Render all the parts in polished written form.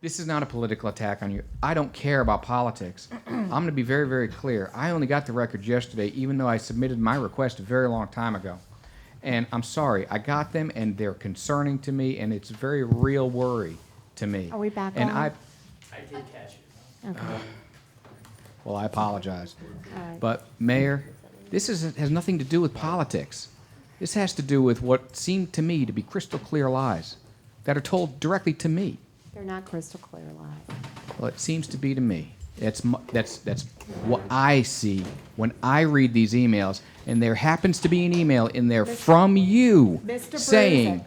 This is not a political attack on you. I don't care about politics. I'm going to be very, very clear. I only got the records yesterday, even though I submitted my request a very long time ago. And I'm sorry, I got them, and they're concerning to me, and it's a very real worry to me. Are we back and on? I did catch it. Okay. Well, I apologize. All right. But, Mayor, this has nothing to do with politics. This has to do with what seemed to me to be crystal clear lies that are told directly to me. They're not crystal clear lies. Well, it seems to be to me. That's what I see when I read these emails, and there happens to be an email in there from you Mr. saying,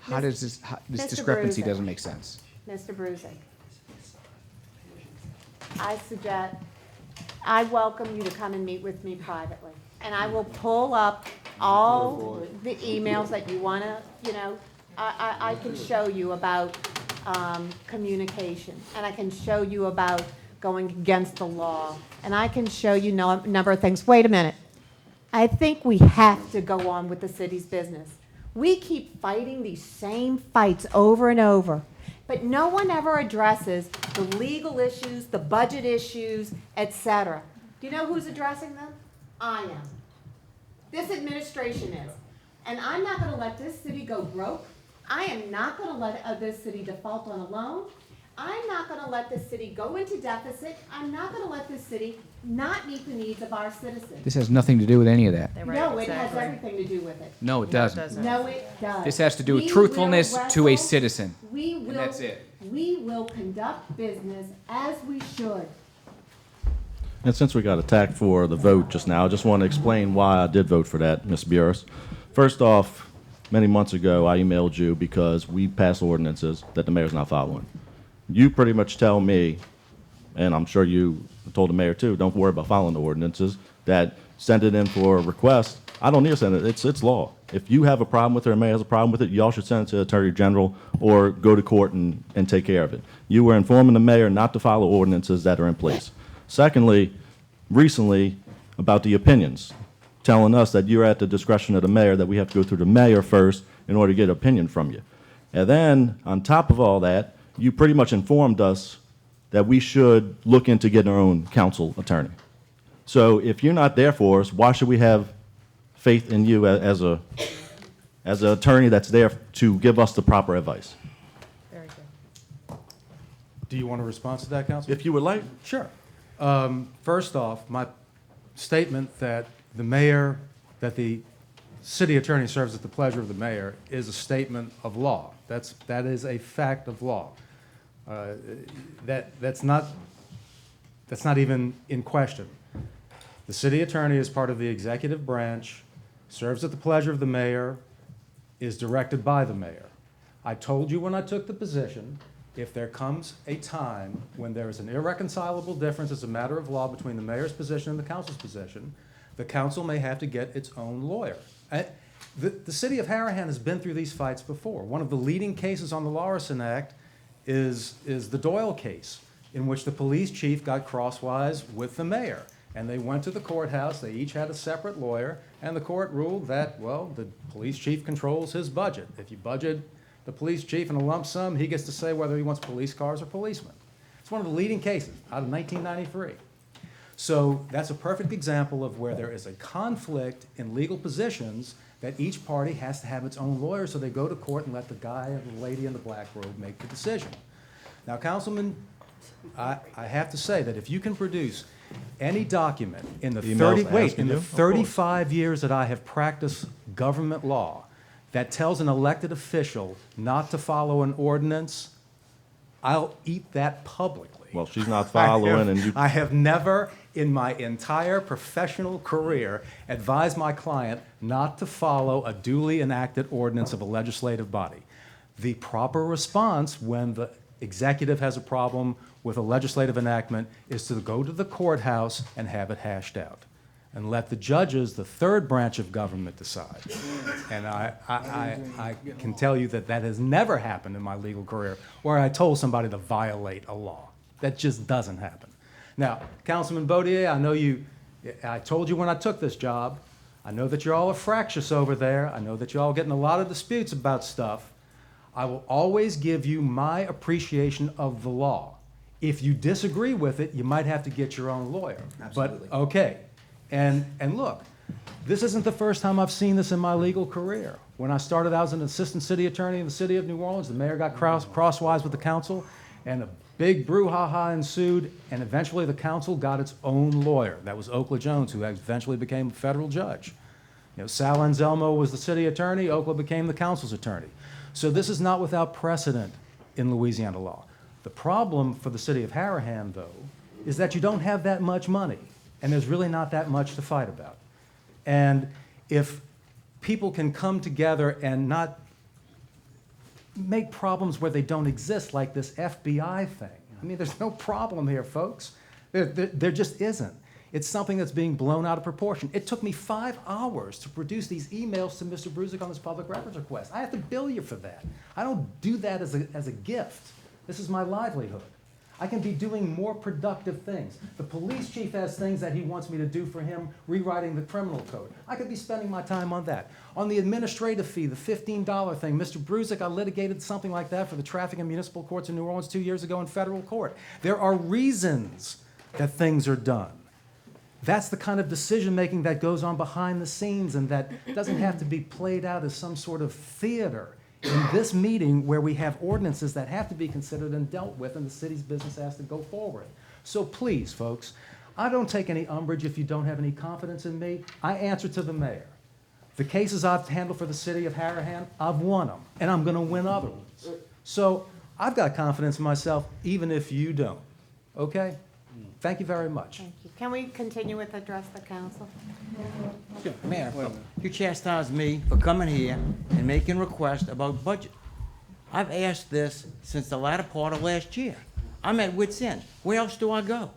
Brusick. this Mr. discrepancy Brusick. doesn't make sense. Mr. Brusick, I welcome you to come and meet with me privately. And I will pull up all the emails that you want to, I can show you about communication. And I can show you about going against the law. And I can show you a number of things. Wait a minute. I think we have to go on with the city's business. We keep fighting these same fights over and over. But no one ever addresses the legal issues, the budget issues, etc. Do you know who's addressing them? I am. This administration is. And I'm not going to let this city go broke. I am not going to let this city default on a loan. I'm not going to let this city go into deficit. I'm not going to let this city not meet the needs of our citizens. This has nothing to do with any of that. No, it has everything to do with it. No, it doesn't. No, it does. This has to do with We truthfulness will to a wrestle. citizen. And that's it. We will conduct business as we should. And since we got attacked for the vote just now, I just want to explain why I did vote for that, Ms. Burris. First off, many months ago, I emailed you because we passed ordinances that the mayor's not following. You pretty much tell me, and I'm sure you told the mayor too, don't worry about following the ordinances, that send it in for a request. I don't need to send it. It's law. If you have a problem with it or the mayor has a problem with it, y'all should send it to the Attorney General or go to court and take care of it. You were informing the mayor not to follow ordinances that are in place. Secondly, recently, about the opinions, telling us that you're at the discretion of the mayor, that we have to go through the mayor first in order to get an opinion from you. And then, on top of all that, you pretty much informed us that we should look into getting our own council attorney. So if you're not there for us, why should we have faith in you as an attorney that's there to give us the proper advice? Very good. Do you want a response to that, Councilman? If you would like. Sure. First off, my statement that that the city attorney serves at the pleasure of the mayor is a statement of law. That is a fact of law. That's not even in question. The city attorney is part of the executive branch, serves at the pleasure of the mayor, is directed by the mayor. I told you when I took the position, if there comes a time when there is an irreconcilable difference as a matter of law between the mayor's position and the council's position, the council may have to get its own lawyer. The city of Harahan has been through these fights before. One of the leading cases on the Lawson Act is the Doyle case, in which the police chief got crosswise with the mayor. And they went to the courthouse, they each had a separate lawyer, and the court ruled that, well, the police chief controls his budget. If you budget the police chief in a lump sum, he gets to say whether he wants police cars or policemen. It's one of the leading cases out of 1993. So that's a perfect example of where there is a conflict in legal positions that each party has to have its own lawyer, so they go to court and let the guy or the lady in the black robe make the decision. Now, Councilman, I have to say that if you can produce any document in the 35 years that I have practiced government law that tells an elected official not to follow an ordinance, I'll eat that publicly. Well, she's not following, and you. I have never in my entire professional career advised my client not to follow a duly enacted ordinance of a legislative body. The proper response when the executive has a problem with a legislative enactment is to go to the courthouse and have it hashed out and let the judges, the third branch of government, decide. And I can tell you that that has never happened in my legal career where I told somebody to violate a law. That just doesn't happen. Now, Councilman Baudier, I told you when I took this job, I know that you're all fractious over there. I know that you're all getting a lot of disputes about stuff. I will always give you my appreciation of the law. If you disagree with it, you might have to get your own lawyer. Absolutely. But, okay. And look, this isn't the first time I've seen this in my legal career. When I started out as an assistant city attorney in the city of New Orleans, the mayor got crosswise with the council, and a big brouhaha ensued, and eventually the council got its own lawyer. That was Okla Jones, who eventually became a federal judge. You know, Sal Anselmo was the city attorney, Okla became the council's attorney. So this is not without precedent in Louisiana law. The problem for the city of Harahan, though, is that you don't have that much money, and there's really not that much to fight about. And if people can come together and not make problems where they don't exist, like this FBI thing. I mean, there's no problem here, folks. There just isn't. It's something that's being blown out of proportion. It took me 5 hours to produce these emails to Mr. Brusick on this public records request. I have to bill you for that. I don't do that as a gift. This is my livelihood. I can be doing more productive things. The police chief has things that he wants me to do for him, rewriting the criminal code. I could be spending my time on that. On the administrative fee, the $15 thing, Mr. Brusick, I litigated something like that for the traffic and municipal courts in New Orleans 2 years ago in federal court. There are reasons that things are done. That's the kind of decision-making that goes on behind the scenes and that doesn't have to be played out as some sort of theater in this meeting where we have ordinances that have to be considered and dealt with and the city's business has to go forward. So please, folks, I don't take any umbrage if you don't have any confidence in me. I answer to the mayor. The cases I've handled for the city of Harahan, I've won them, and I'm going to win other ones. So I've got confidence in myself, even if you don't. Okay? Thank you very much. Thank you. Can we continue with address the council? Mayor, you chastise me for coming here and making requests about budget. I've asked this since the latter part of last year. I'm at wit's end. Where else do I go?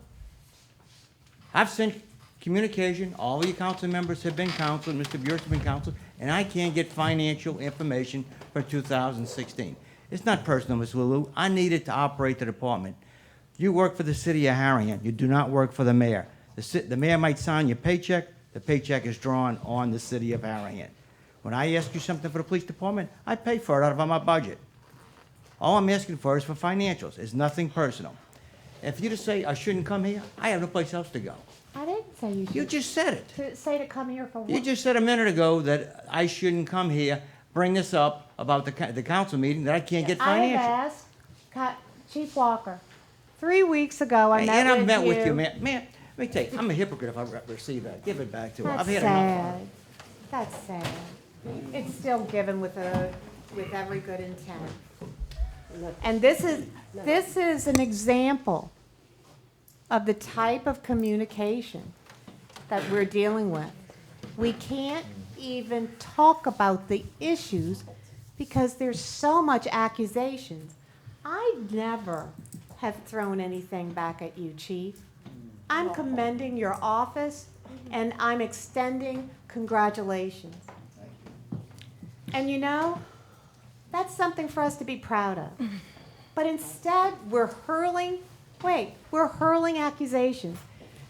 I've sent communication, all of your council members have been counseled, Mr. Bureau's been counseled, and I can't get financial information for 2016. It's not personal, Ms. Lulu. I need it to operate the department. You work for the city of Harahan. You do not work for the mayor. The mayor might sign your paycheck. The paycheck is drawn on the city of Harahan. When I ask you something for the police department, I pay for it out of my budget. All I'm asking for is for financials. It's nothing personal. If you just say I shouldn't come here, I have no place else to go. I didn't say you should. You just said it. To come here for what? You just said a minute ago that I shouldn't come here, bring this up about the council meeting, that I can't get I financial. have asked Chief Walker. 3 weeks ago, I met And with you. I met with you, man. Man, let me tell you, I'm a hypocrite if I receive that. Give it back to her. I've That's had enough of it. sad. That's sad. It's still given with every good intent. And this is an example of the type of communication that we're dealing with. We can't even talk about the issues because there's so much accusations. I never have thrown anything back at you, Chief. I'm commending your office, and I'm extending congratulations. And you know, that's something for us to be proud of. But instead, we're hurling accusations.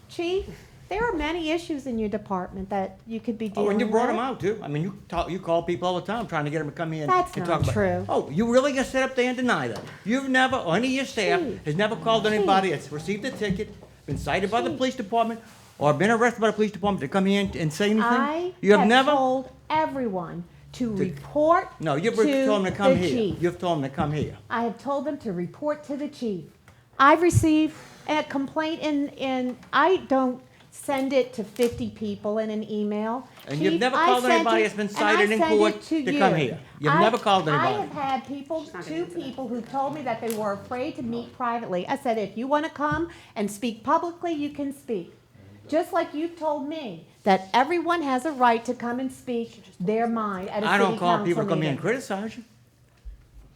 Chief, there are many issues in your department that you could be dealing Oh, with. and you brought them out too. I mean, you call people all the time trying to get them to come here and That's talk not about. true. Oh, you really gonna sit up there and deny that? You've never, or any of your staff Chief. has never called anybody that's received a ticket, been cited by the Chief. police department, or been arrested by the police department to come here and say anything? I You have have never. told everyone to report No, you've to told them to come the here. chief. You've told them to come here. I have told them to report to the chief. I've received a complaint in I don't send it to 50 people in an email. And you've Chief, never I called sent anybody it- that's been and I cited in send court it to come here. You've never called I anybody. have had two people who told me that they were afraid to meet privately. I said, if you want to come and speak publicly, you can speak. Just like you've told me that everyone has a right to come and speak their mind at a I city don't call council people to come here and meeting. criticize you.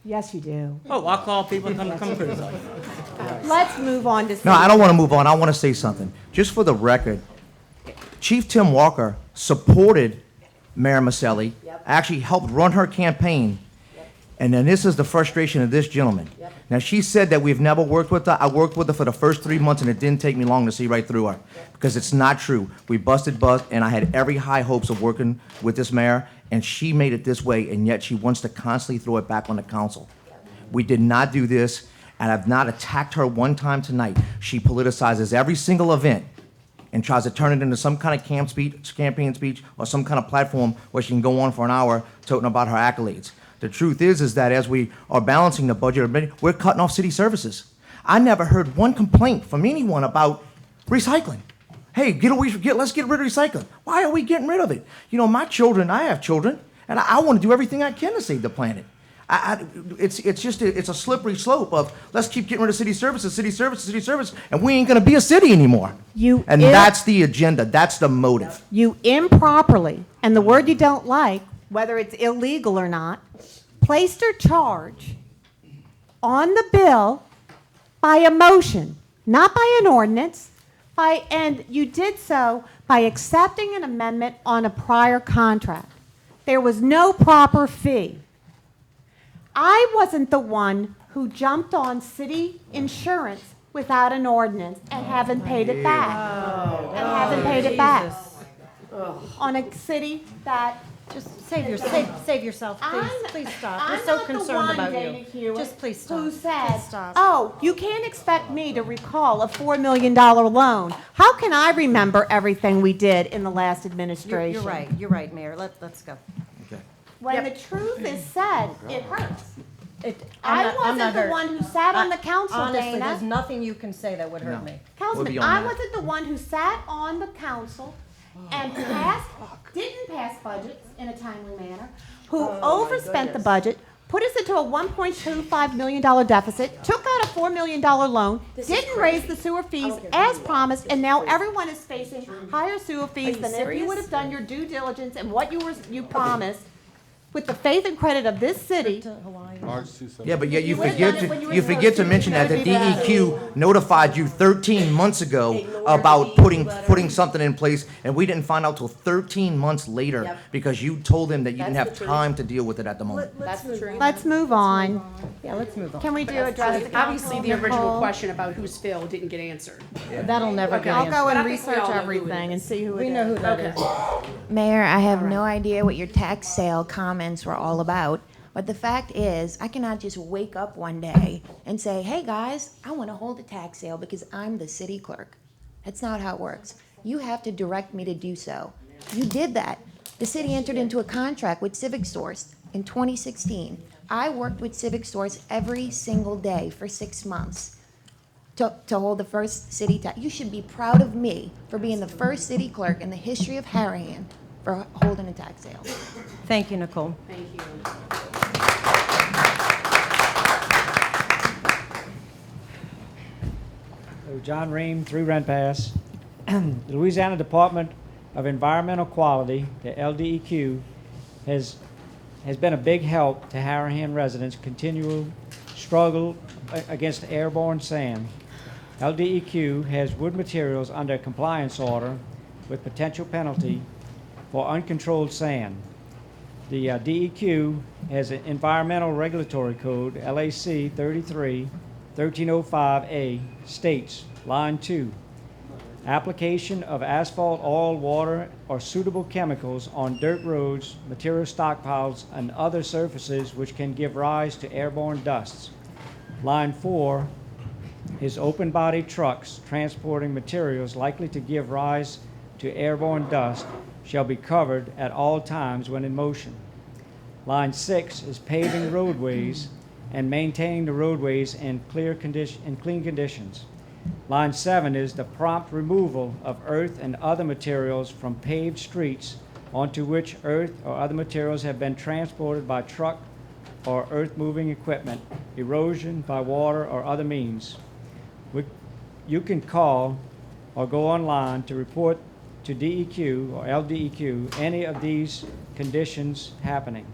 Yes, you do. Oh, I'll call people to come and criticize you. Let's move on to. No, I don't want to move on. I want to say something. Just for the record, Chief Tim Walker supported Mayor Maselli, actually helped run her campaign, And then this is the frustration of this gentleman. Now, she said that we've never worked with her. I worked with her for the first 3 months, and it didn't take me long to see right through her, because it's not true. We busted bust, and I had every high hopes of working with this mayor, and she made it this way, and yet she wants to constantly throw it back on the council. We did not do this, and I've not attacked her one time tonight. She politicizes every single event and tries to turn it into some kind of campaign speech, or some kind of platform where she can go on for an hour toting about her accolades. The truth is that as we are balancing the budget, we're cutting off city services. I never heard one complaint from anyone about recycling. Hey, let's get rid of recycling. Why are we getting rid of it? You know, my children, I have children, and I want to do everything I can to save the planet. It's a slippery slope of let's keep getting rid of city services, and we ain't gonna be a city anymore. That's the agenda. That's the motive. You improperly, and the word you don't like, whether it's illegal or not, placed a charge on the bill by a motion, not by an ordinance, and you did so by accepting an amendment on a prior contract. There was no proper fee. I wasn't the one who jumped on city insurance without an ordinance and haven't paid it back. On a city that Just save yourself, please stop. We're so concerned about you. Just please stop. Who said, Please stop. oh, you can't expect me to recall a $4 million loan. How can I remember everything we did in the last administration? You're right, Mayor. Let's go. When the truth is said, it hurts. I'm I not wasn't the hurt. one who sat on the council, Honestly, there's Dana. nothing you can say that would hurt me. Councilman, beyond I that. wasn't the one who sat on the council and didn't pass budgets in a timely manner, who overspent the budget, put us into a $1.25 million deficit, took out a $4 million loan, didn't raise the sewer fees as promised, and now everyone is facing higher sewer fees than if you would have done your due diligence and what you promised with the faith and credit of this city. Yeah, but yet you would've done forget it when you to, were you forget to supposed to. mention that the It's gotta be DEQ notified you 13 months ago about putting something in place, and we didn't find out till 13 months later because you told them that you didn't have time to deal with it at the moment. Let's move on. Yeah, let's move on. Can we address the council? Obviously, the original Nicole? question about who's Phil didn't get answered. That'll never get I'll go answered. and But I think we research all know who it everything and is. see who it is. We know who that is. Mayor, I have no idea what your tax sale comments were all about, but the fact is, I cannot just wake up one day and say, hey, guys, I want to hold a tax sale because I'm the city clerk. That's not how it works. You have to direct me to do so. You did that. The city entered into a contract with Civic Source in 2016. I worked with Civic Source every single day for 6 months to hold the first city tax. You should be proud of me for being the first city clerk in the history of Harahan for holding a tax sale. Thank you, Nicole. Thank you. John Ream, 3 Rent Pass. The Louisiana Department of Environmental Quality, the LDEQ, has been a big help to Harahan residents' continual struggle against airborne sand. LDEQ has wood materials under a compliance order with potential penalty for uncontrolled sand. The DEQ has an Environmental Regulatory Code, LAC 1305A, states, line 2, application of asphalt, oil, water, or suitable chemicals on dirt roads, material stockpiles, and other surfaces which can give rise to airborne dusts. Line 4 is open-body trucks transporting materials likely to give rise to airborne dust shall be covered at all times when in motion. Line 6 is paving roadways and maintaining the roadways in clean conditions. Line 7 is the prompt removal of earth and other materials from paved streets onto which earth or other materials have been transported by truck or earth-moving equipment, erosion by water or other means. You can call or go online to report to DEQ or LDEQ any of these conditions happening.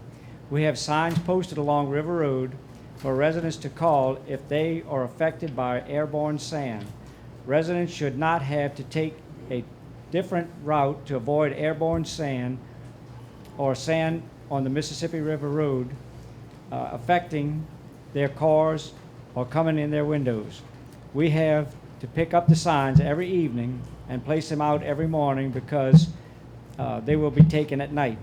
We have signs posted along River Road for residents to call if they are affected by airborne sand. Residents should not have to take a different route to avoid airborne sand or sand on the Mississippi River Road affecting their cars or coming in their windows. We have to pick up the signs every evening and place them out every morning because they will be taken at night.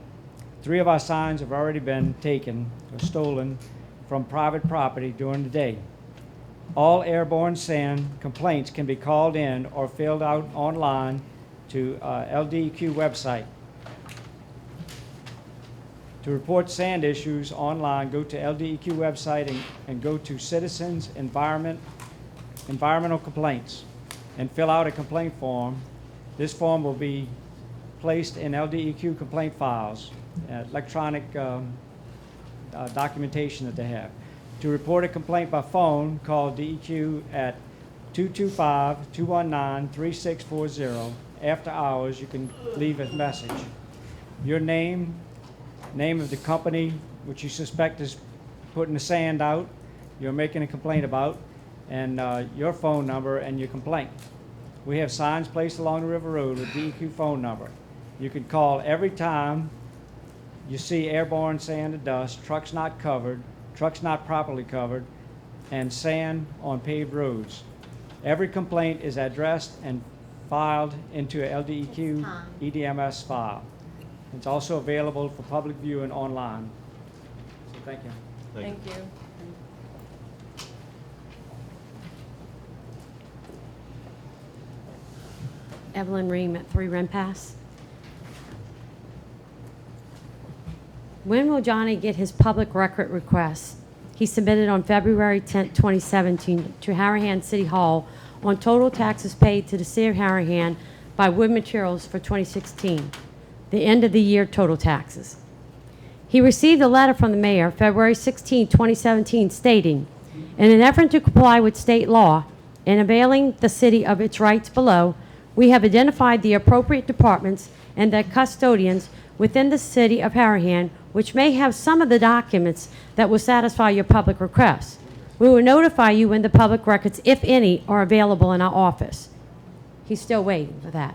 3 of our signs have already been taken or stolen from private property during the day. All airborne sand complaints can be called in or filled out online to LDEQ website. To report sand issues online, go to LDEQ website and go to Citizens Environmental Complaints and fill out a complaint form. This form will be placed in LDEQ complaint files, electronic documentation that they have. To report a complaint by phone, call DEQ at 225-219-3640. After hours, you can leave a message. Your name of the company which you suspect is putting the sand out, you're making a complaint about, and your phone number and your complaint. We have signs placed along the River Road with DEQ phone number. You can call every time you see airborne sand and dust, trucks not covered, trucks not properly covered, and sand on paved roads. Every complaint is addressed and filed into a LDEQ EDMS file. It's also available for public viewing online. So thank you. Thank you. Evelyn Ream at 3 Renpass. When will Johnny get his public record request he submitted on February 10, 2017 to Harahan City Hall on total taxes paid to the city of Harahan by Wood Materials for 2016, the end of the year total taxes? He received a letter from the mayor February 16, 2017 stating, in an effort to comply with state law and availing the city of its rights below, we have identified the appropriate departments and their custodians within the city of Harahan which may have some of the documents that will satisfy your public requests. We will notify you when the public records, if any, are available in our office. He's still waiting for that.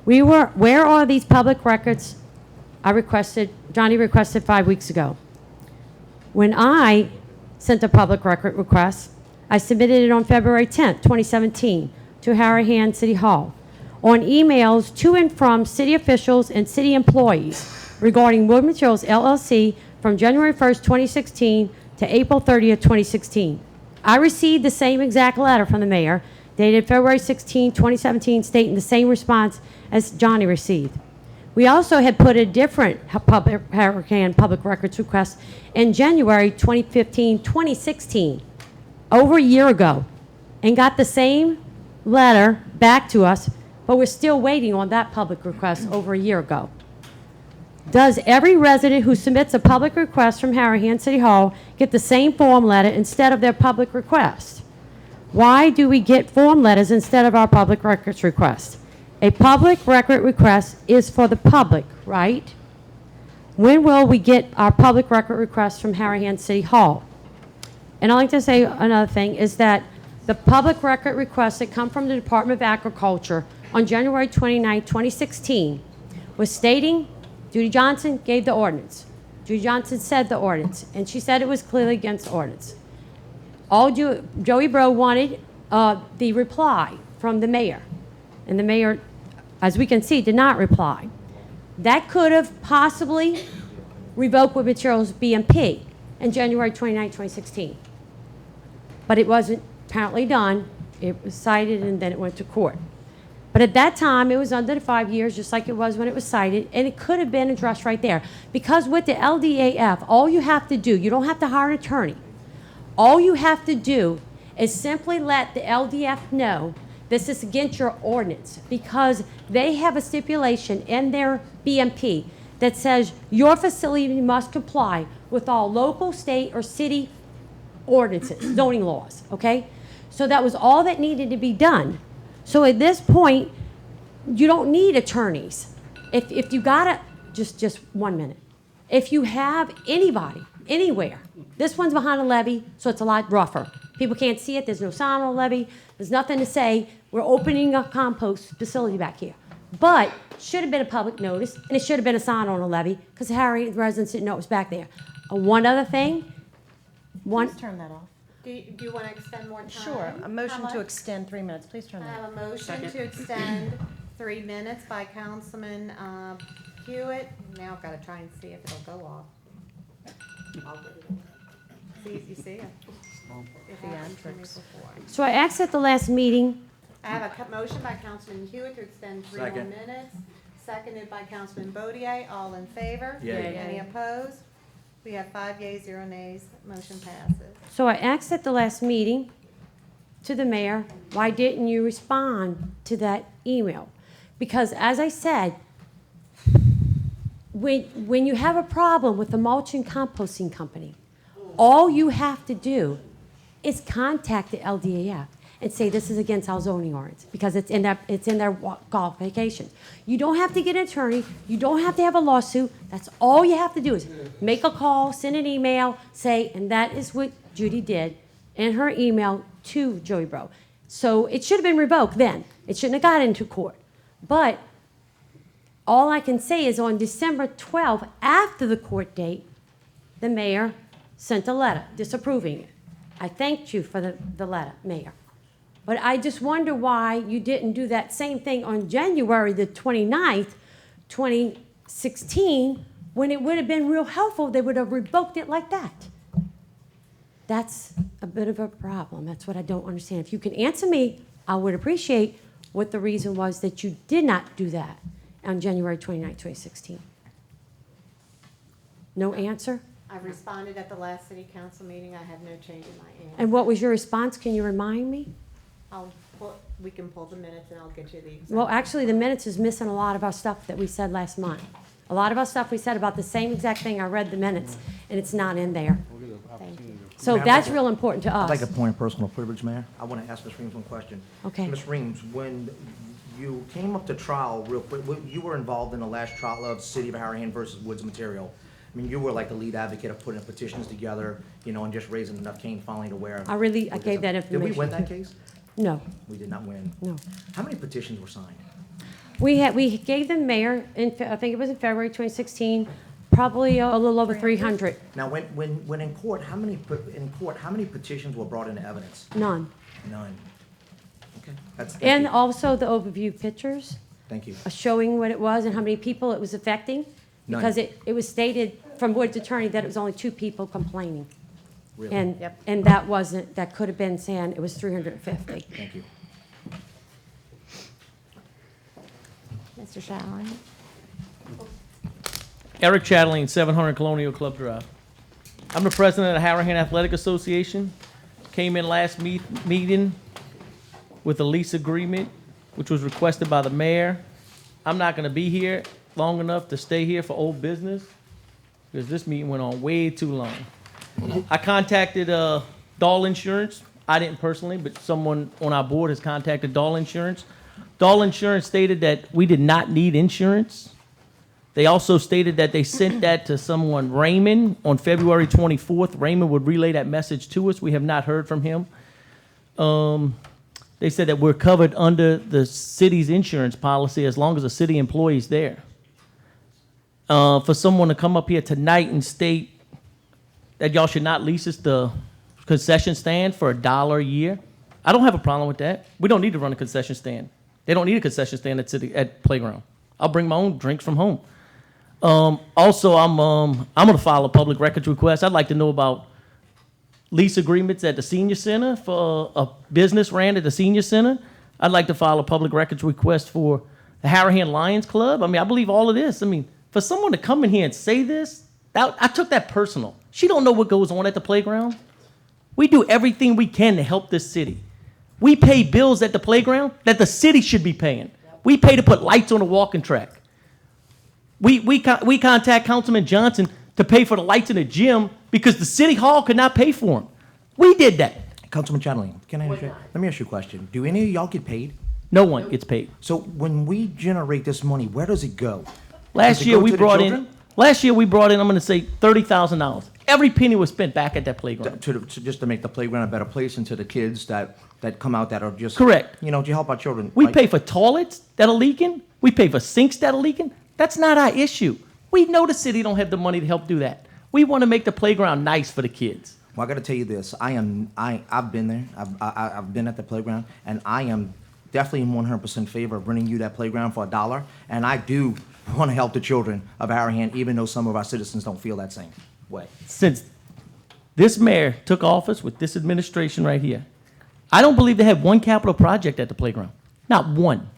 Where are these public records Johnny requested 5 weeks ago? When I sent a public record request, I submitted it on February 10th, 2017 to Harahan City Hall on emails to and from city officials and city employees regarding Wood Materials LLC from January 1st, 2016 to April 30th, 2016. I received the same exact letter from the mayor dated February 16, 2017 stating the same response as Johnny received. We also had put a different Harahan public records request in January 2016, over a year ago, and got the same letter back to us, but we're still waiting on that public request over a year ago. Does every resident who submits a public request from Harahan City Hall get the same form letter instead of their public request? Why do we get form letters instead of our public records request? A public record request is for the public, right? When will we get our public record requests from Harahan City Hall? And I'd like to say another thing is that the public record requests that come from the Department of Agriculture on January 29, 2016 was stating Judy Johnson gave the ordinance. Judy Johnson said the ordinance, and she said it was clearly against the ordinance. Joey Bro wanted the reply from the mayor, and the mayor, as we can see, did not reply. That could have possibly revoked Wood Materials BMP in January 29, 2016. But it wasn't apparently done. It was cited, and then it went to court. But at that time, it was under the 5 years, just like it was when it was cited, and it could have been addressed right there. Because with the LDAF, all you have to do, you don't have to hire an attorney. All you have to do is simply let the LDF know this is against your ordinance, because they have a stipulation in their BMP that says your facility must comply with all local, state, or city ordinances, zoning laws, okay? So that was all that needed to be done. So at this point, you don't need attorneys. If you gotta, just 1 minute. If you have anybody, anywhere, this one's behind a levee, so it's a lot rougher. People can't see it, there's no sign on the levee, there's nothing to say, we're opening a compost facility back here. But, should have been a public notice, and it should have been a sign on the levee, because the Harry residents didn't know it was back there. One other thing, Please turn that off. Do you want to extend more time? Sure, a How motion to much? extend 3 minutes. Please turn I that off. have a motion to extend 3 minutes by Councilman Hewitt. Now I've got to try and see if it'll go off. See, you see it? It happened to me before. so I asked at the last meeting, I have a motion by Councilman Hewitt to extend 3 more Second. minutes, seconded by Councilman Bodier. All in favor? Yay. Any opposed? We have 5 yeas, 0 nays. Motion passes. so I asked at the last meeting to the mayor, why didn't you respond to that email? Because as I said, when you have a problem with the mulch and composting company, all you have to do is contact the LDAF and say this is against our zoning ordinance because it's in their qualifications. You don't have to get an attorney. You don't have to have a lawsuit. That's all you have to do is make a call, send an email, say, and that is what Judy did in her email to Joey Bro. So it should have been revoked then. It shouldn't have got into court. But all I can say is on December 12th, after the court date, the mayor sent a letter disapproving it. I thanked you for the letter, Mayor. But I just wonder why you didn't do that same thing on January the 29th, 2016, when it would have been real helpful. They would have revoked it like that. That's a bit of a problem. That's what I don't understand. If you can answer me, I would appreciate what the reason was that you did not do that on January 29th, 2016. No answer? I responded at the last city council meeting. I have no change in my answer. And what was your response? Can you remind me? We can pull the minutes and I'll get you the exact. Well, actually, the minutes is missing a lot of our stuff that we said last month. A lot of our stuff we said about the same exact thing. I read the minutes, and it's not in there. Thank you. So that's real important to I'd like a us. point of personal privilege, Mayor. I want to ask Ms. Reams one question. Okay. Ms. Reams, when you came up to trial real quick, you were involved in the last trial of City of Harahan versus Woods Material. I mean, you were like the lead advocate of putting petitions together, and just raising enough cane finally to where. I gave that Did we information. win that case? No, We did not win. no. How many petitions were signed? We gave the mayor, I think it was in February 2016, probably a little over 300. Now, when in court, how many petitions were brought into evidence? None. None. Okay, thank And you. also the overview pictures Thank you. showing what it was and how many people it was affecting. None. Because it was stated from Wood's attorney that it was only 2 people complaining. Really? And that could have been saying it was 350. Thank you. Mr. Shallon? Eric Chatelain, 700 Colonial Club Drive. I'm the president of the Harahan Athletic Association. Came in last meeting with a lease agreement, which was requested by the mayor. I'm not going to be here long enough to stay here for old business because this meeting went on way too long. I contacted Dahl Insurance. I didn't personally, but someone on our board has contacted Dahl Insurance. Dahl Insurance stated that we did not need insurance. They also stated that they sent that to someone, Raymond, on February 24th. Raymond would relay that message to us. We have not heard from him. They said that we're covered under the city's insurance policy as long as a city employee is there. For someone to come up here tonight and state that y'all should not lease us the concession stand for $1 a year, I don't have a problem with that. We don't need to run a concession stand. They don't need a concession stand at playground. I'll bring my own drinks from home. Also, I'm going to file a public records request. I'd like to know about lease agreements at the senior center for a business ran at the senior center. I'd like to file a public records request for the Harahan Lions Club. I mean, I believe all of this. I mean, for someone to come in here and say this, I took that personal. She don't know what goes on at the playground. We do everything we can to help this city. We pay bills at the playground that the city should be paying. We pay to put lights on the walking track. We contact Councilman Johnson to pay for the lights in the gym because the city hall could not pay for them. We did that. Councilman Chatelain, let me ask you a question. Do any of y'all get paid? No one gets paid. So when we generate this money, where does it go? Last Does it year go we to the brought children? in, I'm going to say $30,000. Every penny was spent back at that playground. Just to make the playground a better place and to the kids that come out that are just. Correct. To help our children. We like- pay for toilets that are leaking. We pay for sinks that are leaking. That's not our issue. We know the city don't have the money to help do that. We want to make the playground nice for the kids. Well, I got to tell you this. I've been there. I've been at the playground, and I am definitely 100% favor of renting you that playground for $1. And I do want to help the children of Harahan, even though some of our citizens don't feel that same way. Since this mayor took office with this administration right here, I don't believe they had one capital project at the playground. Not one.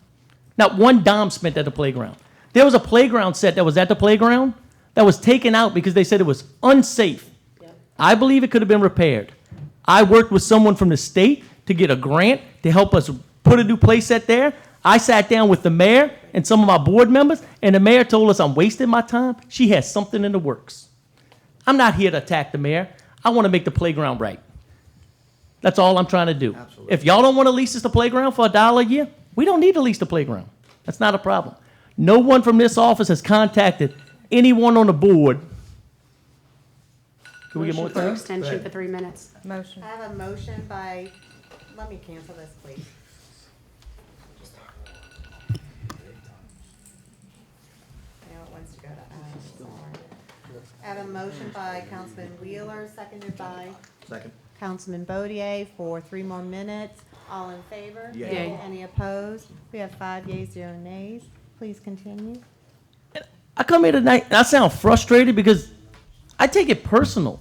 Not one dime spent at the playground. There was a playground set that was at the playground that was taken out because they said it was unsafe. I believe it could have been repaired. I worked with someone from the state to get a grant to help us put a new play set there. I sat down with the mayor and some of my board members, and the mayor told us I'm wasting my time. She has something in the works. I'm not here to attack the mayor. I want to make the playground right. That's all I'm trying to do. Absolutely. If y'all don't want to lease us the playground for $1 a year, we don't need to lease the playground. That's not a problem. No one from this office has contacted anyone on the board. Can we get more Motion for time? extension for 3 minutes. Motion. I have a motion by, let me cancel this, please. Now it wants to go to, sorry. I have a motion by Councilman Wheeler, seconded by Second. Councilman Bodier for 3 more minutes. All in favor? Yay. Yay. Any opposed? We have 5 yeas, 0 nays. Please continue. I come here tonight and I sound frustrated because I take it personal.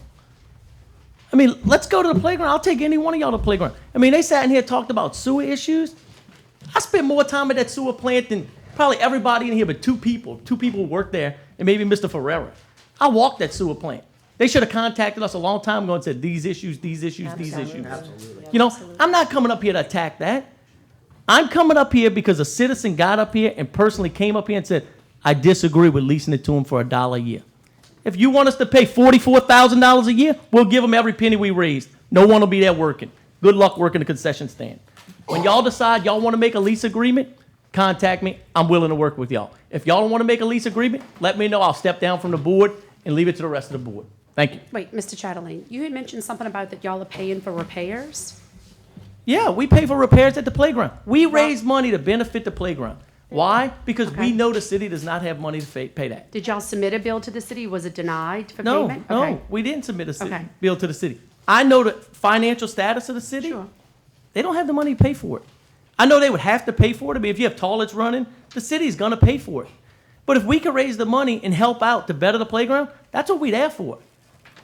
I mean, let's go to the playground. I'll take any one of y'all to the playground. I mean, they sat in here and talked about sewer issues. I spent more time at that sewer plant than probably everybody in here but two people. Two people work there, and maybe Mr. Ferreira. I walked that sewer plant. They should have contacted us a long time ago and said, these issues, these issues, these issues. Absolutely. You know, I'm not coming up here to attack that. I'm coming up here because a citizen got up here and personally came up here and said, I disagree with leasing it to him for $1 a year. If you want us to pay $44,000 a year, we'll give them every penny we raised. No one will be there working. Good luck working the concession stand. When y'all decide y'all want to make a lease agreement, contact me. I'm willing to work with y'all. If y'all don't want to make a lease agreement, let me know. I'll step down from the board and leave it to the rest of the board. Thank you. Wait, Mr. Chatelain, you had mentioned something about that y'all are paying for repairs? Yeah, we pay for repairs at the playground. We raise money to benefit the playground. Why? Because we Okay. know the city does not have money to pay that. Did y'all submit a bill to the city? Was it denied for No, payment? no, Okay. we didn't submit a Okay. bill to the city. I know the financial status of the city. Sure. They don't have the money to pay for it. I know they would have to pay for it. I mean, if you have toilets running, the city's gonna pay for it. But if we could raise the money and help out to better the playground, that's what we're there for.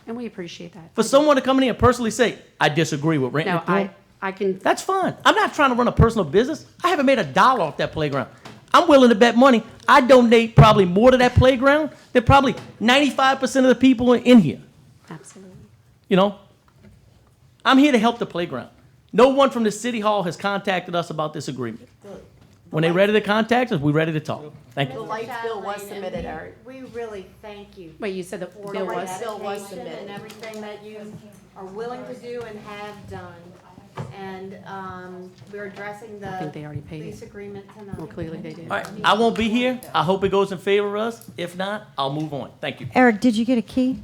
And we appreciate that. For someone to come in here and personally say, I disagree with renting No, it to them, I can, that's fine. I'm not trying to run a personal business. I haven't made $1 off that playground. I'm willing to bet money. I donate probably more to that playground than probably 95% of the people in here. absolutely. You know, I'm here to help the playground. No one from the city hall has contacted us about this agreement. When they ready to contact us, we're ready to talk. Thank The you. light bill was submitted, Eric. We really thank you Wait, you said the for bill your was? dedication and everything that you are willing to do and have done. And we're addressing I think they the already paid lease it. agreement tonight. Well, clearly they did. All right, I won't be here. I hope it goes in favor of us. If not, I'll move on. Thank you. Eric, did you get a key?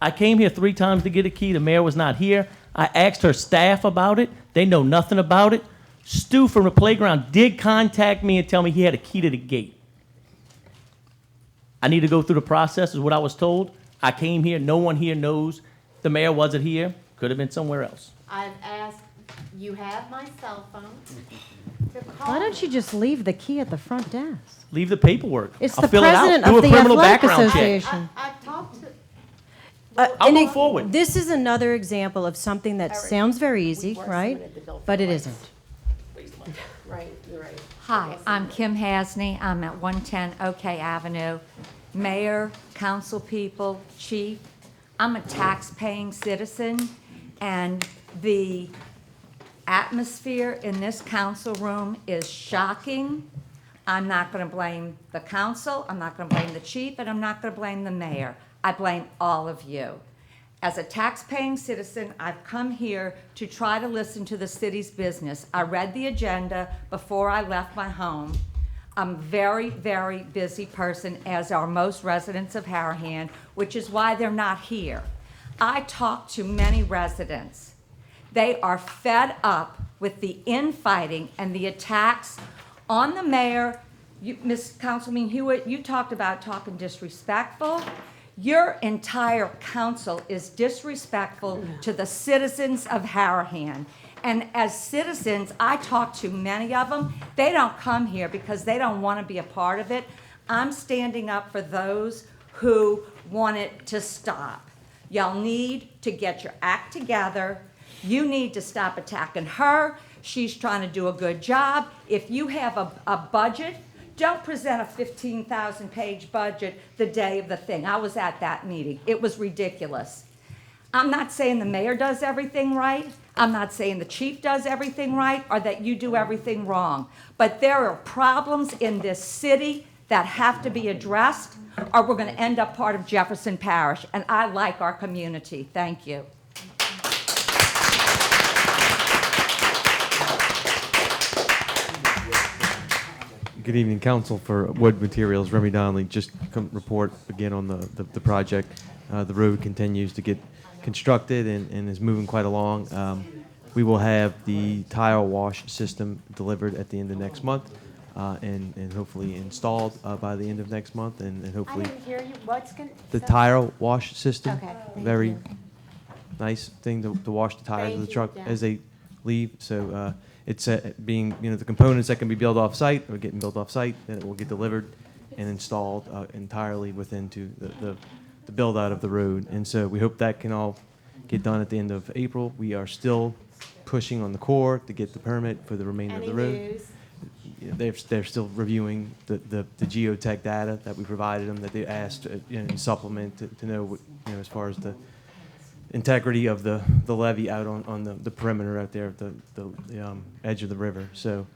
I came here 3 times to get a key. The mayor was not here. I asked her staff about it. They know nothing about it. Stu from the playground did contact me and tell me he had a key to the gate. I need to go through the process, is what I was told. I came here. No one here knows. The mayor wasn't here. Could have been somewhere else. I've asked, you have my cell phone to call. Why don't you just leave the key at the front desk? Leave the paperwork. It's I'll the fill it out. president Do of a the criminal Athletic background check. Association. I've talked to, I'll And move forward. This is another example of something that sounds very easy, right? But it isn't. right, you're right. Hi, I'm Kim Hasney. I'm at 110 OK Avenue. Mayor, council people, chief, I'm a tax-paying citizen, and the atmosphere in this council room is shocking. I'm not going to blame the council, I'm not going to blame the chief, and I'm not going to blame the mayor. I blame all of you. As a tax-paying citizen, I've come here to try to listen to the city's business. I read the agenda before I left my home. I'm a very, very busy person, as are most residents of Harahan, which is why they're not here. I talked to many residents. They are fed up with the infighting and the attacks on the mayor. Ms. Councilman Hewitt, you talked about talking disrespectful. Your entire council is disrespectful to the citizens of Harahan. And as citizens, I talk to many of them. They don't come here because they don't want to be a part of it. I'm standing up for those who want it to stop. Y'all need to get your act together. You need to stop attacking her. She's trying to do a good job. If you have a budget, don't present a 15,000-page budget the day of the thing. I was at that meeting. It was ridiculous. I'm not saying the mayor does everything right. I'm not saying the chief does everything right or that you do everything wrong. But there are problems in this city that have to be addressed or we're going to end up part of Jefferson Parish. And I like our community. Thank you. Good evening, Council for Wood Materials. Remy Donnelly, just report again on the project. The road continues to get constructed and is moving quite along. We will have the tile wash system delivered at the end of next month and hopefully installed by the end of next month and hopefully. I didn't hear you. What's going The tile wash system. Okay, thank Very you. nice thing to wash the tires of the Thank truck you, as they leave. So it's being, the components that can be built off site are getting built off site, then it will get delivered and installed entirely within the build out of the road. And so we hope that can all get done at the end of April. We are still pushing on the Corps to get the permit for the remainder of the road. News? They're still reviewing the geotech data that we provided them, that they asked in supplement to know what, as far as the integrity of the levee out on the perimeter out there, the edge of the river. So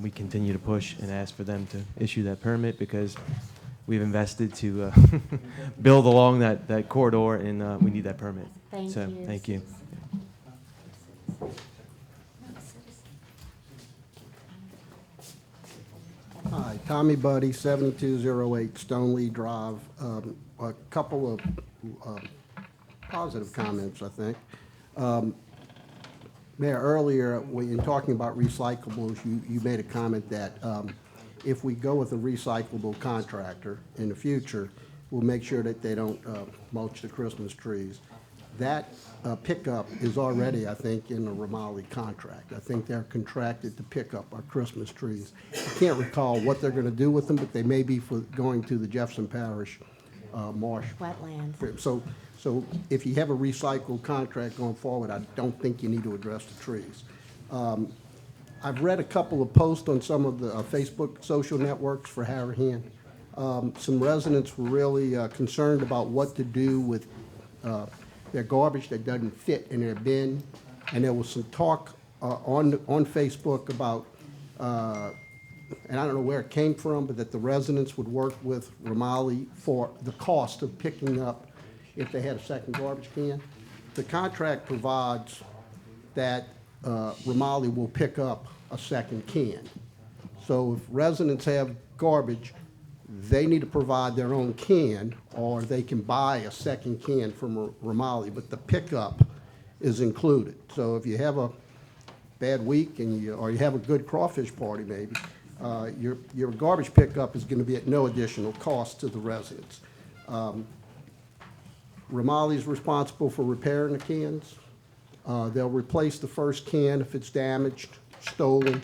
we continue to push and ask for them to issue that permit because we've invested to build along that corridor and we need that permit. Thank so you. thank you. Hi, Tommy Buddy, 7208 Stoneleigh Drive. A couple of positive comments, I think. Mayor, earlier, when you're talking about recyclables, you made a comment that if we go with a recyclable contractor in the future, we'll make sure that they don't mulch the Christmas trees. That pickup is already, I think, in the Romali contract. I think they're contracted to pick up our Christmas trees. I can't recall what they're going to do with them, but they may be for going to the Jefferson Parish marsh. Wetlands. So if you have a recycled contract going forward, I don't think you need to address the trees. I've read a couple of posts on some of the Facebook social networks for Harahan. Some residents were really concerned about what to do with their garbage that doesn't fit in their bin. And there was some talk on Facebook about, and I don't know where it came from, but that the residents would work with Romali for the cost of picking up if they had a second garbage can. The contract provides that Romali will pick up a second can. So if residents have garbage, they need to provide their own can, or they can buy a second can from Romali, but the pickup is included. So if you have a bad week or you have a good crawfish party maybe, your garbage pickup is going to be at no additional cost to the residents. Romali is responsible for repairing the cans. They'll replace the first can if it's damaged, stolen.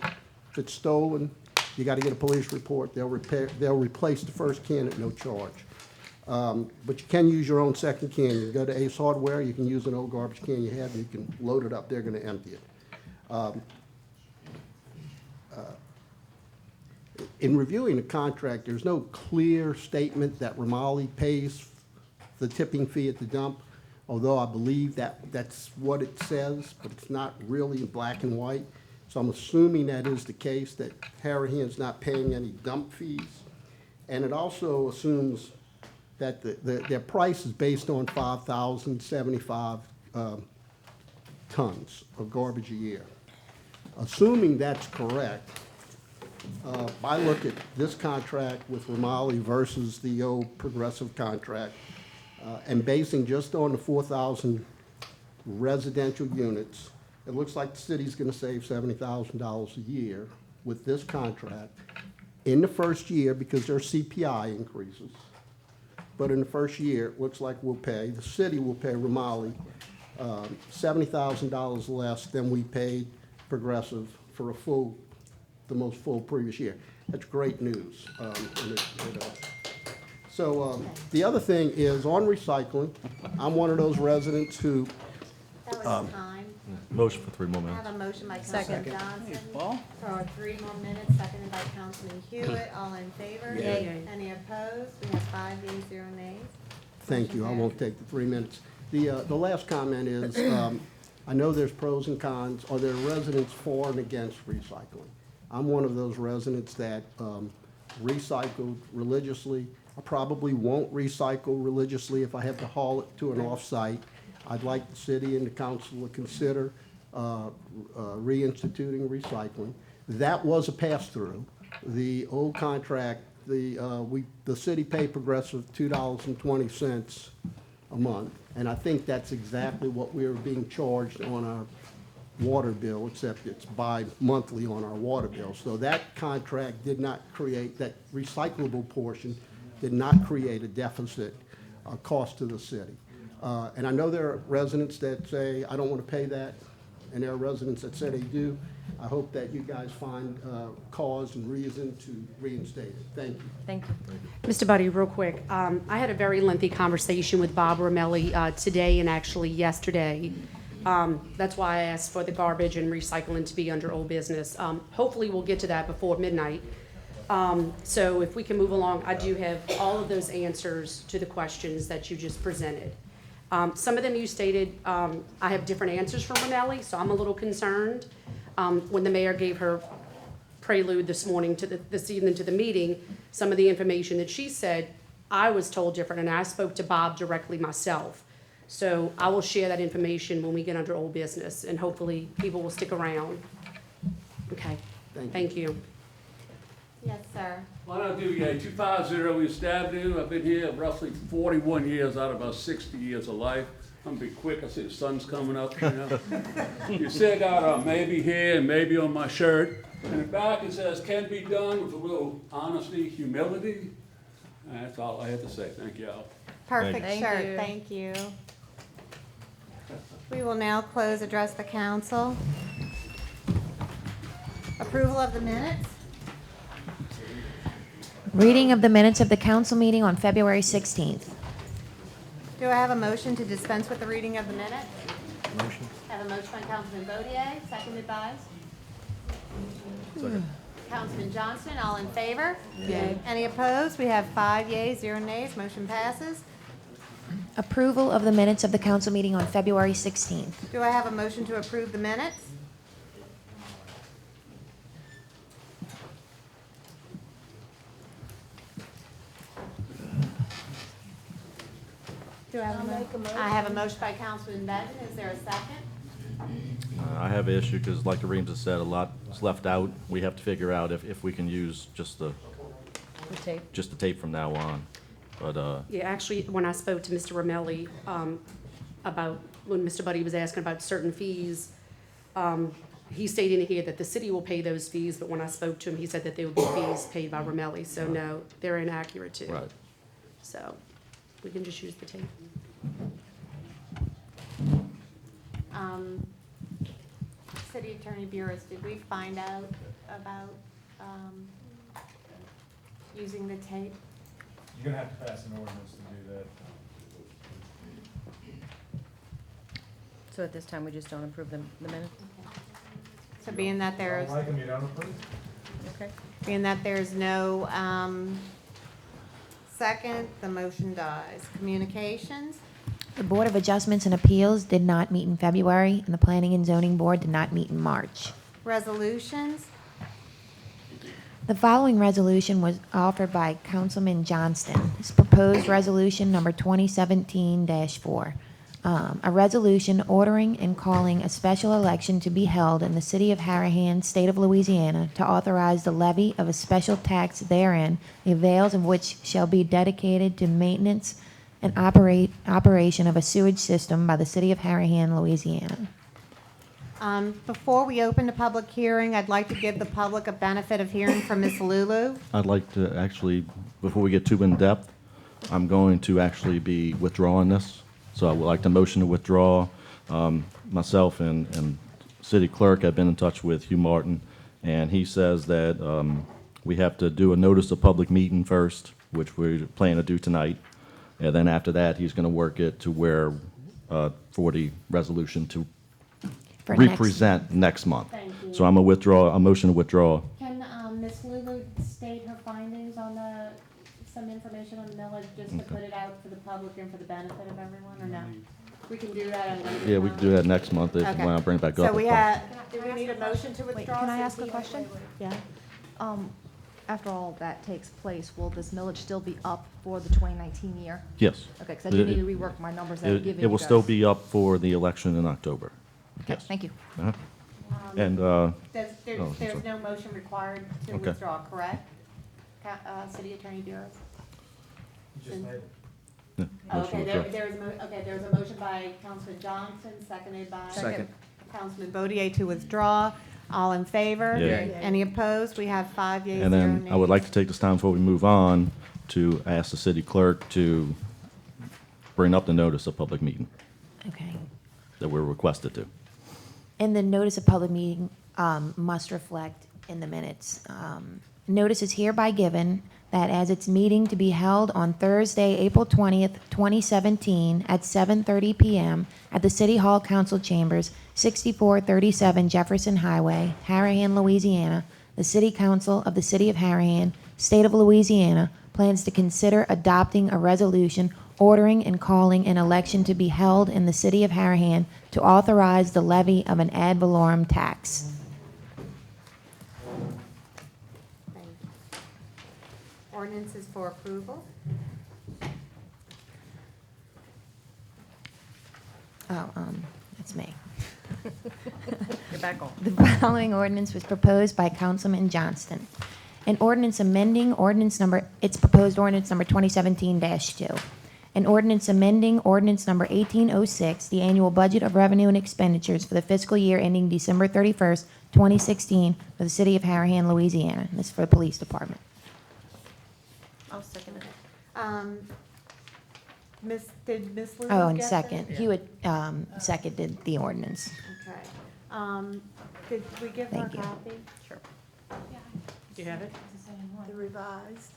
If it's stolen, you got to get a police report. They'll replace the first can at no charge. But you can use your own second can. You go to Ace Hardware, you can use an old garbage can you have, and you can load it up. They're going to empty it. In reviewing the contract, there's no clear statement that Romali pays the tipping fee at the dump, although I believe that's what it says, but it's not really in black and white. So I'm assuming that is the case, that Harahan's not paying any dump fees. And it also assumes that their price is based on 5,075 tons of garbage a year. Assuming that's correct, I look at this contract with Romali versus the old Progressive contract, and basing just on the 4,000 residential units, it looks like the city's going to save $70,000 a year with this contract in the first year because there are CPI increases. but in the first year, it looks like the city will pay Romali $70,000 less than we paid Progressive for the most full previous year. That's great news. So the other thing is on recycling, I'm one of those residents who, That was time. Motion for 3 more I minutes. have a motion by Councilman Johnson for 3 more minutes, seconded by Councilman Hewitt. All in favor? Yay. Any opposed? We have 5 yeas, 0 nays. thank you, I won't take the 3 minutes. The last comment is, I know there's pros and cons. Are there residents for and against recycling? I'm one of those residents that recycled religiously. I probably won't recycle religiously if I have to haul it to an off-site. I'd like the city and the council to consider reinstituting recycling. That was a pass-through. The old contract, the city paid Progressive $2.20 a month, and I think that's exactly what we are being charged on our water bill, except it's bi-monthly on our water bill. So that contract did not create, that recyclable portion did not create a deficit cost to the city. And I know there are residents that say, I don't want to pay that, and there are residents that say they do. I hope that you guys find cause and reason to reinstate it. Thank you. Thank you. Mr. Buddy, real quick, I had a very lengthy conversation with Bob Romelli today and actually yesterday. That's why I asked for the garbage and recycling to be under old business. Hopefully, we'll get to that before midnight. So if we can move along, I do have all of those answers to the questions that you just presented. Some of them you stated, I have different answers from Romelli, so I'm a little concerned. When the mayor gave her prelude this evening to the meeting, some of the information that she said, I was told different, and I spoke to Bob directly myself. So I will share that information when we get under old business, and hopefully people will stick around. Okay, thank you. Yes, sir. Why don't I do 250 East Avenue? I've been here roughly 41 years out of about 60 years of life. I'm gonna be quick. I see the sun's coming up, you know. You see I got a maybe here and maybe on my shirt. In the back it says, can be done with a little honesty, humility. And that's all I have to say. Thank you all. Perfect Thank shirt, you. thank you. We will now address the council. Approval of the minutes. Reading of the minutes of the council meeting on February 16th. Do I have a motion to dispense with the reading of the minutes? Motion. Have a motion by Councilman Bodier, seconded by? Councilman Johnston, all in favor? Yay. Any opposed? We have 5 yeas, 0 nays, motion passes. Approval of the minutes of the council meeting on February 16th. Do I have a motion to approve the minutes? Do I have a motion? I have a motion by Councilman Benton. Is there a second? I have an issue because, like the Reams has said, a lot is left out. We have to figure out if we can use just the tape from now on. But Yeah, actually, when I spoke to Mr. Romelli about, when Mr. Buddy was asking about certain fees, he stated in here that the city will pay those fees, but when I spoke to him, he said that there would be fees paid by Romelli. So no, they're inaccurate too. Right. So we can just use the tape. City Attorney Burris, did we find out about using the tape? You're gonna have to pass an ordinance to do that. So at this time, we just don't approve the minutes? So being that there's, Don't like them, you don't approve? Okay. being that there's no second, the motion dies. Communications? The Board of Adjustments and Appeals did not meet in February, and the Planning and Zoning Board did not meet in March. Resolutions? The following resolution was offered by Councilman Johnston. It's proposed resolution number 2017-4. A resolution ordering and calling a special election to be held in the city of Harahan, state of Louisiana, to authorize the levy of a special tax therein, the avails of which shall be dedicated to maintenance and operation of a sewage system by the city of Harahan, Louisiana. Before we open the public hearing, I'd like to give the public a benefit of hearing from Ms. Lulu. I'd like to actually, before we get too in depth, I'm going to actually be withdrawing this. So I would like to motion to withdraw. Myself and city clerk have been in touch with Hugh Martin, and he says that we have to do a notice of public meeting first, which we plan to do tonight. And then after that, he's going to work it to where, for the resolution to For next- represent next month. Thank you. So I'm a withdraw, a motion to withdraw. Can Ms. Lulu state her findings on some information on the millage, just to put it out for the public and for the benefit of everyone, or no? We can do that on another Yeah, we can do that next month if, Okay. when I bring it back up. So we have, do we need a motion to withdraw? can I since ask a we- question? Yeah. After all that takes place, will this millage still be up for the 2019 year? Yes. Okay, because I do need to rework my numbers that I've given you It will still guys. be up for the election in October. Okay, Yes. thank you. Uh-huh. And, There's, oh, there's sorry. no motion required to Okay. withdraw, correct? City Attorney Bureau? yeah, motion Okay, to withdraw. there's a motion by Councilman Johnson, seconded by. Second. Councilman Bodier to withdraw. All in favor? Yay. Any opposed? We have 5 yeas, And 0 then I would nays. like to take this time before we move on to ask the city clerk to bring up the notice of public meeting Okay. that we're requested to. And the notice of public meeting must reflect in the minutes. Notice is hereby given that as its meeting to be held on Thursday, April 20th, 2017, at 7:30 PM at the City Hall Council Chambers, 6437 Jefferson Highway, Harahan, Louisiana, the City Council of the City of Harahan, State of Louisiana, plans to consider adopting a resolution ordering and calling an election to be held in the City of Harahan to authorize the levy of an ad valorem tax. Thank you. Ordinances for approval. Oh, that's me. You're back on. The following ordinance was proposed by Councilman Johnston. An ordinance amending ordinance number, it's proposed ordinance number 2017-2. An ordinance amending ordinance number 1806, the annual budget of revenue and expenditures for the fiscal year ending December 31st, 2016, for the City of Harahan, Louisiana. This is for the Police Department. I'll second it. Did Ms. Lulu Oh, and get second, that? he would, seconded the ordinance. Okay. Did we give her a Thank you. copy? Sure. Do you have it? The revised.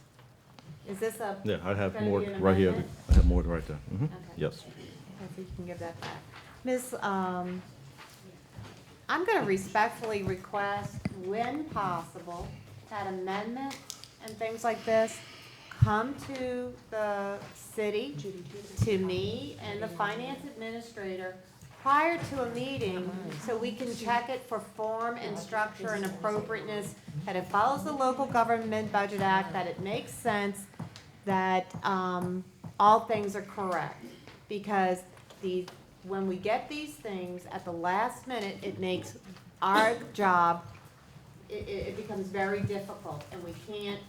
Is this a? Yeah, I have gonna more be an right here. amendment? I have more right there. Mhm. Okay. Yes. If you can give that back. Ms., I'm going to respectfully request, when possible, that amendments and things like this come to the city, to me and the finance administrator prior to a meeting, so we can check it for form and structure and appropriateness, that it follows the Local Government Budget Act, that it makes sense, that all things are correct. Because when we get these things at the last minute, it makes our job, it becomes very difficult, and we can't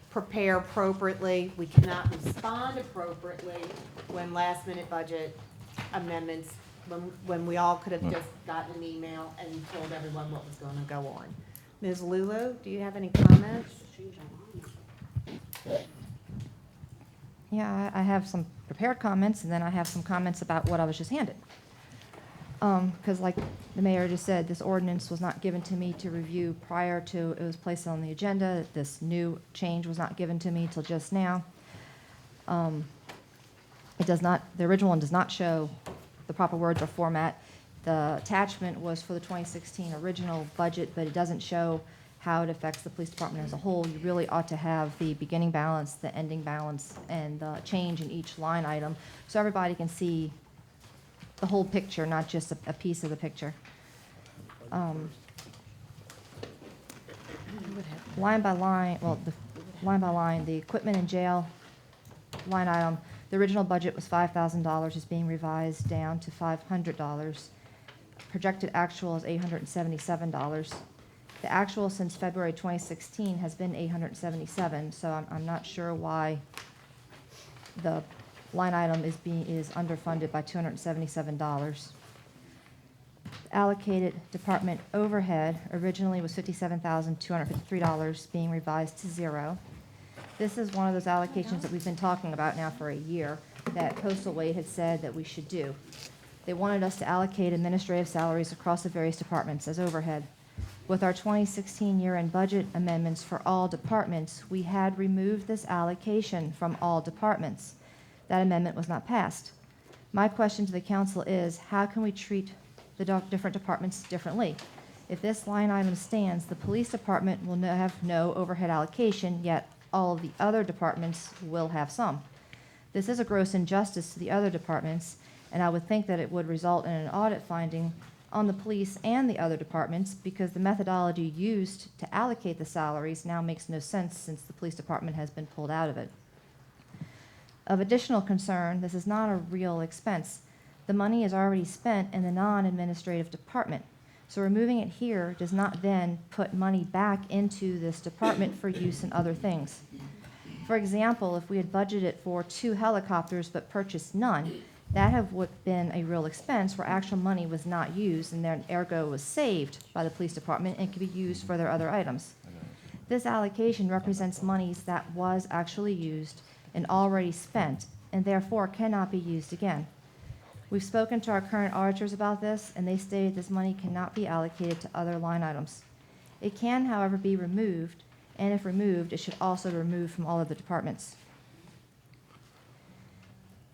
prepare appropriately, we cannot respond appropriately when last-minute budget amendments, when we all could have just gotten an email and told everyone what was going to go on. Ms. Lulu, do you have any comments? Yeah, I have some prepared comments, and then I have some comments about what I was just handed. Because like the mayor just said, this ordinance was not given to me to review prior to it was placed on the agenda. This new change was not given to me till just now. It does not, the original one does not show the proper words or format. The attachment was for the 2016 original budget, but it doesn't show how it affects the police department as a whole. You really ought to have the beginning balance, the ending balance, and the change in each line item, so everybody can see the whole picture, not just a piece of the picture. Line by line, line by line, the equipment in jail line item, the original budget was $5,000, is being revised down to $500. Projected actual is $877. The actual since February 2016 has been $877, so I'm not sure why the line item is underfunded by $277. Allocated department overhead originally was $57,253, being revised to 0. This is one of those allocations that we've been talking about now for a year that Coastal Wade had said that we should do. They wanted us to allocate administrative salaries across the various departments as overhead. With our 2016 year-end budget amendments for all departments, we had removed this allocation from all departments. That amendment was not passed. My question to the council is, how can we treat the different departments differently? If this line item stands, the police department will have no overhead allocation, yet all of the other departments will have some. This is a gross injustice to the other departments, and I would think that it would result in an audit finding on the police and the other departments because the methodology used to allocate the salaries now makes no sense since the police department has been pulled out of it. Of additional concern, this is not a real expense. The money is already spent in the non-administrative department, so removing it here does not then put money back into this department for use in other things. For example, if we had budgeted for 2 helicopters but purchased none, that would have been a real expense where actual money was not used and then ergo was saved by the police department and could be used for their other items. This allocation represents monies that was actually used and already spent and therefore cannot be used again. We've spoken to our current auditors about this and they stated this money cannot be allocated to other line items. It can, however, be removed, and if removed, it should also be removed from all of the departments.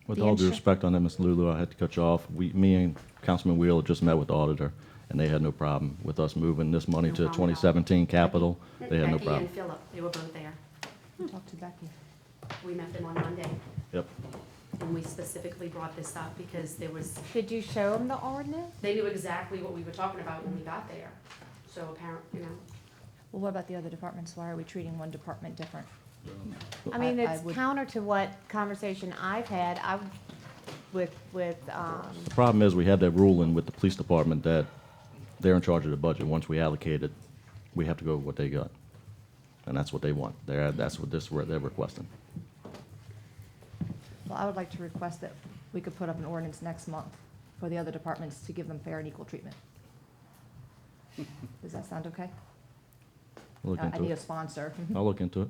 With all due respect on that, Ms. Lulu, I had to cut you off. Me and Councilman Wheeler just met with the auditor, and they had no problem with us moving this money to 2017 capital. They had no Becky problem. and Philip, they were both there. Talk to Becky. We met them on Monday, Yep. and we specifically brought this up because there was, Did you show them the ordinance? they knew exactly what we were talking about when we got there. So apparently, Well, what about the other departments? Why are we treating one department different? I mean, I it's would- counter to what conversation I've had, with, The problem is, we have that ruling with the police department that they're in charge of the budget. Once we allocate it, we have to go with what they got. And that's what they want. That's what they're requesting. Well, I would like to request that we could put up an ordinance next month for the other departments to give them fair and equal treatment. Does that sound okay? We'll look I into need a it. sponsor. I'll look into it.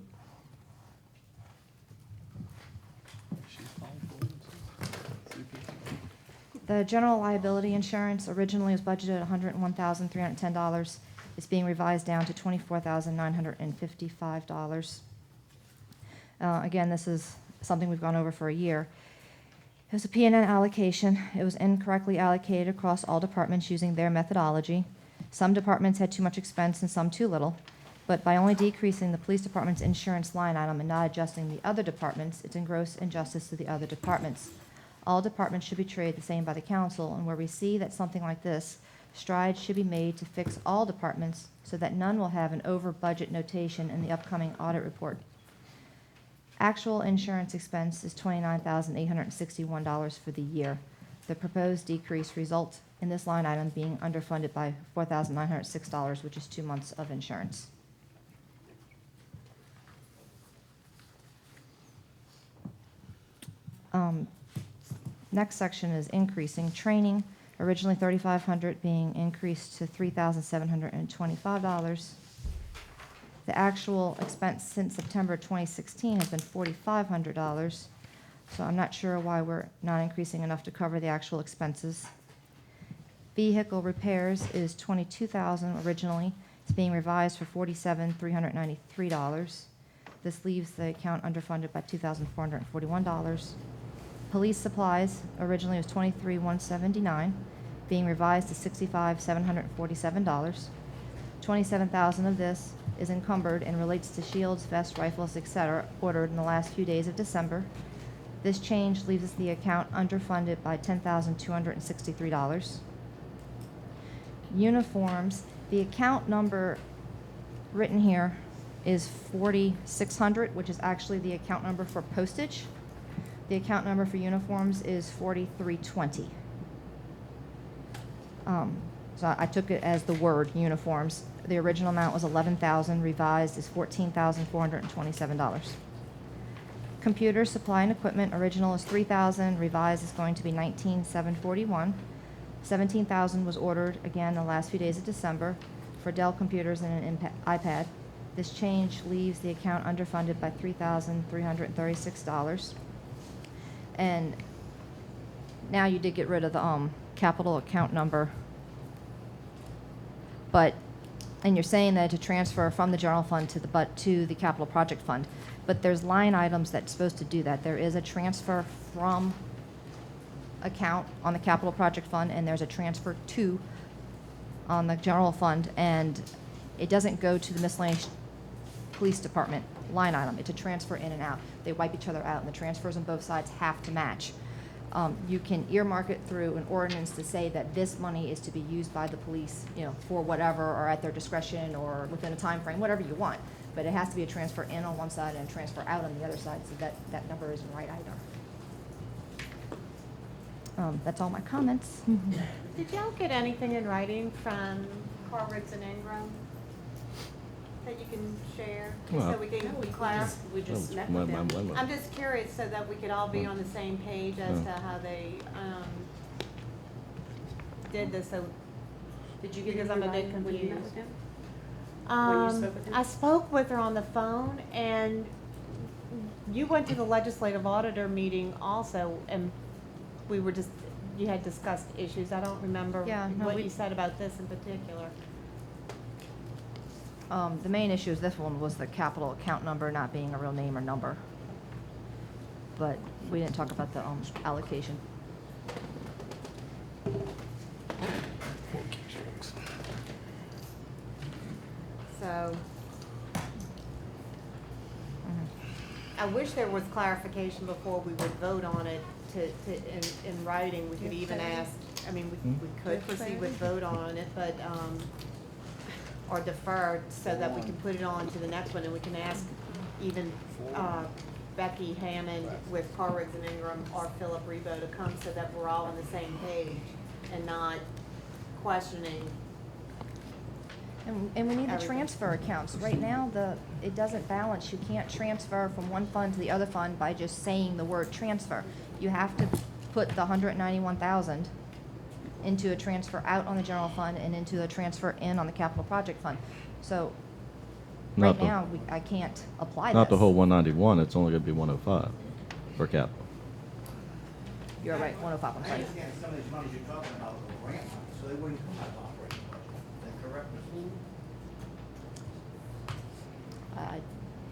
The general liability insurance originally was budgeted at $101,310. It's being revised down to $24,955. Again, this is something we've gone over for a year. It was a P&N allocation. It was incorrectly allocated across all departments using their methodology. Some departments had too much expense and some too little. But by only decreasing the police department's insurance line item and not adjusting the other departments, it's in gross injustice to the other departments. All departments should be treated the same by the council, and where we see that something like this, strides should be made to fix all departments so that none will have an over-budget notation in the upcoming audit report. Actual insurance expense is $29,861 for the year. The proposed decrease results in this line item being underfunded by $4,906, which is 2 months of insurance. Next section is increasing training, originally $3,500 being increased to $3,725. The actual expense since September 2016 has been $4,500, so I'm not sure why we're not increasing enough to cover the actual expenses. Vehicle repairs is $22,000 originally. It's being revised for $47,393. This leaves the account underfunded by $2,441. Police supplies originally was $23,179, being revised to $65,747. $27,000 of this is encumbered and relates to shields, vests, rifles, etc., ordered in the last few days of December. This change leaves the account underfunded by $10,263. Uniforms, the account number written here is 4,600, which is actually the account number for postage. The account number for uniforms is 4,320. So I took it as the word uniforms. The original amount was $11,000, revised is $14,427. Computer supply and equipment, original is $3,000, revised is going to be $19,741. $17,000 was ordered again the last few days of December for Dell computers and an iPad. This change leaves the account underfunded by $3,336. And now you did get rid of the capital account number. But, and you're saying that to transfer from the general fund to the capital project fund. But there's line items that's supposed to do that. There is a transfer from account on the capital project fund, and there's a transfer to on the general fund, and it doesn't go to the miscellaneous police department line item. It's a transfer in and out. They wipe each other out, and the transfers on both sides have to match. You can earmark it through an ordinance to say that this money is to be used by the police, for whatever, or at their discretion, or within a time frame, whatever you want. But it has to be a transfer in on one side and a transfer out on the other side, so that number isn't right either. That's all my comments. Did y'all get anything in writing from Corwitz and Ingram that you can share? Well, So we can clarify. We just met my- with them. my- my- I'm just curious so that we could all be on the same page as to how they did this. So Did you get Because it I'm in a bit writing when you met confused. with them? When you spoke with them? I spoke with her on the phone, and you went to the legislative auditor meeting also, and you had discussed issues. I don't remember Yeah, no, what we- you said about this in particular. The main issue is this one was the capital account number not being a real name or number. But we didn't talk about the allocation. So I wish there was clarification before we would vote on it in writing. We could even ask, I mean, we could proceed with vote on it, but, or defer so that we can put it on to the next one, and we can ask even, Becky Hammond with Corwitz and Ingram or Philip Rebo to come so that we're all on the same page and not questioning. And we need the Everything. transfer accounts. Right now, it doesn't balance. You can't transfer from one fund to the other fund by just saying the word transfer. You have to put the $191,000 into a transfer out on the general fund and into a transfer in on the capital project fund. So, right Not the- now, I can't apply this. Not the whole 191, it's only gonna be 105 for capital. You're right, 105, I'm I sorry. understand some of these monies you're talking about are grant money, so they wouldn't come out of operating budget. Is that correct, Ms. Wu? I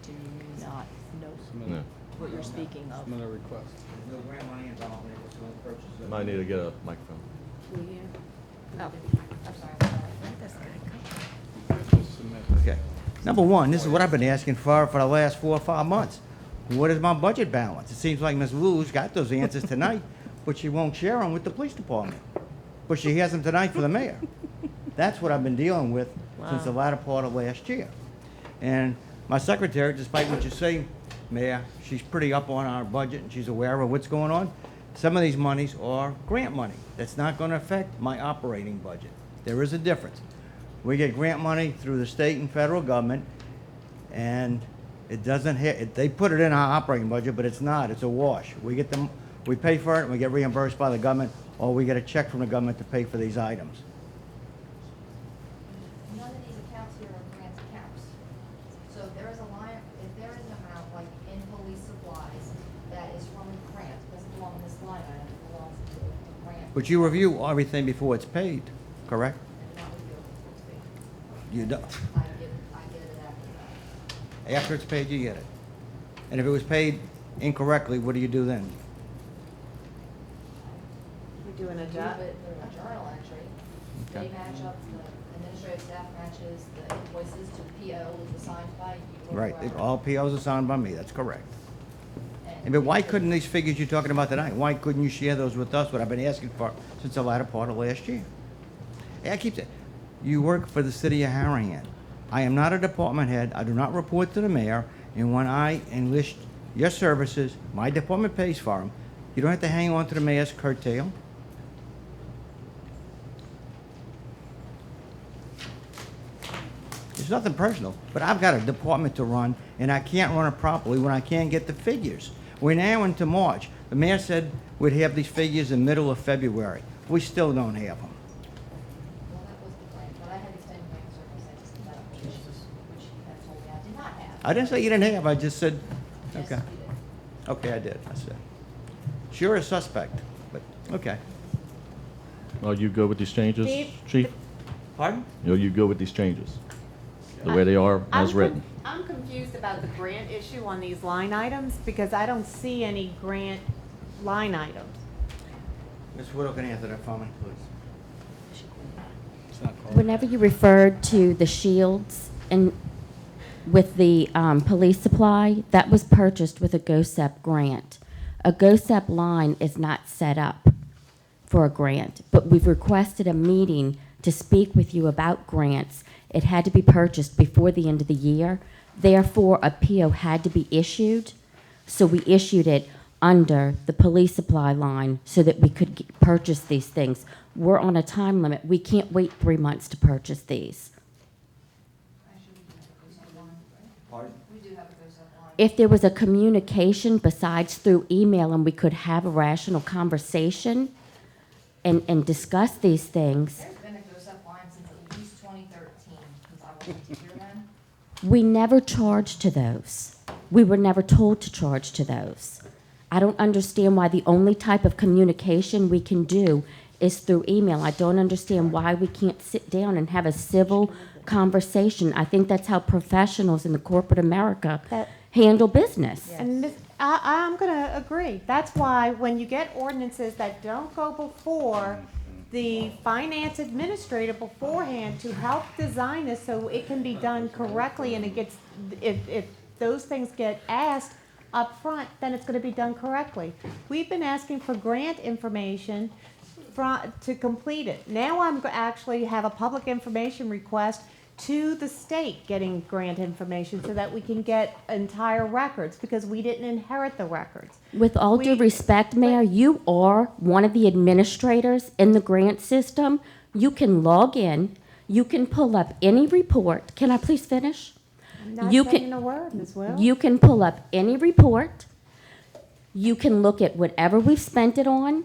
do not Yeah. know what you're speaking of. Some of the requests. There's no grant money involved when it was going to purchase of. Might need to get a microphone. Oh, I'm sorry. Okay. Number one, this is what I've been asking for the last 4 or 5 months. What is my budget balance? It seems like Ms. Wu's got those answers tonight, but she won't share them with the police department. But she has them tonight for the mayor. That's what I've been dealing with since the latter part of last year. And my secretary, despite what you say, Mayor, she's pretty up on our budget and she's aware of what's going on. Some of these monies are grant money. That's not going to affect my operating budget. There is a difference. We get grant money through the state and federal government, and it doesn't hit, they put it in our operating budget, but it's not, it's a wash. We get them, we pay for it, and we get reimbursed by the government, or we get a check from the government to pay for these items. None of these accounts here are grant accounts. So if there is a line, if there is an amount like in police supplies that is from a grant, doesn't belong in this line item, it belongs to a grant. But you review everything before it's paid, correct? And not review it, it's paid. You don't. I get it after that. After it's paid, you get it. And if it was paid incorrectly, what do you do then? We do an Move adjust. it through a journal entry. Okay. They match up, the administrative staff matches the invoices to the PO that's assigned by you. or Right, whoever. all POs are signed by me, that's correct. But why couldn't these figures you're talking about tonight, why couldn't you share those with us, what I've been asking for since the latter part of last year? Hey, I keep saying, you work for the city of Harahan. I am not a department head, I do not report to the mayor, and when I enlist your services, my department pays for them. You don't have to hang on to the mayor's curtail. It's nothing personal, but I've got a department to run, and I can't run it properly when I can't get the figures. We're now into March. The mayor said we'd have these figures in the middle of February. We still don't have them. Well, that was the plan, but I had extenuating circumstances to that, which you have told me I've I didn't say you didn't have, I just said, okay. Okay, I did, I said. Sure, a suspect, but, okay. Are you good with these changes, Steve, Chief? Pardon? Are you good with these changes? The way they are as written? I'm confused about the grant issue on these line items because I don't see any grant line items. Ms. Widow can answer that for me, please. Whenever you referred to the shields and with the police supply, that was purchased with a GOSEP grant. A GOSEP line is not set up for a grant, but we've requested a meeting to speak with you about grants. It had to be purchased before the end of the year. Therefore, a PO had to be issued, so we issued it under the police supply line so that we could purchase these things. We're on a time limit. We can't wait 3 months to purchase these. Pardon? If there was a communication besides through email and we could have a rational conversation and discuss these things. There's been a GOSEP line since at least 2013, since I wasn't here then. We never charged to those. We were never told to charge to those. I don't understand why the only type of communication we can do is through email. I don't understand why we can't sit down and have a civil conversation. I think that's how professionals in the corporate America handle business. And I'm going to agree. That's why when you get ordinances that don't go before the finance administrator beforehand to help design this so it can be done correctly and it gets, if those things get asked up front, then it's going to be done correctly. We've been asking for grant information to complete it. Now I'm actually have a public information request to the state getting grant information so that we can get entire records because we didn't inherit the records. With all due respect, Mayor, you are one of the administrators in the grant system. You can log in. You can pull up any report. Can I please finish? I'm not You saying can- a word, Ms. Will. You can pull up any report. You can look at whatever we've spent it on.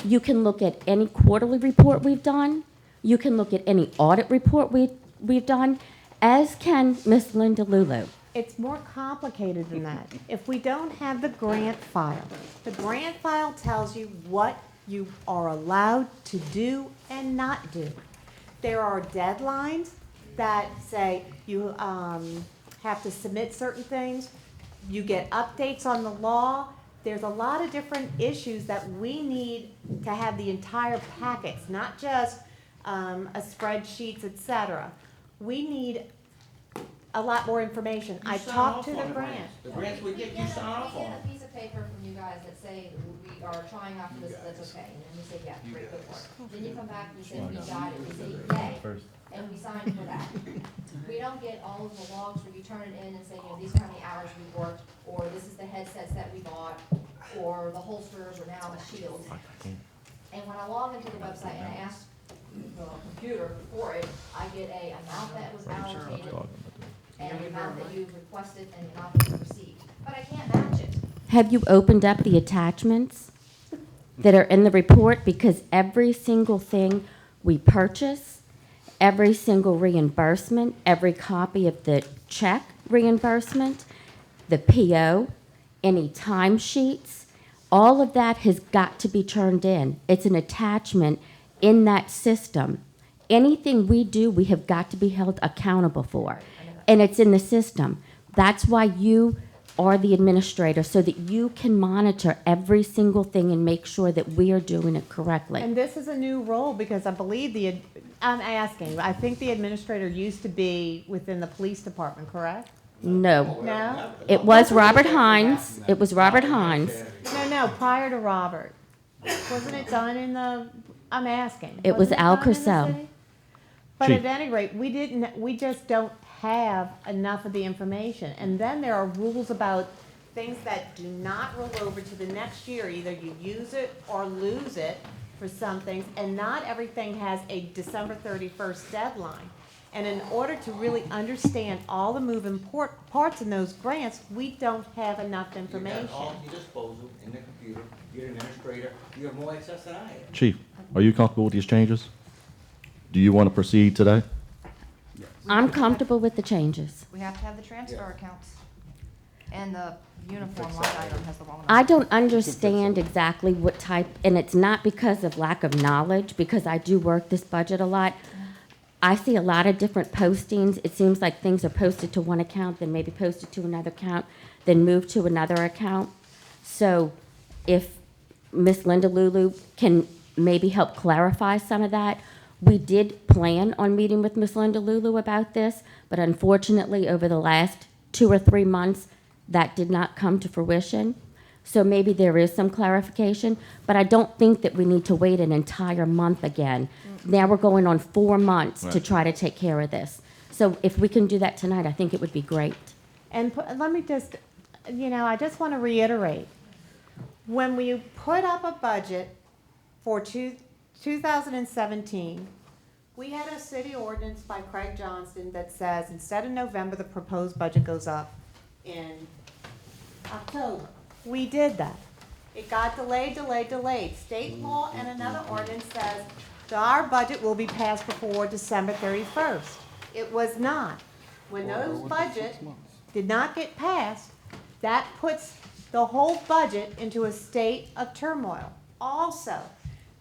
You can look at any quarterly report we've done. You can look at any audit report we've done, as can Miss Linda Lulu. It's more complicated than that. If we don't have the grant file tells you what you are allowed to do and not do. There are deadlines that say you have to submit certain things. You get updates on the law. There's a lot of different issues that we need to have the entire packets, not just a spreadsheets, etc. We need a lot more information. I talked to the grant. The grants we get, you sign off on. We get a piece of paper from you guys that say we are trying after this, that's okay. And then we say, yeah, great, good work. Then you come back and you say, we got it, we say, yay. And we sign for that. We don't get all of the logs where you turn it in and say, these are how many hours we worked, or this is the headsets that we bought, or the holsters, or now the shields. And when I log into the website and I ask the computer for it, I get a amount that was allocated, and the amount that you requested, and the amount that you received. But I can't match it. Have you opened up the attachments that are in the report? Because every single thing we purchase, every single reimbursement, every copy of the check reimbursement, the PO, any timesheets, all of that has got to be turned in. It's an attachment in that system. Anything we do, we have got to be held accountable for. And it's in the system. That's why you are the administrator, so that you can monitor every single thing and make sure that we are doing it correctly. And this is a new role because I believe I'm asking, I think the administrator used to be within the police department, correct? No. No? It was Robert Hines. It was Robert Hines. No, prior to Robert. Wasn't it done in the, I'm asking. It was Wasn't Al done in the Crisell. city? But Chief. at any rate, we just don't have enough of the information. And then there are rules about things that do not roll over to the next year. Either you use it or lose it for some things, and not everything has a December 31st deadline. And in order to really understand all the moving parts in those grants, we don't have enough information. You have all at your disposal in the computer, you're an administrator, you have more access than I have. Chief, are you comfortable with these changes? Do you want to proceed today? I'm comfortable with the changes. We have to have the transfer accounts. And the uniform line item has the wrong number. I don't understand exactly what type, and it's not because of lack of knowledge, because I do work this budget a lot. I see a lot of different postings. It seems like things are posted to one account, then maybe posted to another account, then moved to another account. So if Miss Linda Lulu can maybe help clarify some of that. We did plan on meeting with Miss Linda Lulu about this, but unfortunately, over the last 2 or 3 months, that did not come to fruition. So maybe there is some clarification, but I don't think that we need to wait an entire month again. Now we're going on 4 months to Right. try to take care of this. So if we can do that tonight, I think it would be great. And let me just, I just want to reiterate. When we put up a budget for 2017, we had a city ordinance by Craig Johnston that says instead of November, the proposed budget goes up in October. We did that. It got delayed. State law and another ordinance says that our budget will be passed before December 31st. It was not. When those budgets did not get passed, that puts the whole budget into a state of turmoil. Also,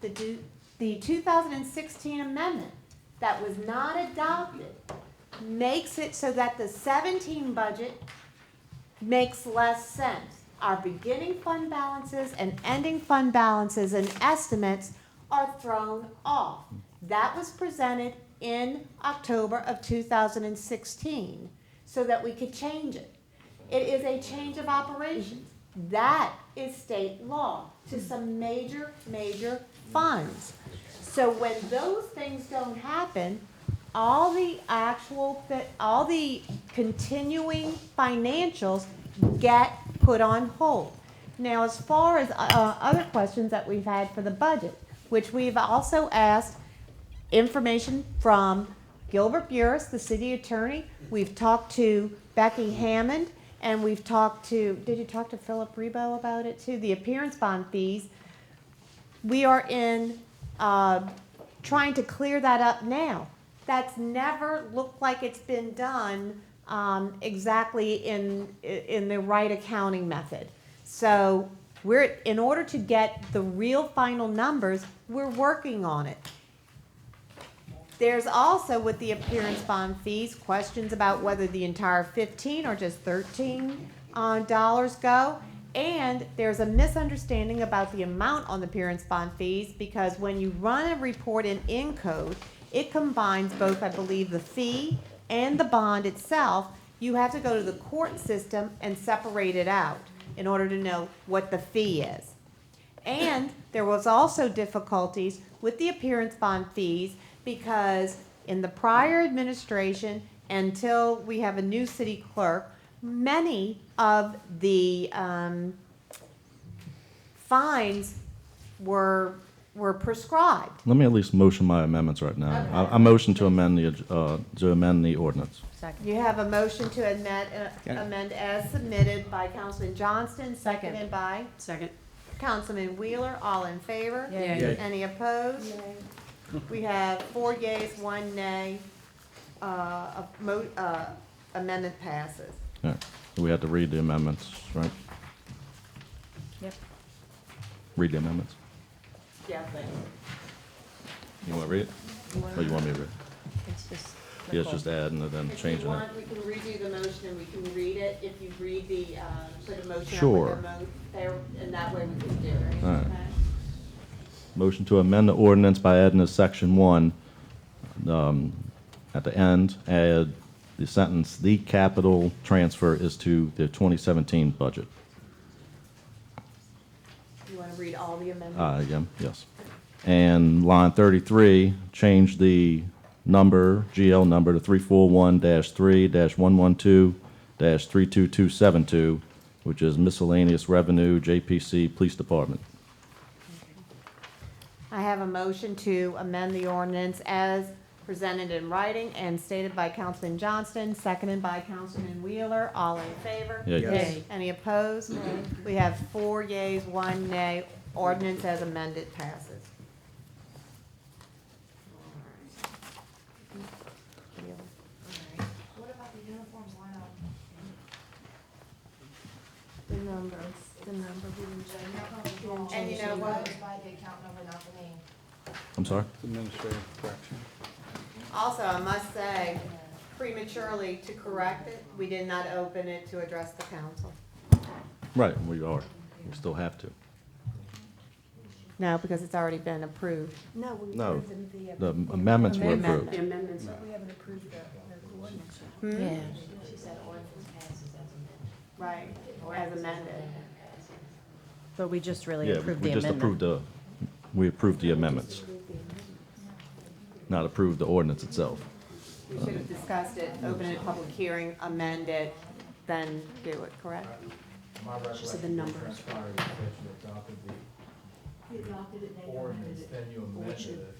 the 2016 amendment that was not adopted makes it so that the 17 budget makes less sense. Our beginning fund balances and ending fund balances and estimates are thrown off. That was presented in October of 2016 so that we could change it. It is a change of operations. That is state law to some major funds. So when those things don't happen, all the continuing financials get put on hold. Now, as far as other questions that we've had for the budget, which we've also asked information from Gilbert Burris, the city attorney. We've talked to Becky Hammond, and we've talked to, did you talk to Philip Rebo about it too? The appearance bond fees. We are in trying to clear that up now. That's never looked like it's been done exactly in the right accounting method. So in order to get the real final numbers, we're working on it. There's also, with the appearance bond fees, questions about whether the entire 15 or just $13 go. And there's a misunderstanding about the amount on the appearance bond fees, because when you run a report in Encode, it combines both, I believe, the fee and the bond itself. You have to go to the court system and separate it out in order to know what the fee is. And there was also difficulties with the appearance bond fees, because in the prior administration, until we have a new city clerk, many of the fines were prescribed. Let me at least motion my amendments right now. Okay. I motion to amend the ordinance. You have a motion to amend as submitted by Councilman Johnston, seconded by Councilman Wheeler. All in favor? Yay. Yay. Any opposed? We have 4 yeas, 1 nay. Amendment passes. All right. We have to read the amendments, right? Yep. Read the amendments. Yeah, thanks. You want to read it? Or you want me to read it? It's just. Yeah, it's just adding and then If you changing it. want, we can redo the motion and we can read it. If you read the, put a motion up Sure. with a vote there, and that way we can do it. All right. Okay? Motion to amend the ordinance by adding a section 1 at the end, add the sentence, "The capital transfer is to the 2017 budget." You want to read all the amendments? Yeah, yes. And line 33, change the number, GL number, to 341-3-112-32272, which is miscellaneous revenue, JPC Police Department. I have a motion to amend the ordinance as presented in writing and stated by Councilman Johnston, seconded by Councilman Wheeler. All in favor? Yay. Yes. Any opposed? We have 4 yeas, 1 nay. Ordinance as amended passes. number, the number we didn't change. And you know what? I'm sorry? Administrative correction. Also, I must say, prematurely to correct it, we did not open it to address the council. Right, we are. We still have to. No, because it's already been approved. No, we No, approved the amendments were approved. The amendments. We haven't approved the ordinance. Yeah. She said ordinance passes as amended. Right, as amended. But we just really Yeah, approved we the just amendment. we approved the amendments, not approved the ordinance itself. We should have discussed it, open it, public hearing, amend it, then do it, correct? She said the number. Ordinance, then you amended it.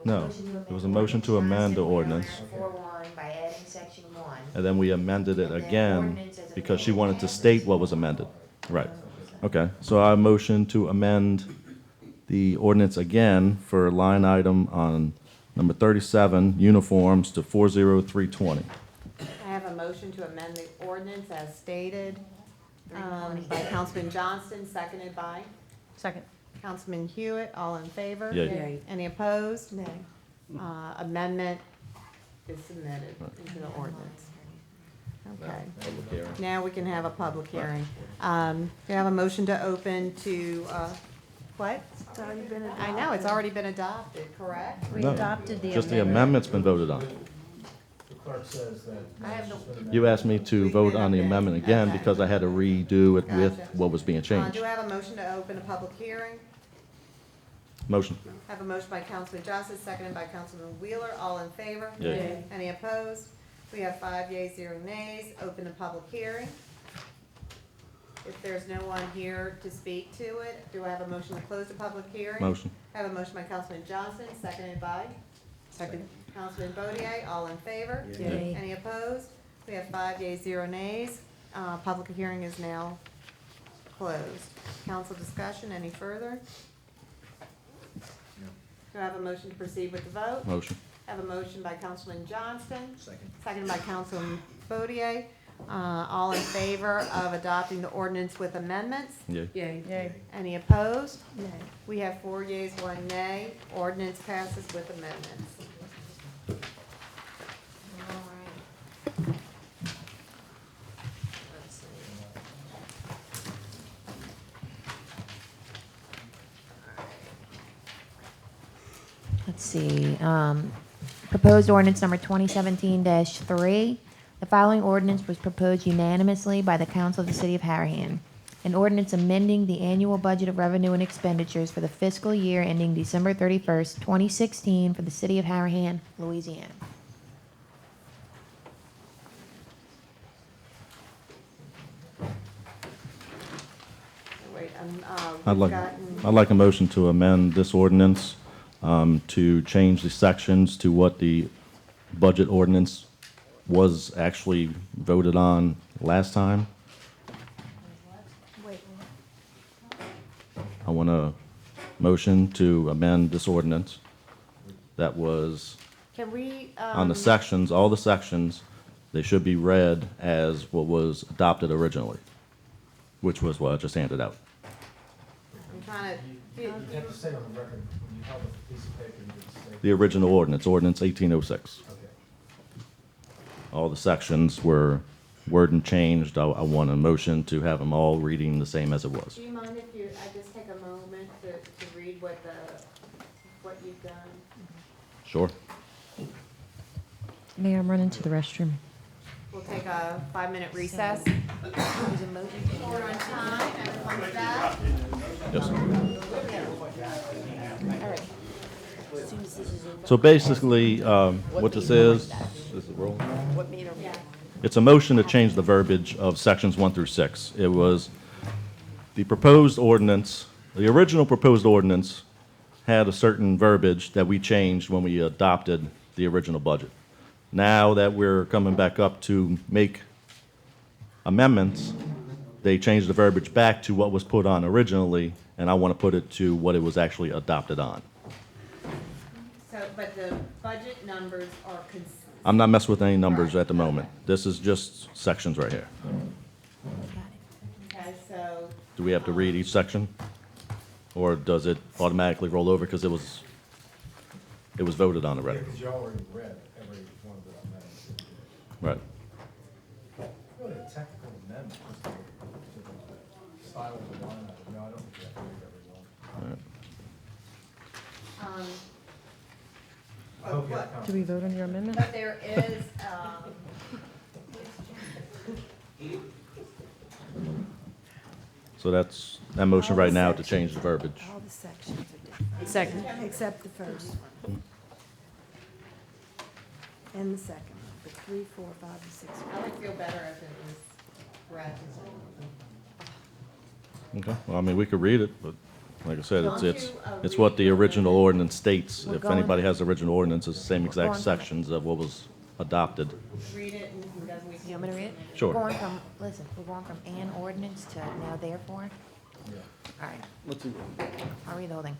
No, there was a motion to amend the ordinance, 4-1 by adding section 1. and then we amended it again because she wanted to state what was amended. Right. Okay, so I motion to amend the ordinance again for line item on number 37, uniforms, to 40320. I have a motion to amend the ordinance as stated by Councilman Johnston, seconded by Second. Councilman Hewitt. All in favor? Yay. Yay. Any opposed? Nay. Amendment is submitted into the ordinance. Okay. Now we can have a public hearing. We have a motion to open to, what? It's already been I know, it's already been adopted, correct? We No, adopted the just the amendment. amendment's been voted on. The clerk says that. I have the, You asked me to vote on the amendment again because I had to redo it with Gotcha. what was being changed. do I have a motion to open a public hearing? Motion. I have a motion by Councilman Johnson, seconded by Councilman Wheeler. All in favor? Yay. Any opposed? We have 5 yeas, 0 nays. Open the public hearing. If there's no one here to speak to it, do I have a motion to close the public hearing? Motion. I have a motion by Councilman Johnson, seconded by Second. Councilman Bodier. All in favor? Yay. Any opposed? We have 5 yeas, 0 nays. Public hearing is now closed. Council discussion, any further? Do I have a motion to proceed with the vote? Motion. I have a motion by Councilman Johnston. Seconded by Councilman Bodier. All in favor of adopting the ordinance with amendments? Yay. Yay. Any opposed? Nay. We have 4 yeas, 1 nay. Ordinance passes with amendments. Let's see, proposed ordinance number 2017-3. The following ordinance was proposed unanimously by the council of the city of Harahan. An ordinance amending the annual budget of revenue and expenditures for the fiscal year ending December 31st, 2016 for the city of Harahan, Louisiana. Wait, I'd we've like, gotten, I'd like a motion to amend this ordinance to change the sections to what the budget ordinance was actually voted on last time. wait, I want a motion to amend this ordinance that was can we, on the sections, all the sections, they should be read as what was adopted originally, which was what I just handed out. I'm trying to, You have to say on the record, when you held a piece of paper, you didn't say. The original ordinance, ordinance 1806. Okay. All the sections were worded changed. I want a motion to have them all reading the same as it was. do you mind if I just take a moment to read what you've done? Sure. Mayor, I'm running to the restroom. We'll take a 5-minute recess. Order on time, everyone's back. Yes. All right. So basically, what this is it rolling? What meter? Yeah. It's a motion to change the verbiage of sections 1 through 6. It was the proposed ordinance, the original proposed ordinance had a certain verbiage that we changed when we adopted the original budget. Now that we're coming back up to make amendments, they changed the verbiage back to what was put on originally, and I want to put it to what it was actually adopted on. So, but the budget numbers are I'm not messing with any numbers at the moment. This is just sections right here. Got it. Do we have to read each section? Or does it automatically roll over because it was voted on already? Because you already read every one of the amendments. Right. Really a technical amendment, just to the style of the line item. No, I don't think you have to read every one. All right. I hope you have Do we vote on your amendment? But there is, So that's that motion right now to change the verbiage. All the sections are different. Second. Except the first one. And the second one, but 3, 4, 5, and 6. I would feel better if it was read. Okay, well, I mean, we could read it, but like I said, Don't it's you, it's what the original ordinance states. We're If going- anybody has the original ordinance, it's the same exact going- sections of what was adopted. Read it and then we can. You want me to read it? Sure. We're going from, listen, we're going from an ordinance to now therefore? All right. I'll read the whole thing.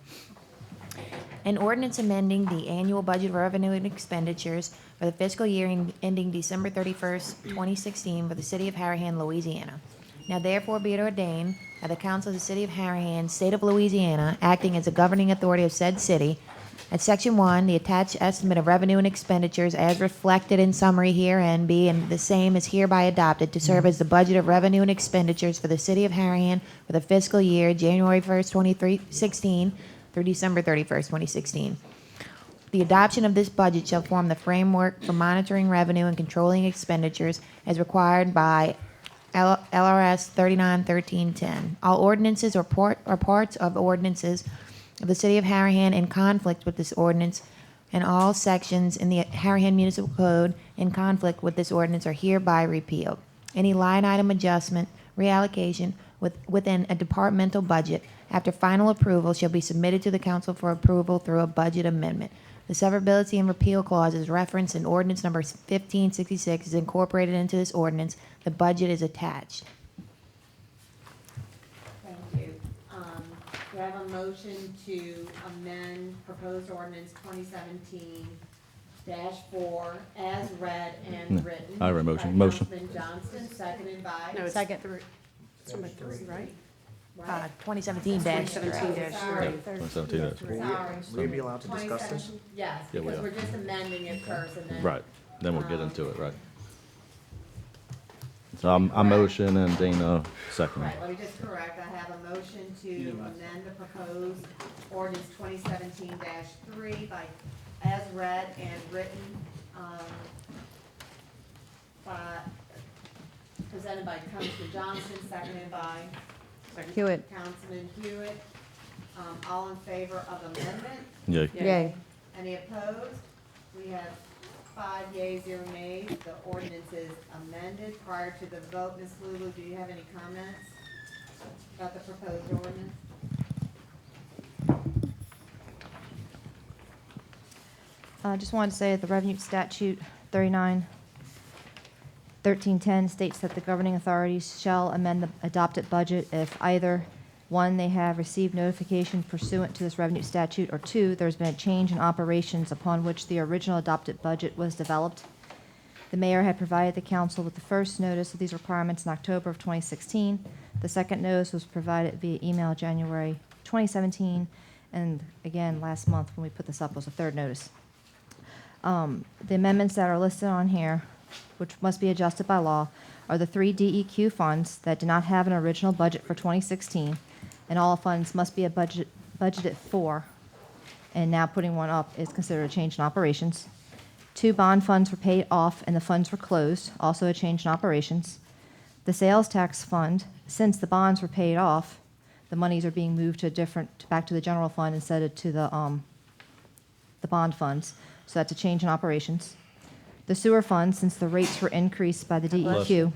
An ordinance amending the annual budget revenue and expenditures for the fiscal year ending December 31st, 2016 for the city of Harahan, Louisiana. Now therefore be it ordained by the council of the city of Harahan, state of Louisiana, acting as a governing authority of said city, at section 1, the attached estimate of revenue and expenditures as reflected in summary herein be and the same is hereby adopted to serve as the budget of revenue and expenditures for the city of Harahan for the fiscal year January 1st, 2016 through December 31st, 2016. The adoption of this budget shall form the framework for monitoring revenue and controlling expenditures as required by LRS 391310. All ordinances or parts of ordinances of the city of Harahan in conflict with this ordinance and all sections in the Harahan Municipal Code in conflict with this ordinance are hereby repealed. Any line item adjustment, reallocation within a departmental budget after final approval shall be submitted to the council for approval through a budget amendment. The severability and repeal clauses referenced in ordinance number 1566 is incorporated into this ordinance. The budget is attached. Thank you. Do I have a motion to amend proposed ordinance 2017-4 as read and written? I have a motion. By Motion. Councilman Johnston, seconded by? No, it's Second. It's number 3, right? 2017 dash. 2017-3. 2017, that's- Sorry. Will we be allowed to discuss this? 27 Yes, Yeah, we because are. we're just amending it first and then. Right, then we'll get into it, right. So I'm motion and Dana second. Right, let me just correct, I have a motion to amend the proposed ordinance 2017-3 by, as read and written, presented by Councilman Johnson, seconded by Hewitt. Councilman Hewitt. All in favor of amendment? Yay. Yay. Any opposed? We have 5 yeas, 0 nays. The ordinance is amended. Prior to the vote, Ms. Lulu, do you have any comments about the proposed ordinance? I just wanted to say that the revenue statute 391310 states that the governing authorities shall amend the adopted budget if either, 1, they have received notification pursuant to this revenue statute, or 2, there's been a change in operations upon which the original adopted budget was developed. The mayor had provided the council with the first notice of these requirements in October of 2016. The second notice was provided via email January 2017, and again, last month when we put this up was the third notice. The amendments that are listed on here, which must be adjusted by law, are the 3 DEQ funds that did not have an original budget for 2016, and all funds must be budgeted for, and now putting one up is considered a change in operations. 2 bond funds were paid off and the funds were closed, also a change in operations. The sales tax fund, since the bonds were paid off, the monies are being moved to back to the general fund instead of to the bond funds, so that's a change in operations. The sewer fund, since the rates were increased by the DEQ,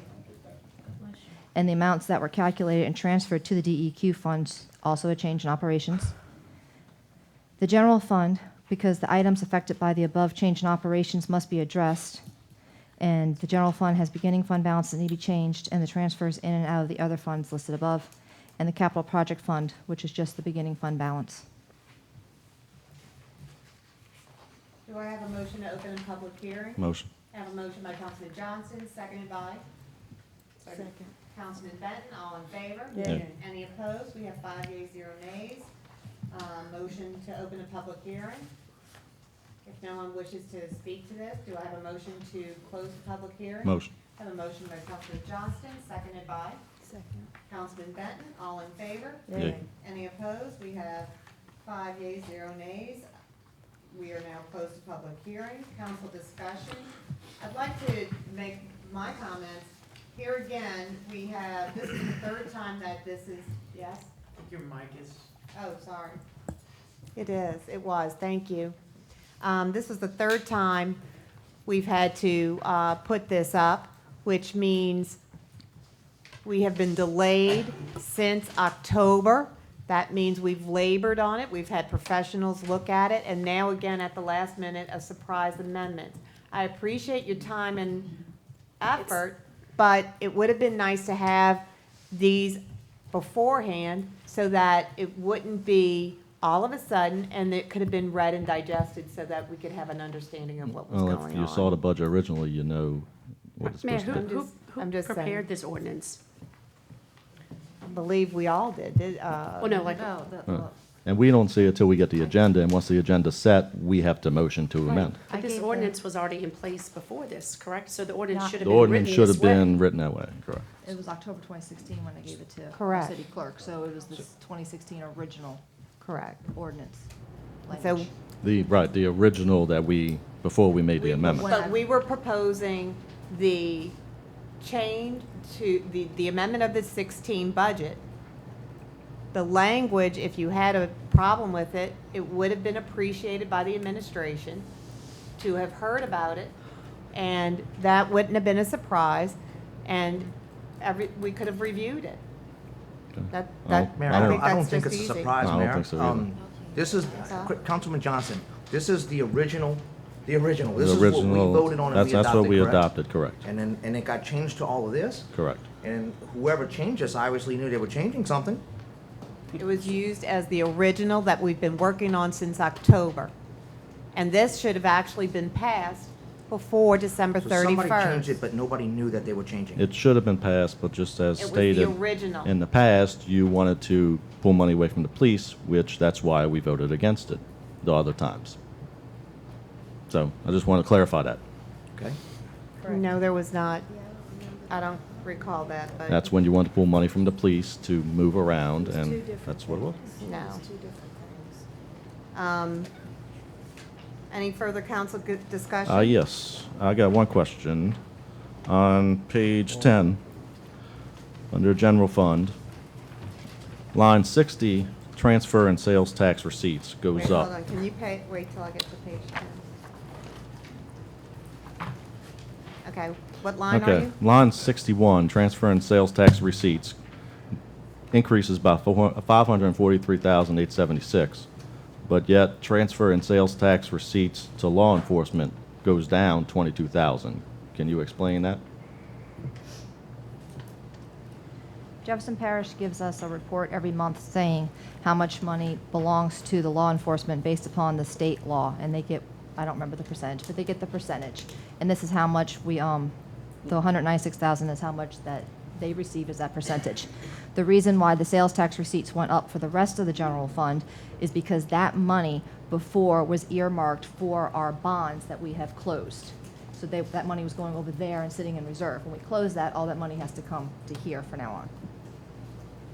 and the amounts that were calculated and transferred to the DEQ funds, also a change in operations. The general fund, because the items affected by the above change in operations must be addressed, and the general fund has beginning fund balance that need to be changed, and the transfers in and out of the other funds listed above, and the capital project fund, which is just the beginning fund balance. Do I have a motion to open a public hearing? Motion. I have a motion by Councilman Johnson, seconded by? Second. Councilman Benton, all in favor? Yay. Any opposed? We have 5 yeas, 0 nays. Motion to open a public hearing. If no one wishes to speak to this, do I have a motion to close the public hearing? Motion. I have a motion by Councilman Johnston, seconded by Second. Councilman Benton, all in favor? Yay. Any opposed? We have 5 yeas, 0 nays. We are now closed to public hearing. Council discussion. I'd like to make my comments. Here again, we have, this is the third time that this is, yes? I think your mic is. Oh, sorry. It is, it was, thank you. This is the third time we've had to put this up, which means we have been delayed since October. That means we've labored on it, we've had professionals look at it, and now again at the last minute, a surprise amendment. I appreciate your time and effort, but it would have been nice to have these beforehand so that it wouldn't be all of a sudden, and it could have been read and digested so that we could have an understanding of what was Well, going if on. you saw the budget originally, you know what it's Mayor, supposed to be. I'm just saying. prepared this ordinance? I believe we all did. Well, no, like, And we don't see it till we get the agenda, and once the agenda's set, we have to motion to amend. but this ordinance was already in place before this, correct? So the ordinance Not- should have The been ordinance written should this have way. been written that way, correct. It was October 2016 when I gave it to the Correct. city clerk, so it was the 2016 original Correct. ordinance So, language. The original that before we made the amendment. but we were proposing the change to, the amendment of the 16 budget. The language, if you had a problem with it, it would have been appreciated by the administration to have heard about it, and that wouldn't have been a surprise, and we could have reviewed it. That, Mayor, I I think don't that's think just it's a easy. surprise, No, I don't Mayor. think so either. This is, Councilman Johnson, this is the original. This The is what we original- voted on and we adopted, That's what we correct? adopted, correct, And it got changed to all of this? correct. And whoever changed this obviously knew they were changing something. It was used as the original that we've been working on since October. And this should have actually been passed before December So somebody changed 31st. it, but nobody knew that they were changing it. It should have been passed, but just as It was the stated. original. In the past, you wanted to pull money away from the police, which that's why we voted against it the other times. So I just want to clarify that. Okay? No, there was not. I don't recall that, but. That's when you want to pull money from the police to move around, It's two and different that's what it was. things. No. It's two different things. Any further council discussion? Yes, I got one question. On page 10, under general fund, line 60, transfer and sales tax receipts Wait, goes hold up. on, can you wait till I get to page 10? Okay, what line are Okay, you? line 61, transfer and sales tax receipts increases by 543,876, but yet transfer and sales tax receipts to law enforcement goes down 22,000. Can you explain that? Jefferson Parish gives us a report every month saying how much money belongs to the law enforcement based upon the state law, and they get, I don't remember the percentage, but they get the percentage. And this is how much we, the 196,000 is how much that they receive as that percentage. The reason why the sales tax receipts went up for the rest of the general fund is because that money before was earmarked for our bonds that we have closed. So that money was going over there and sitting in reserve. When we close that, all that money has to come to here from now on.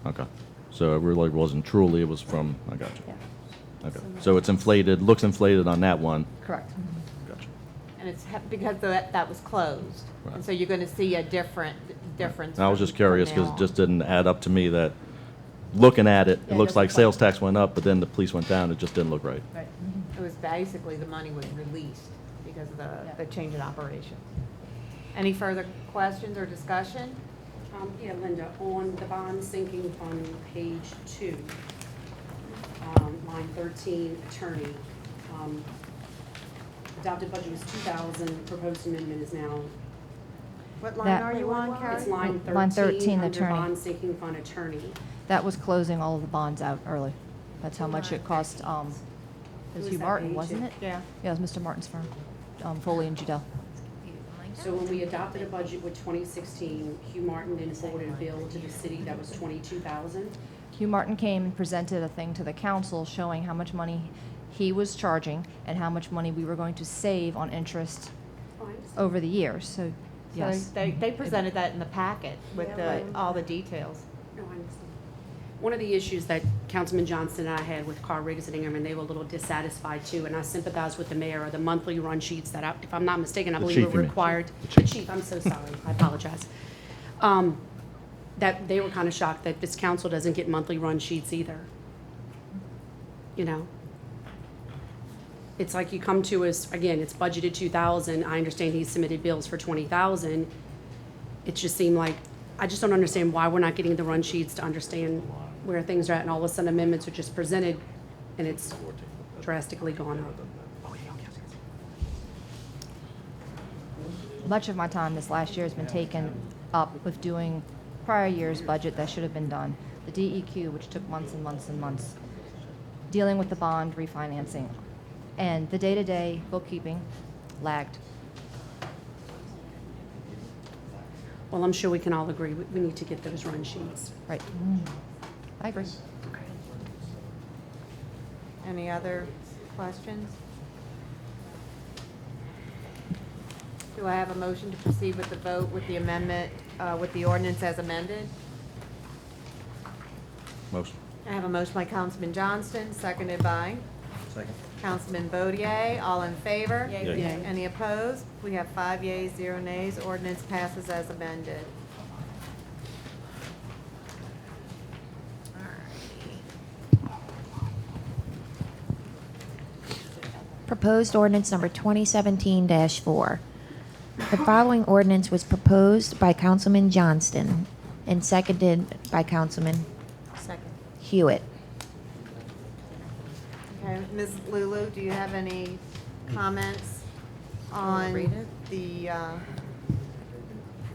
Okay, so it really wasn't truly, it was from, I got you. Yeah. Okay, so it's inflated, looks inflated on that one. Correct. Gotcha. And it's because that was closed. And Right. so you're gonna see a difference. I was just curious from now because it just didn't add up to me that, looking at it, Yeah, it looks it like was sales tax went up, but then the police went down, it just didn't look right. Right. It was basically the money was released because of the change in operation. Any further questions or discussion? Yeah, Linda, on the bond sinking fund, page 2, line 13, attorney. Adopted budget was 2,000, proposed amendment is now, What line That- are you on, Carrie? it's line 13. Line 13, under attorney. bond sinking fund, attorney. That was closing all of the bonds out early. That's how much it cost, it Who was was Hugh that Martin, page? wasn't it? Yeah. Yeah, it was Mr. Martin's firm, Foley and Judell. So when we adopted a budget with 2016, Hugh Martin then forwarded a bill to the city that was 22,000. Hugh Martin came and presented a thing to the council showing how much money he was charging and how much money we were going to save on interest Oh, I understand. over the years, so, yes. So they presented that in the packet with all the details. No, I understand. One of the issues that Councilman Johnston and I had with Carl Riggs and Ingham, and they were a little dissatisfied too, and I sympathize with the mayor, are the monthly run sheets that, if I'm not mistaken, I The believe chief, were you mean. required. The The chief, I'm so sorry, I apologize. That they were kind of shocked that this council doesn't get monthly run sheets either. You know? It's like you come to us, again, it's budgeted 2,000, I understand he submitted bills for 20,000. It just seemed like, I just don't understand why we're not getting the run sheets to understand where things are at, and all of a sudden amendments are just presented, and it's drastically gone up. Much of my time this last year has been taken up with doing prior year's budget that should have been done. The DEQ, which took months and months and months, dealing with the bond refinancing, and the day-to-day bookkeeping lagged. Well, I'm sure we can all agree, we need to get those run sheets. Right. I agree. Any other questions? Do I have a motion to proceed with the vote with the amendment, with the ordinance as amended? Motion. I have a motion by Councilman Johnston, seconded by Second. Councilman Bodier. All in favor? Yay. Yay. Any opposed? We have 5 yeas, 0 nays. Ordinance passes as amended. Proposed ordinance number 2017-4. The following ordinance was proposed by Councilman Johnston and seconded by Councilman Second. Hewitt. Okay, Ms. Lulu, do you have any comments on the,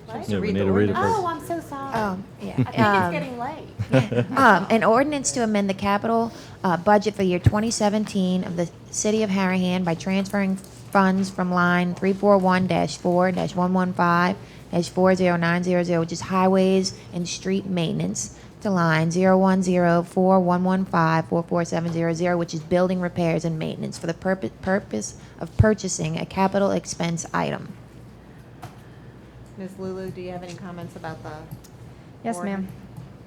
what? Yeah, we need to read it first. Oh, I'm so sorry. Oh, yeah. I think it's getting late. An ordinance to amend the capital budget for the year 2017 of the City of Harahan by transferring funds from line 341-4-115-40900, which is highways and street maintenance, to line 010-4115-44700, which is building repairs and maintenance, for the purpose of purchasing a capital expense item. Ms. Lulu, do you have any comments about the? Yes, ma'am. ordinance?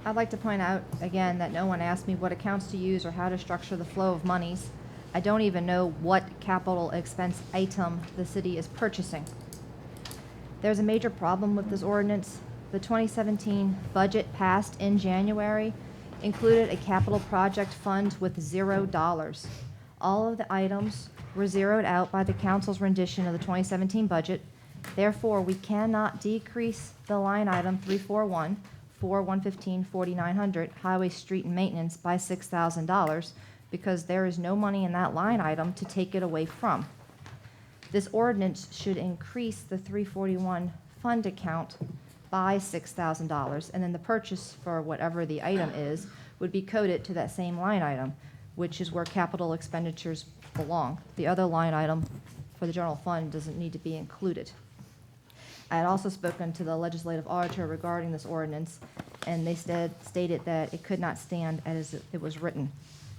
I'd like to point out again that no one asked me what accounts to use or how to structure the flow of monies. I don't even know what capital expense item the city is purchasing. There's a major problem with this ordinance. The 2017 budget passed in January included a capital project fund with $0. All of the items were zeroed out by the council's rendition of the 2017 budget. Therefore, we cannot decrease the line item 341-4-115-4900, highway, street, and maintenance, by $6,000 because there is no money in that line item to take it away from. This ordinance should increase the 341 fund account by $6,000, and then the purchase for whatever the item is would be coded to that same line item, which is where capital expenditures belong. The other line item for the general fund doesn't need to be included. I had also spoken to the legislative auditor regarding this ordinance, and they stated that it could not stand as it was written.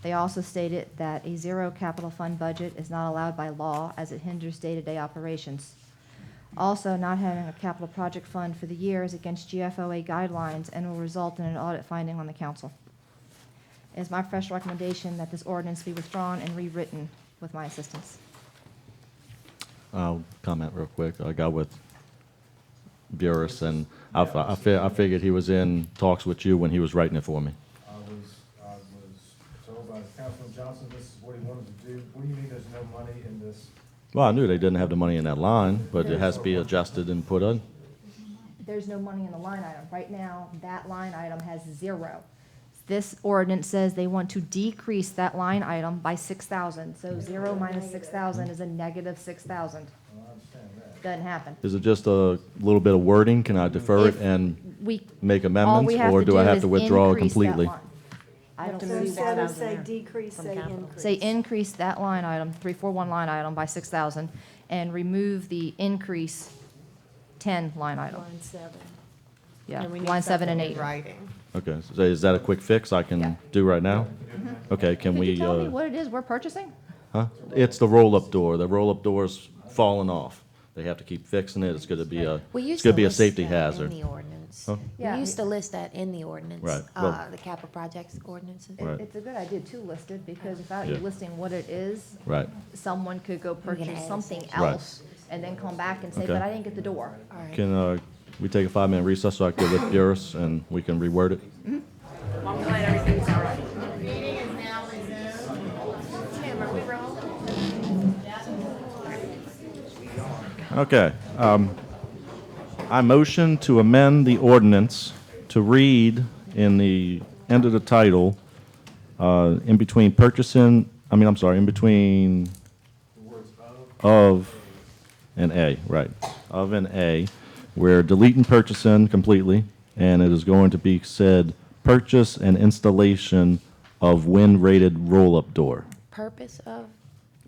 They also stated that a zero capital fund budget is not allowed by law as it hinders day-to-day operations. Also, not having a capital project fund for the year is against GFOA guidelines and will result in an audit finding on the council. It is my fresh recommendation that this ordinance be withdrawn and rewritten with my assistance. I'll comment real quick. I got with Burris, and I figured he was in talks with you when he was writing it for me. I was told by Councilman Johnson this is what he wanted to do. What do you mean there's no money in this? Well, I knew they didn't have the money in that line, but it has to be adjusted and put on. There's no money in the line item. Right now, that line item has $0. This ordinance says they want to decrease that line item by $6,000. So 0 minus $6,000 is a negative $6,000. Well, I understand that. Doesn't happen. Is it just a little bit of wording? Can I defer it If and we, make all amendments, we have or to do I have is to withdraw it increase that completely? line. I don't So see Instead of $6,000 say there decrease, from say capital. increase. Say increase that line item, 341 line item, by $6,000, and remove the increase 10 line item. Line 7. Yeah, And we need line 7 and something in 8. writing. Okay, so is that a quick fix I can do right now? Okay, can Could we, you tell me what it is we're purchasing? huh? It's the roll-up door. The roll-up door's falling off. They have to keep fixing it. It's gonna be a, We it's used gonna to be a list safety that hazard. in the ordinance. Huh? Yeah. We used to list that in the ordinance. Right, well- The capital projects ordinances. Right. It's a good idea to list it, because without you Yeah. listing what it is, Right. someone could go can purchase add a something section. Right. else and then come back and say, Okay. but I didn't get the door. All right. Can, we take a 5-minute recess so I can get with Burris and we can reword it? I'm glad everything's all right. Meeting is now resumed. Tim, are we rolling? Okay. I motion to amend the ordinance to read in the end of the title, in between purchasing, in between of and A, right, of and A, we're deleting purchasing completely, and it is going to be said, purchase and installation of wind-rated roll-up door. Purpose of?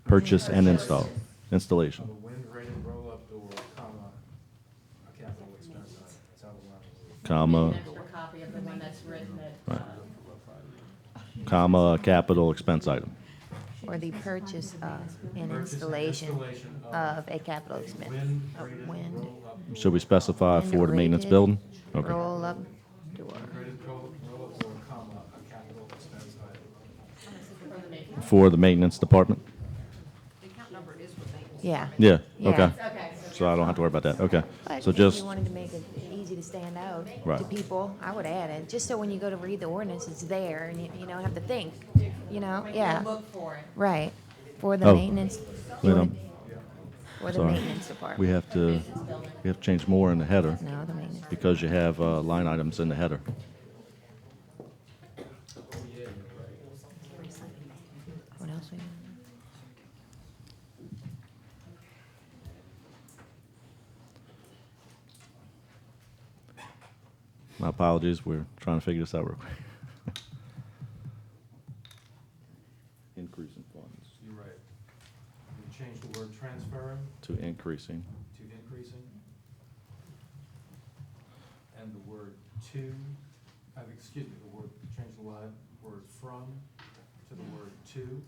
Purchase and installation. Of a wind-rated roll-up door, comma, a capital expense item. That's how we'll have it. Comma, Extra copy of the one that's written at, comma, capital expense item. Or the purchase of and installation of a capital expense. Of wind. Should we specify for the maintenance Wind-rated building? Okay. Roll-up door. Wind-rated roll-up door, comma, a capital expense item. For the maintenance department? Yeah. Yeah, Yeah. okay. okay. So I don't have to worry about that, okay. But So if just, you wanted to make it easy to stand out to Right. people, I would add it, just so when you go to read the ordinance, it's there, and you don't have to think, yeah. Look for it. Right, for the Oh. maintenance. Wait, you would- For the sorry. maintenance department. We have to change more in the header. No, the maintenance. Because you have line items in the header. What else we got? My apologies, we're trying to figure this out real quick. Increase in funds You're right. You change the word transferring to increasing. to increasing. And the word to, excuse me, the word, change the word from to the word to.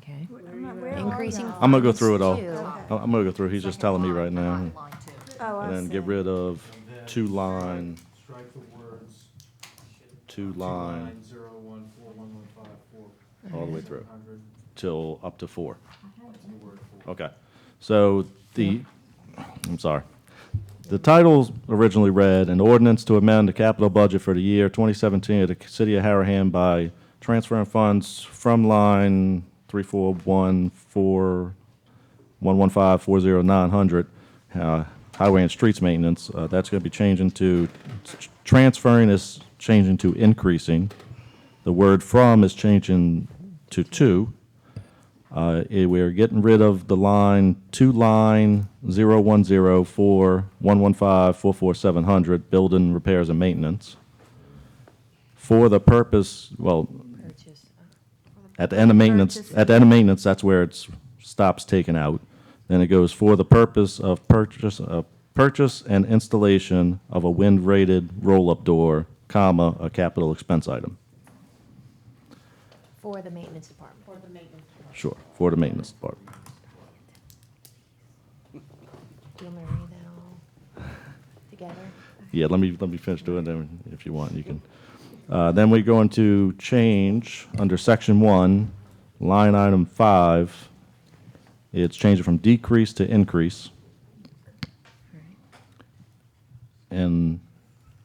Okay. Where are Increasing. those? I'm gonna go through it all. funds to- I'm gonna go through, he's just telling me right now. Oh, I And then see. get rid of And then two line, Strike the words. two line, 0141154. all the way through, 700, till up to 4. up to the word for. Okay, so I'm sorry. The title originally read, "An ordinance to amend the capital budget for the year 2017 of the city of Harahan by transferring funds from line 3411411540900, highway and streets maintenance." That's going to be changing to, transferring is changing to increasing. The word "from" is changing to "to." We're getting rid of the line 0104115444700, building repairs and maintenance. For the purpose, well, Purchase. at the end of maintenance, that's where it stops taking out. Then it goes for the purpose of purchase and installation of a wind-rated roll-up door, comma, a capital expense item. For the maintenance department. For the maintenance. Sure, for the maintenance department. Do you want me to read that all together? Yeah, let me finish doing them if you want, you can. Then we go into change under section 1, line item 5. It's changing from decrease to increase. And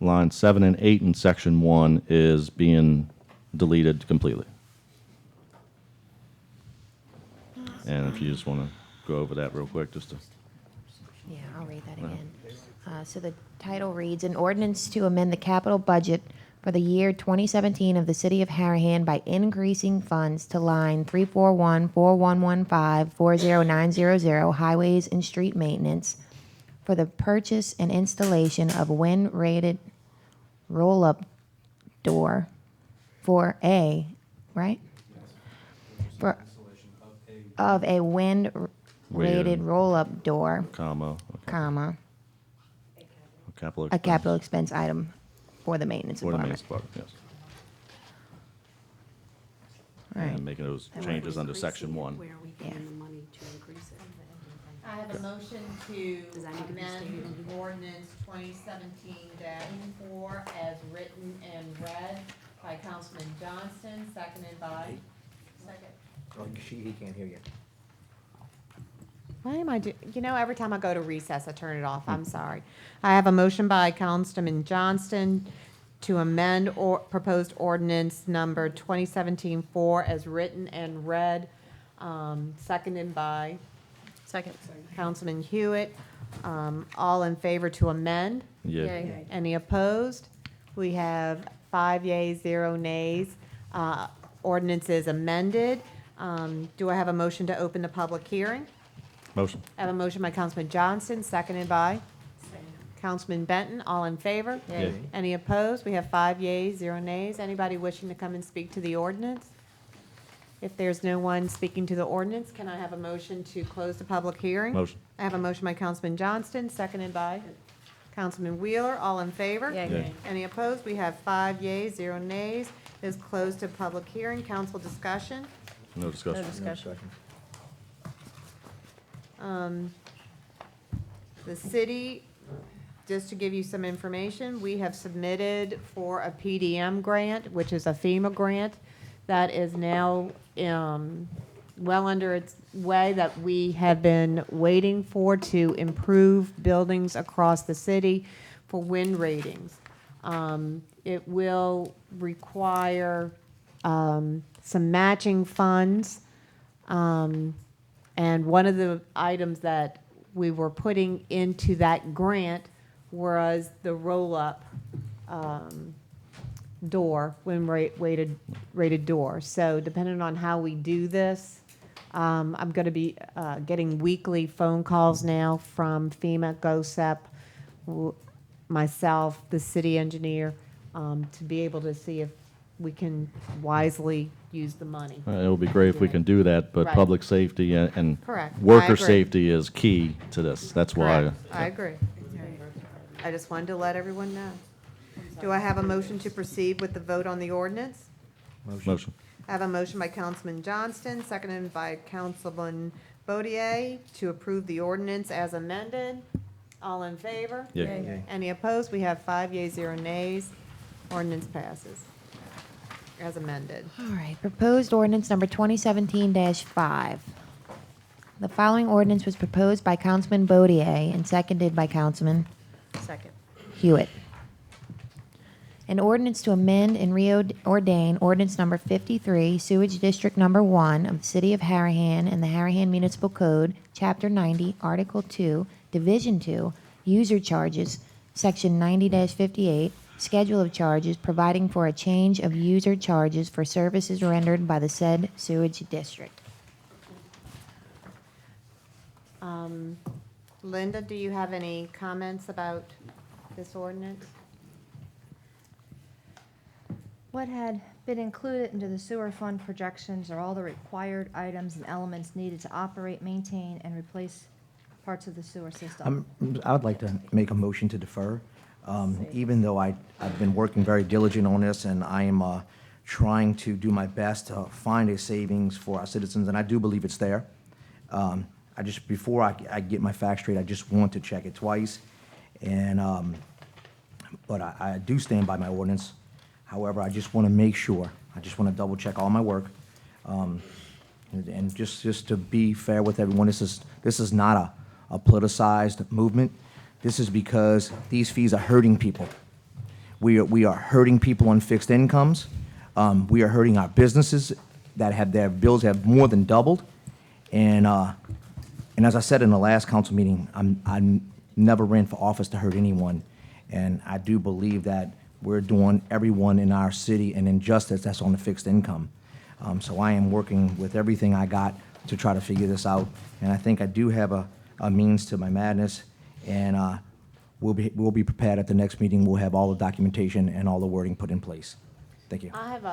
line 7 and 8 in section 1 is being deleted completely. And if you just want to go over that real quick, just to. Yeah, I'll read that again. So the title reads, "An ordinance to amend the capital budget for the year 2017 of the city of Harahan by increasing funds to line 3414115400900, highways and street maintenance, for the purchase and installation of wind-rated roll-up door for a, right? Of a wind-rated roll-up door, Comma, comma, Capital a expense. capital expense item for the maintenance For the department. maintenance department, yes. Right. And making those changes under section 1. Where are we getting the money to increase it? I have a motion to Does that need to be stated on amend ordinance 2017-4 as written and read by Councilman Johnston, seconded by? Oh, he can't hear you. Why am I every time I go to recess, I turn it off. I'm sorry. I have a motion by Councilman Johnston to amend or proposed ordinance number 2017-4 as written and read, seconded by Second. Councilman Hewitt. All in favor to amend? Yeah. Yay. Any opposed? We have 5 yeas, 0 nays. Ordinance is amended. Do I have a motion to open the public hearing? Motion. I have a motion by Councilman Johnston, seconded by Councilman Benton. All in favor? Yay. Any opposed? We have 5 yeas, 0 nays. Anybody wishing to come and speak to the ordinance? If there's no one speaking to the ordinance, can I have a motion to close the public hearing? Motion. I have a motion by Councilman Johnston, seconded by Councilman Wheeler. All in favor? Yay. Yay. Any opposed? We have 5 yeas, 0 nays. It is closed to public hearing. Council discussion. No discussion. No discussion. The city, just to give you some information, we have submitted for a PDM grant, which is a FEMA grant, that is now well under its way, that we have been waiting for to improve buildings across the city for wind ratings. It will require some matching funds. And one of the items that we were putting into that grant was the roll-up door, wind rated door. So depending on how we do this, I'm going to be getting weekly phone calls now from FEMA, GOSEP, myself, the city engineer, to be able to see if we can wisely use the money. It would be great if we can do that, but Right. public safety and Correct. I worker agree. safety is key to this. That's why. Correct. I agree. I just wanted to let everyone know. Do I have a motion to proceed with the vote on the ordinance? Motion. I have a motion by Councilman Johnston, seconded by Councilman Bodier, to approve the ordinance as amended. All in favor? Yay. Yay. Any opposed? We have 5 yeas, 0 nays. Ordinance passes as amended. All right, proposed ordinance number 2017-5. The following ordinance was proposed by Councilman Bodier and seconded by Councilman Second. Hewitt. An ordinance to amend and reordain ordinance number 53, sewage district number 1 of the city of Harahan and the Harahan Municipal Code, chapter 90, article 2, division 2, user charges, section 90-58, schedule of charges, providing for a change of user charges for services rendered by the said sewage district. Linda, do you have any comments about this ordinance? What had been included into the sewer fund projections are all the required items and elements needed to operate, maintain, and replace parts of the sewer system. I would like to make a motion to defer, even though I've been working very diligent on this, and I am trying to do my best to find a savings for our citizens, and I do believe it's there. Before I get my facts straight, I just want to check it twice, and, but I do stand by my ordinance. However, I just want to make sure, I just want to double check all my work. And just to be fair with everyone, this is not a politicized movement. This is because these fees are hurting people. We are hurting people on fixed incomes. We are hurting our businesses that have their bills have more than doubled. And as I said in the last council meeting, I never ran for office to hurt anyone. And I do believe that we're doing everyone in our city an injustice that's on the fixed income. So I am working with everything I got to try to figure this out. And I think I do have a means to my madness. And we'll be prepared at the next meeting. We'll have all the documentation and all the wording put in place. Thank you. I have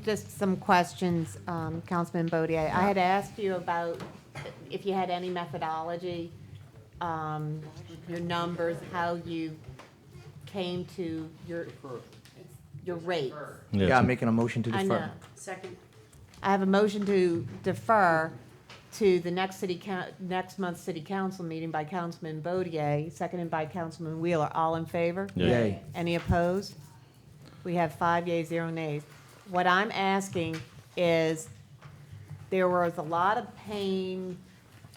just some questions, Councilman Bodier. I had asked you about if you had any methodology your numbers, how you came to your rate. Yeah, I'm making a motion to I defer. know. Second. I have a motion to defer to the next next month's city council meeting by Councilman Bodier, seconded by Councilman Wheeler. All in favor? Yay. Any opposed? We have 5 yeas, 0 nays. What I'm asking is, there was a lot of pain,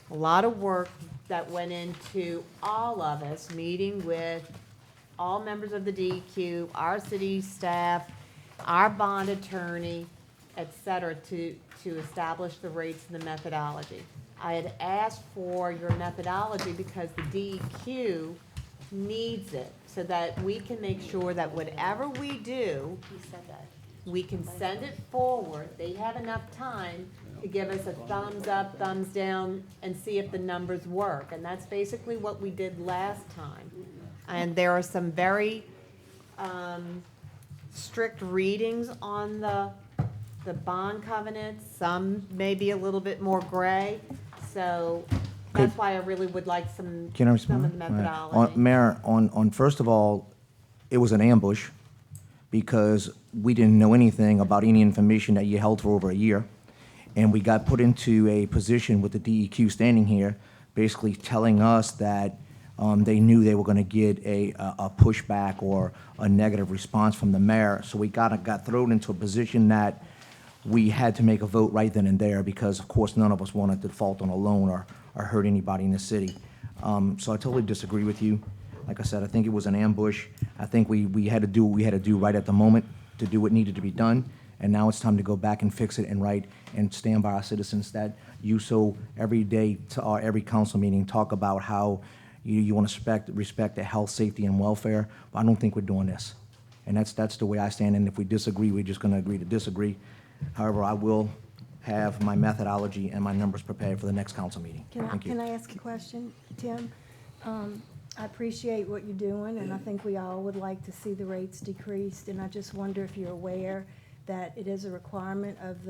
a lot of work that went into all of us, meeting with all members of the DEQ, our city staff, our bond attorney, et cetera, to establish the rates and the methodology. I had asked for your methodology because the DEQ needs it, so that we can make sure that whatever we do, we can send it forward. They have enough time to give us a thumbs up, thumbs down, and see if the numbers work. And that's basically what we did last time. And there are some very strict readings on the bond covenants. Some may be a little bit more gray. So that's why I really would like some Can I of respond? the methodology. Mayor, on first of all, it was an ambush because we didn't know anything about any information that you held for over a year. And we got put into a position with the DEQ standing here, basically telling us that they knew they were going to get a pushback or a negative response from the mayor. So we got thrown into a position that we had to make a vote right then and there because, of course, none of us wanted to default on a loan or hurt anybody in the city. So I totally disagree with you. Like I said, I think it was an ambush. I think we had to do what we had to do right at the moment to do what needed to be done. And now it's time to go back and fix it and right and stand by our citizens that you so every day to our every council meeting talk about how you want to respect the health, safety, and welfare. But I don't think we're doing this. And that's the way I stand. And if we disagree, we're just going to agree to disagree. However, I will have my methodology and my numbers prepared for the next council meeting. Thank you. Can I ask a question, Tim? I appreciate what you're doing, and I think we all would like to see the rates decreased, and I just wonder if you're aware that it is a requirement of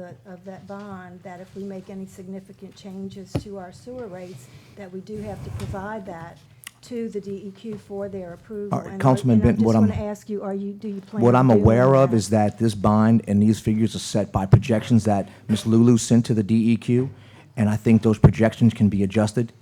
that bond, that if we make any significant changes to our sewer rates, that we do have to provide that to the DEQ for their approval. All right, Councilman Benton, I just want to ask you, do you plan What on I'm doing aware of that? is that this bond and these figures are set by projections that Ms. Lulu sent to the DEQ, and I think those projections can be adjusted,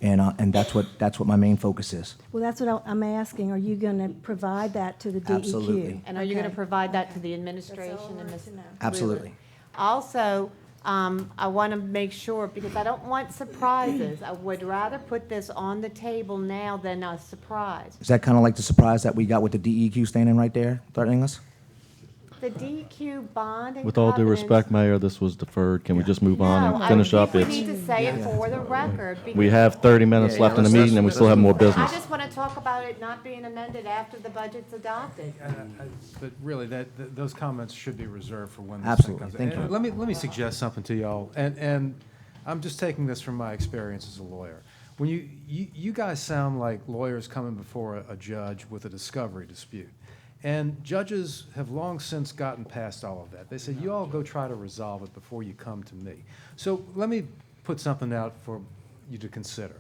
and that's what my main focus is. Well, that's what I'm asking. Are you going to provide that to the DEQ? Absolutely. And are you going to provide that to the administration and Ms. Absolutely. Also, I want to make sure, because I don't want surprises. I would rather put this on the table now than a surprise. Is that kind of like the surprise that we got with the DEQ standing right there threatening us? The DEQ bond and With all due covenants- respect, Mayor, this was deferred. Can we just move on No, and finish up? I It's, think we need to say it for the record. we because have 30 minutes left in the meeting and we still have more I business. just want to talk about it not being amended after the budget's adopted. But really, those comments should be reserved for when this thing Absolutely. comes. Thank And you. Let me suggest something to y'all, and I'm just taking this from my experience as a lawyer. When you guys sound like lawyers coming before a judge with a discovery dispute. And judges have long since gotten past all of that. They said, you all go try to resolve it before you come to me. So let me put something out for you to consider.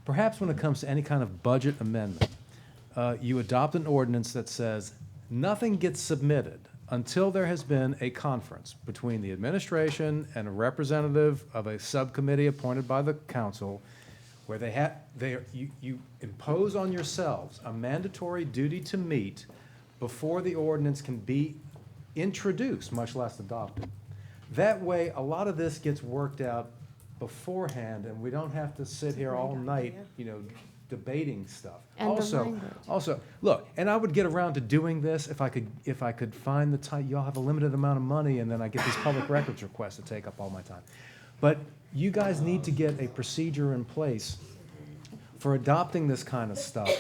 Perhaps when it comes to any kind of budget amendment, you adopt an ordinance that says nothing gets submitted until there has been a conference between the administration and a representative of a subcommittee appointed by the council, where you impose on yourselves a mandatory duty to meet before the ordinance can be introduced, much less adopted. That way, a lot of this gets worked out beforehand, and we don't have to sit here all night, debating stuff. And the language. Also, look, and I would get around to doing this if I could find the time. Y'all have a limited amount of money, and then I get these public records requests that take up all my time. But you guys need to get a procedure in place for adopting this kind of stuff,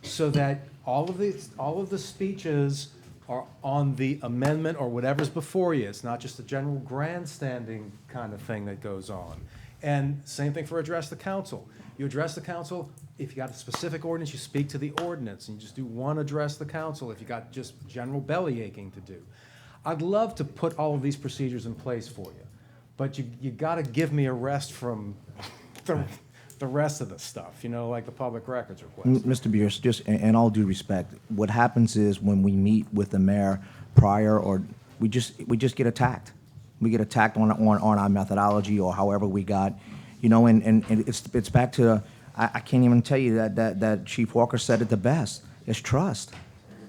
so that all of the speeches are on the amendment or whatever's before you. It's not just a general grandstanding kind of thing that goes on. And same thing for address the council. You address the council, if you got a specific ordinance, you speak to the ordinance, and you just do one address the council if you got just general belly aching to do. I'd love to put all of these procedures in place for you, but you got to give me a rest from with the rest of the stuff, you know, like the public records request. Mr. Beers, just in all due respect, what happens is when we meet with the mayor prior, or we just get attacked. We get attacked on our methodology or however we got, you know, and it's back to, I can't even tell you that Chief Walker said it the best. It's trust.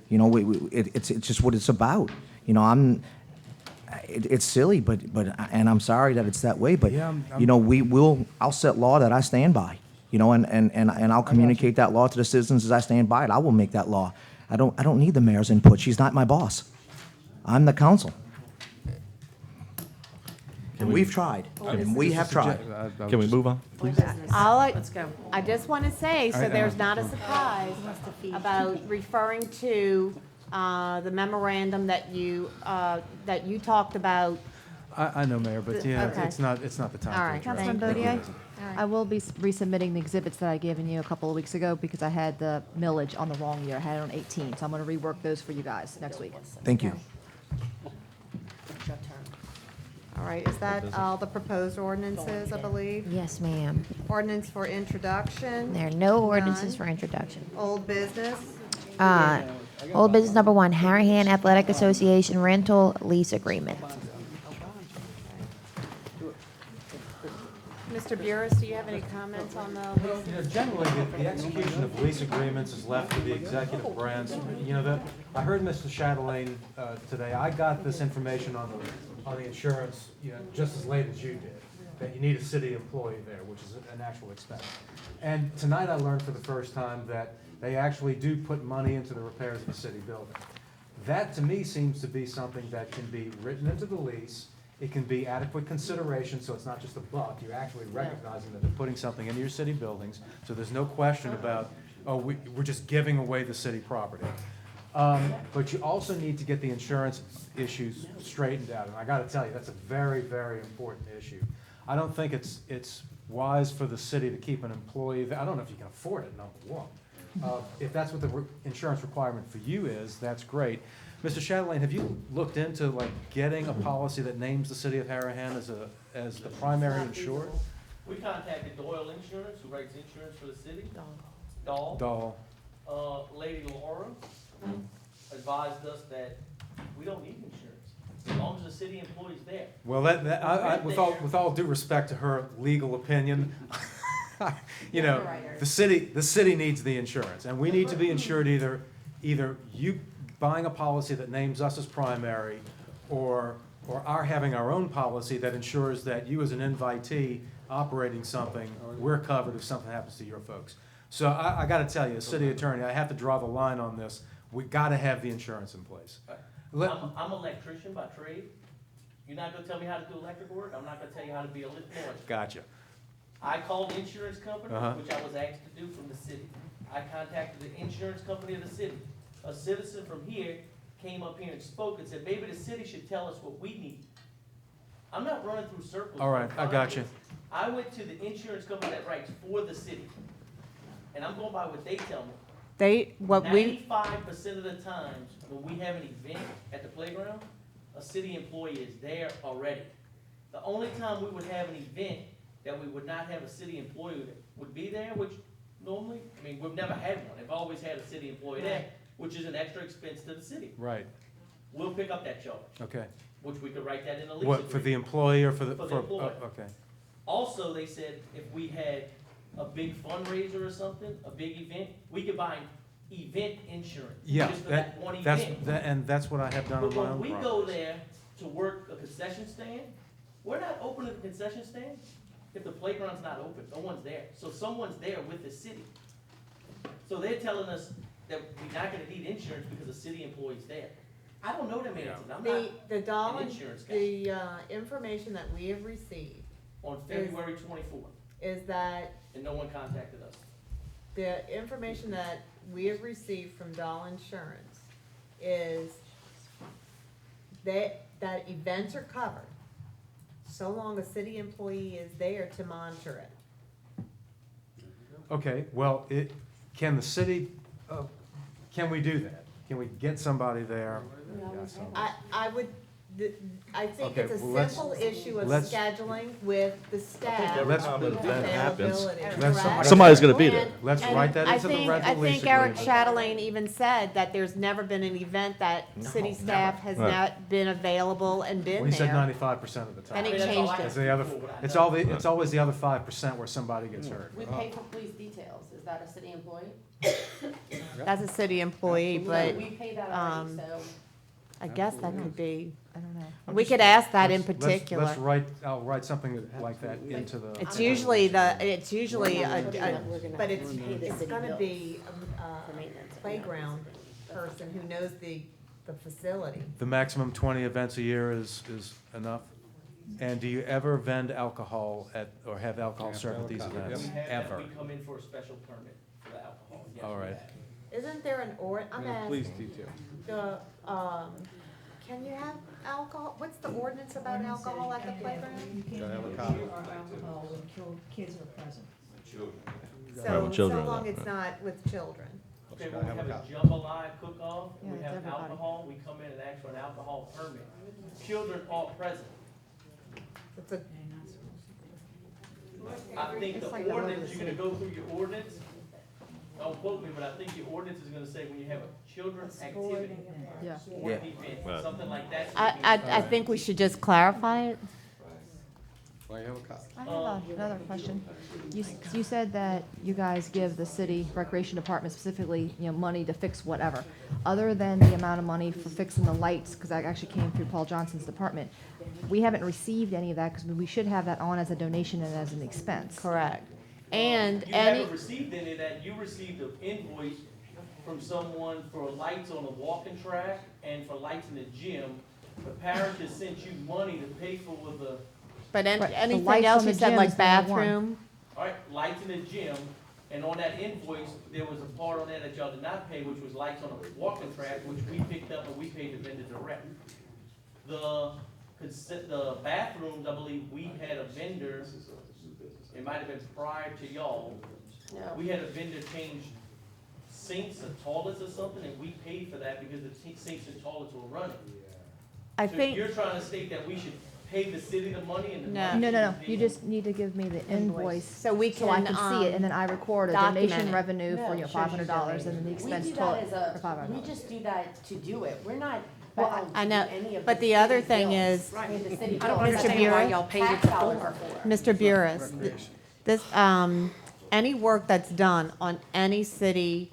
You know, it's just what it's about. You know, it's silly, but and I'm sorry that it's that way, but Yeah, you know, I'll set law that I stand by. You know, and I'll communicate that law to the citizens as I stand by it. I will make that law. I don't need the mayor's input. She's not my boss. I'm the council. We've tried. And we have tried. Can we move on, please? Let's go. I just want to say, so there's not a surprise about referring to the memorandum that you talked about. I know, Mayor, but yeah, Okay. it's not the time. All to right, address Councilman it. Bodier, I will be resubmitting the exhibits that I given you a couple of weeks ago because I had the millage on the wrong year. I had it on 18, so I'm going to rework those for you guys next week. Thank you. All right, is that all the proposed ordinances, I believe? Yes, ma'am. Ordinance for introduction? There are no ordinances None. for introduction. Old business? Old business number 1, Harahan Athletic Association rental lease agreement. Mr. Burris, do you have any comments on the lease? You know, generally, the execution of lease agreements is left to the executive branch. You know, I heard Mr. Chatelain today. I got this information on the insurance, you know, just as late as you did, that you need a city employee there, which is an actual expense. And tonight I learned for the first time that they actually do put money into the repairs of the city building. That, to me, seems to be something that can be written into the lease. It can be adequate consideration, so it's not just a buck. You're actually recognizing that they're putting something into your city buildings, so there's no question about, oh, we're just giving away the city property. But you also need to get the insurance issues straightened out, and I gotta tell you, that's a very, very important issue. I don't think it's wise for the city to keep an employee, I don't know if you can afford it, number one. If that's what the insurance requirement for you is, that's great. Mr. Chatelain, have you looked into like getting a policy that names the city of Harahan as the primary insured? We contacted Doyle Insurance, who writes insurance for the city. Dahl. Lady Laura advised us that we don't need insurance, as long as the city employee's there. Well, with all due respect to her legal opinion, you know, the city needs the insurance, and we need to be insured either you buying a policy that names us as primary, or our having our own policy that ensures that you as an invitee operating something, we're covered if something happens to your folks. So I gotta tell you, as city attorney, I have to draw the line on this. We gotta have the insurance in place. I'm an electrician by trade. You're not gonna tell me how to do electric work, I'm not gonna tell you how to be a lift boy. Gotcha. I called the insurance company, Uh-huh. which I was asked to do from the city. I contacted the insurance company of the city. A citizen from here came up here and spoke and said, maybe the city should tell us what we need. I'm not running through circles. All right, I got you. I went to the insurance company that writes for the city, and I'm going by what they tell me. 95% of the times when we have an event at the playground, a city employee is there already. The only time we would have an event that we would not have a city employee that would be there, which normally, I mean, we've never had one. I've always had a city employee there, which is an extra expense to the city. Right, We'll pick up that charge, okay. which we could write that in the lease What, agreement. for the employee or for the? For the employee. Okay. Also, they said if we had a big fundraiser or something, a big event, we could buy event insurance. Yeah, Just for that one that's, event. and that's what I have done on But my when own we property. go there to work a concession stand, we're not opening the concession stand if the playground's not open, no one's there. So someone's there with the city. So they're telling us that we're not gonna need insurance because the city employee's there. I don't know them answers, I'm not The dollar, an insurance guy. the information that we have received On February 24th, is that and no one contacted us. the information that we have received from Dahl Insurance is that events are covered, so long a city employee is there to monitor it. Okay, well, can the city, can we do that? Can we get somebody there? I would I think Okay, it's a well, let's- simple issue of let's- scheduling with the staff. every time an event happens, Correct? somebody's gonna be there. And- Let's and write that I into the think- rental lease I think Eric agreement. Chatelain even said that there's never been an event that city staff has Right. not been available and been We said there. 95% of the time. And he changed It's it. the other, it's always the other 5% where somebody gets hurt. We pay for police details. Is that a city employee? That's a city employee, but, We pay that already, so. I guess that could be, I don't know. we could ask that in Let's- particular. I'll write something like that into the. It's usually but it's gonna be a playground person who knows the facility. The maximum 20 events a year is enough? And do you ever vend alcohol or have alcohol served at these events? Ever? We come in for a special permit for the alcohol. Yes, All we right. have. Isn't there an I'm Police asking, detail. can you have alcohol, what's the ordinance about alcohol at the playground? Gotta have a copy. Kids are present. Right, when children So are long there, it's not with children. Okay, Gotta when we have have a a copy. jambalaya cook-off, Yeah, we it's have everybody. alcohol, we come in and ask for an alcohol permit. Children are present. It's a, I think It's the like the ordinance, whole you're gonna go through your ordinance, don't quote me, but I think your ordinance is gonna say when you have a children's activity, Yeah. sport event, Right. something like that. I think we should just clarify it. Well, you have a copy. I have another question. You said that you guys give the city recreation department specifically, money to fix whatever. Other than the amount of money for fixing the lights, because that actually came through Paul Johnson's department, we haven't received any of that, because we should have that on as a donation and as an expense. Correct. And You any, haven't received any of that, you received an invoice from someone for lights on a walking track and for lights in the gym. The parish has sent you money to pay for with the, but Right, the anything lights else on you the said, gym like is the only one. bathroom? all right, lights in the gym, and on that invoice, there was a part on there that y'all did not pay, which was lights on a walking track, which we picked up and we paid the vendor direct. The bathrooms, I believe we had a vendor, it might have been prior to y'all. We had a vendor change sinks and toilets or something, and we paid for that because the sinks and toilets were running. I So think, you're trying to state that we should pay the city the money and the No. money? No, should be you just need to give me the invoice. so we So I can, can see it, and then I record a donation document it. revenue for, No, $500, and then the We expense do total that for $500. we just do that to do it. We're not Well, bound I to know, do any of but the the other city thing bills. is, I mean, the city I don't bills, understand why why y'all paid it tax dollars before. Mr. Burris, this, any work that's done on any city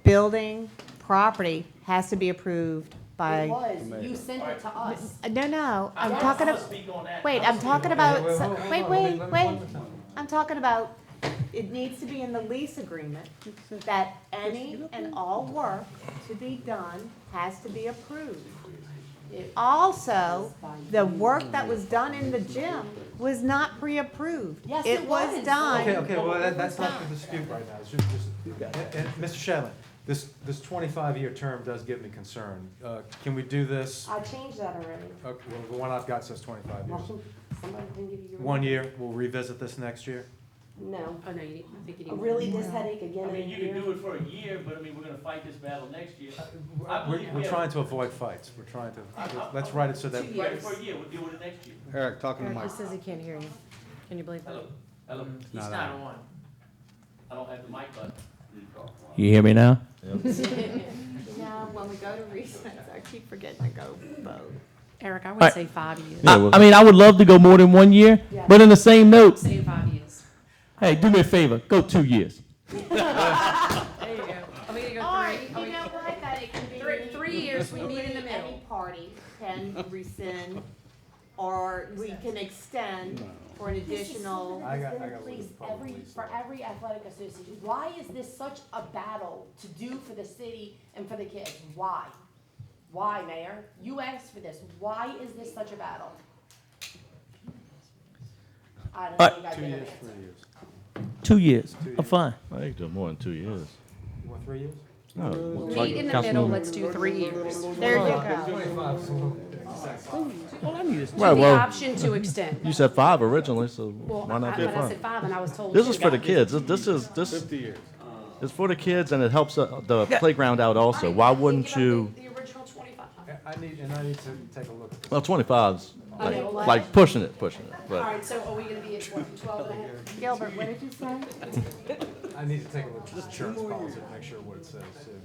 building, property, has to be approved by. It was, you sent it to us. No, I'm Yes. talking I'll of, speak on that. wait, I'll I'm speak talking on that. about, wait. I'm talking about, it needs to be in the lease agreement that any and all work to be done has to be approved. Also, the work that was done in the gym was not pre-approved. Yes, it was. done. Okay, well, that's not the dispute right now. It's just, Mr. Shadlin, this 25-year term does give me concern. Can we do this? I changed that already. Okay, well, the one I've got says 25 years. Well, somebody can give you. 1 year, we'll revisit this next year? No. Oh, no, I think you need. Really, this headache again I in a mean, you can year? do it for a year, but I mean, we're gonna fight this battle next year. I We're believe we're we trying have, to avoid fights. We're trying to, let's write it so that. fight it for a year, we'll deal with it next year. Eric, talking to Eric, Mike. he says he can't hear you. Can you believe that? Hello, hello, it's not not on. on. I don't have the mic button. You hear me now? Now, when we go to recess, I keep forgetting to go vote. Eric, I Right. would say 5 years. I mean, I would love to go more than 1 year, but in the same note, Say 5 years. hey, do me a favor, go 2 years. There you go. Are we gonna go Or, 3? you know what, that it can be. 3 years, we meet in the middle. Any party can rescind, or we can extend for an additional. I got Please, for every athletic association, why is this such a battle to do for the city and for the kids? Why? Why, Mayor? You asked for this. Why is this such a battle? I don't think I 2 get an years, answer. 3 years. 2 years, I'm fine. I think do more than 2 years. You want 3 years? No, Meet in the middle, let's do 3 years. There you go. Well, I'm used To the option to extend. You said 5 originally, so Well, why not do but I said 5? 5 and I was told. This two. is for the kids. This is 50 years. it's for the kids, and it helps the playground out also. Why wouldn't you? The original 25. I need to take a look at this. Well, 25's I know. like pushing it, All but right, so are we gonna be at 12 and a half? Gilbert, what did you say? I need to take a look at the insurance policy to make sure what it says too.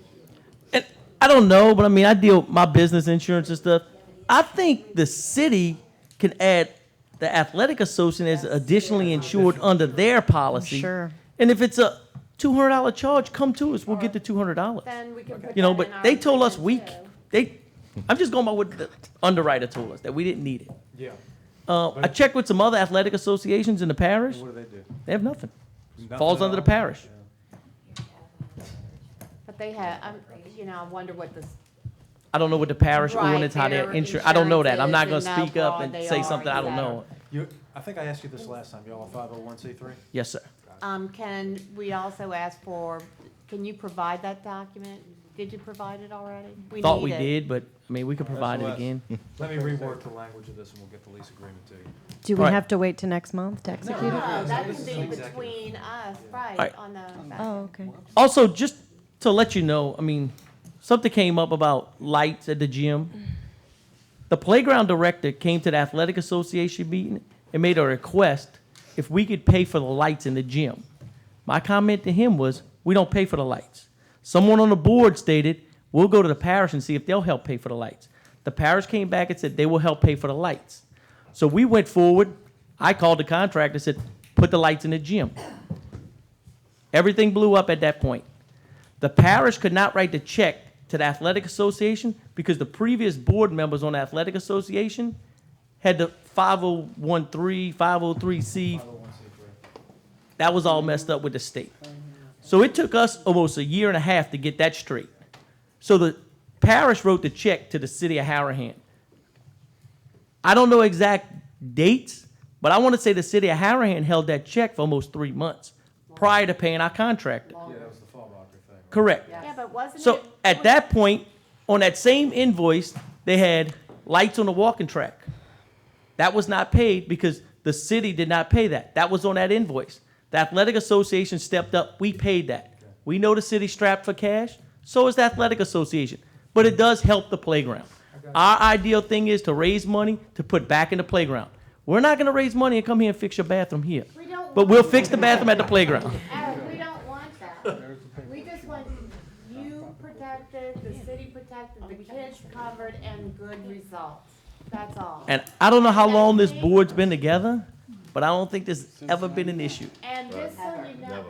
And I don't know, but I mean, I deal with my business insurance and stuff. I think the city can add the athletic association as additionally insured under their policy. Sure. And if it's a $200 charge, come to us. We'll get the $200. Then we can put You know, that in but our they told us agreement, too. I'm just going by what the underwriter told us, that we didn't need it. Yeah. I checked with some other athletic associations in the parish. What do they do? They have nothing. Nothing Falls at under the all? parish. But they have, I wonder what this, I don't know what the parish Right, ordinance, how their their insurance, I don't know that. I'm not insurance gonna is speak and up how and broad they say are, something I don't know. I think I asked you this last time. Y'all a 501c3? Yes, sir. can we also ask for, can you provide that document? Did you provide it already? Thought need we it. did, but, I mean, we could provide it SOS. again. Let me rework the language of this and we'll get the lease agreement to you. Do we Right. have to wait till next month to execute it? No, that This can is be executive. between us, right, Right. on the. Oh, okay. Also, just to let you know, I mean, something came up about lights at the gym. The playground director came to the athletic association meeting and made a request if we could pay for the lights in the gym. My comment to him was, we don't pay for the lights. Someone on the board stated, we'll go to the parish and see if they'll help pay for the lights. The parish came back and said they will help pay for the lights. So we went forward. I called the contractor and said, put the lights in the gym. Everything blew up at that point. The parish could not write the check to the athletic association because the previous board members on the athletic association had the 501(c)(3), 503C. That was all messed up with the state. So it took us almost a year and a half to get that straight. So the parish wrote the check to the city of Harahan. I don't know exact dates, but I want to say the city of Harahan held that check for almost 3 months prior to paying our contractor. Yeah, that was the Fallbacher thing. Correct. Yeah, but wasn't So it? at that point, on that same invoice, they had lights on the walking track. That was not paid because the city did not pay that. That was on that invoice. The athletic association stepped up. We paid that. We know the city's strapped for cash. So is the athletic association. But it does help the playground. Our ideal thing is to raise money to put back in the playground. We're not going to raise money and come here and fix your bathroom here. But we'll fix the bathroom at the playground. Eric, we don't want that. We just want you protected, the city protected, the kids covered, and good results. That's all. And I don't know how long this board's been together, but I don't think there's ever been an issue. And just so you know,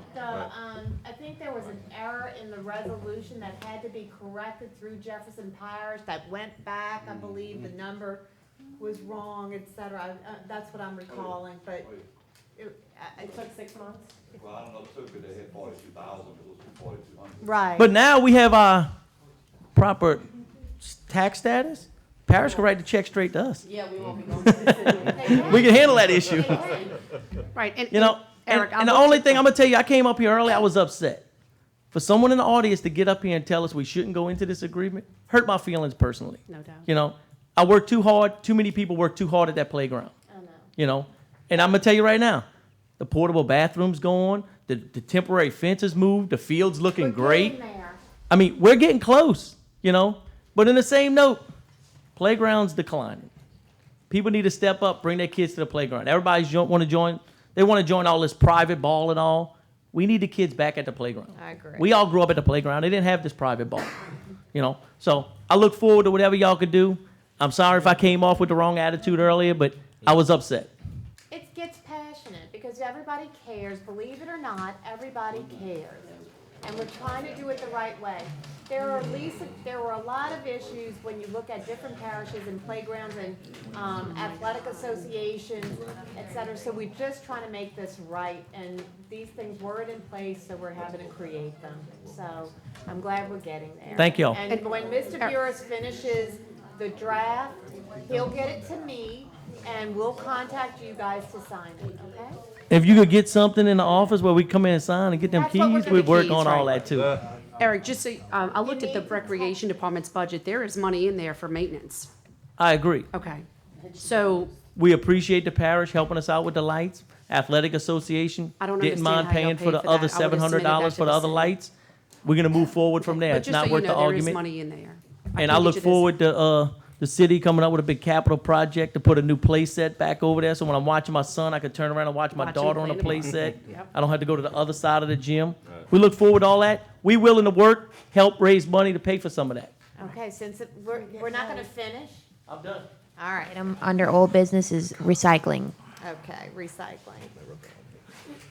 I think there was an error in the resolution that had to be corrected through Jefferson Parish that went back, I believe the number was wrong, et cetera. That's what I'm recalling, but it took 6 months. Well, I don't know, too, because they had 42,000, it was 4,200. Right. But now we have our proper tax status. Parish can write the check straight to us. Yeah, we won't be going to the city. We can handle that issue. Right, and. You know, Eric, and the only thing I'm gonna tell you, I came up here early, I was upset. For someone in the audience to get up here and tell us we shouldn't go into this agreement, hurt my feelings personally. No doubt. You know, I worked too hard, too many people worked too hard at that playground. I know. You know, and I'm gonna tell you right now, the portable bathroom's gone, the temporary fence is moved, the field's looking great. I mean, we're getting close, you know, but in the same note, playground's declining. People need to step up, bring their kids to the playground. Everybody's want to join. They want to join all this private ball and all. We need the kids back at the playground. I agree. We all grew up at the playground. They didn't have this private ball, you know. So I look forward to whatever y'all could do. I'm sorry if I came off with the wrong attitude earlier, but I was upset. It gets passionate because everybody cares, believe it or not, everybody cares. And we're trying to do it the right way. There were a lot of issues when you look at different parishes and playgrounds and athletic associations, et cetera. So we're just trying to make this right, and these things weren't in place, so we're having to create them. So I'm glad we're getting there. Thank y'all. And when Mr. Burris finishes the draft, he'll get it to me, and we'll contact you guys to sign it, okay? If you could get something in the office where we come in and sign and get them That's what we're keys, gonna we'd work keys, on all right. that too. Eric, just so, I looked at the recreation department's budget, there is money in there for maintenance. I agree. Okay, so We appreciate the parish helping us out with the lights. Athletic Association I don't didn't understand mind how y'all paying for paid the for other that. I would've submitted that $700 to for the the other city. lights. We're gonna move forward from there. But It's just not so you worth the know, there is argument. money in there. And can I get look you this. forward to, the city coming up with a big capital project to put a new play set back over there. So when I'm watching my son, I can turn around and watch my Watch him daughter on play a the play ball. set. Yep. I don't have to go to the other side of the gym. We look forward to all that. We willing to work, help raise money to pay for some of that. Okay, since we're not gonna finish, I'm done. all right. Item under old business is recycling. Okay, recycling.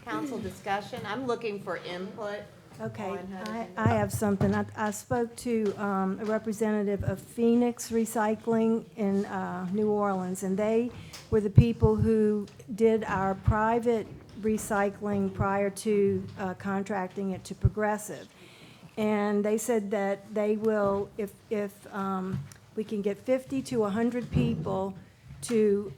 Council discussion, I'm looking for input. Okay, on how to I have something. I spoke to a representative of Phoenix Recycling in New Orleans, and they were the people who did our private recycling prior to contracting it to Progressive. And they said that they will, if we can get 50 to 100 people to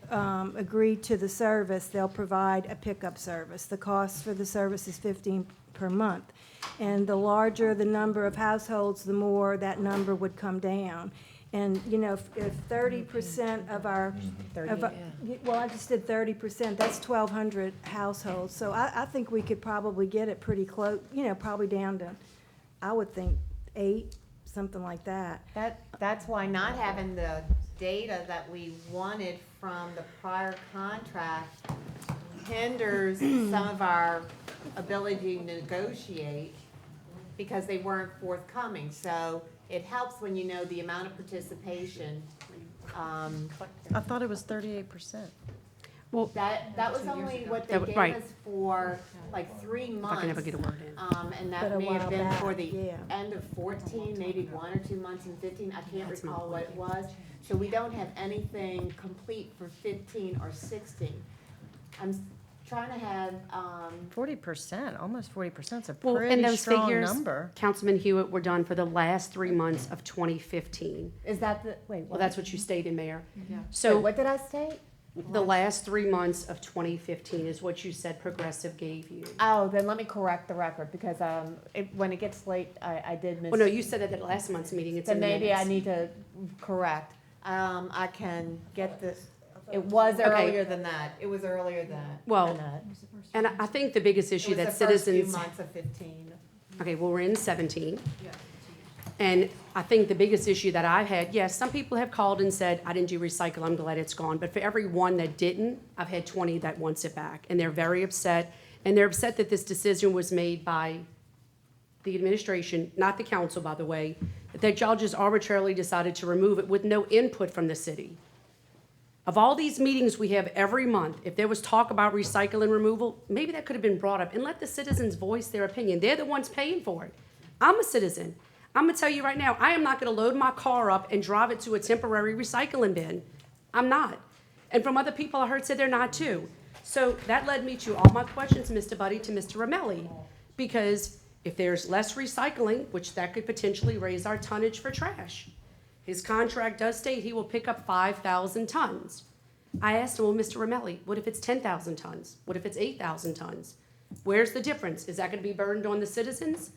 agree to the service, they'll provide a pickup service. The cost for the service is $15 per month. And the larger the number of households, the more that number would come down. And, you know, if 30% of our, well, I just did 30%, that's 1,200 households. So I think we could probably get it pretty close, you know, probably down to, I would think 8, something like that. That's why not having the data that we wanted from the prior contract hinders some of our ability to negotiate because they weren't forthcoming. So it helps when you know the amount of participation. I thought it was 38%. Well, that was only what they That- gave right. us for like 3 months. I can never get a word in. And But that a may have while been for back, the yeah. end of 14, maybe 1 or 2 months in 15. I can't recall what it was. So we don't have anything complete for 15 or 16. I'm trying to have, 40%, almost 40% is a Well, pretty and those strong figures, number. Councilman Hewitt, were done for the last 3 months of 2015. is that the, wait, Well, what? that's what you stated, Mayor. Wait, So what did I state? the last 3 months of 2015 is what you said Progressive gave you. Oh, then let me correct the record because when it gets late, I did miss. Well, no, you said that at last month's meeting. It's Then in the maybe I minutes. need to correct. I can get this, it was Okay. earlier than that. It was earlier than Well, that. And I think the biggest It issue was that the first few citizens. months of 15. Okay, well, we're in 17. And I think the biggest issue that I've had, yes, some people have called and said, I didn't do recycle, I'm glad it's gone. But for every one that didn't, I've had 20 that wants it back. And they're very upset. And they're upset that this decision was made by the administration, not the council, by the way, that y'all just arbitrarily decided to remove it with no input from the city. Of all these meetings we have every month, if there was talk about recycling removal, maybe that could have been brought up and let the citizens voice their opinion. They're the ones paying for it. I'm a citizen. I'm gonna tell you right now, I am not gonna load my car up and drive it to a temporary recycling bin. I'm not. And from other people I heard said they're not too. So that led me to all my questions, Mr. Buddy, to Mr. Ramelli. Because if there's less recycling, which that could potentially raise our tonnage for trash. His contract does state he will pick up 5,000 tons. I asked him, well, Mr. Ramelli, what if it's 10,000 tons? What if it's 8,000 tons? Where's the difference? Is that gonna be burdened on the citizens?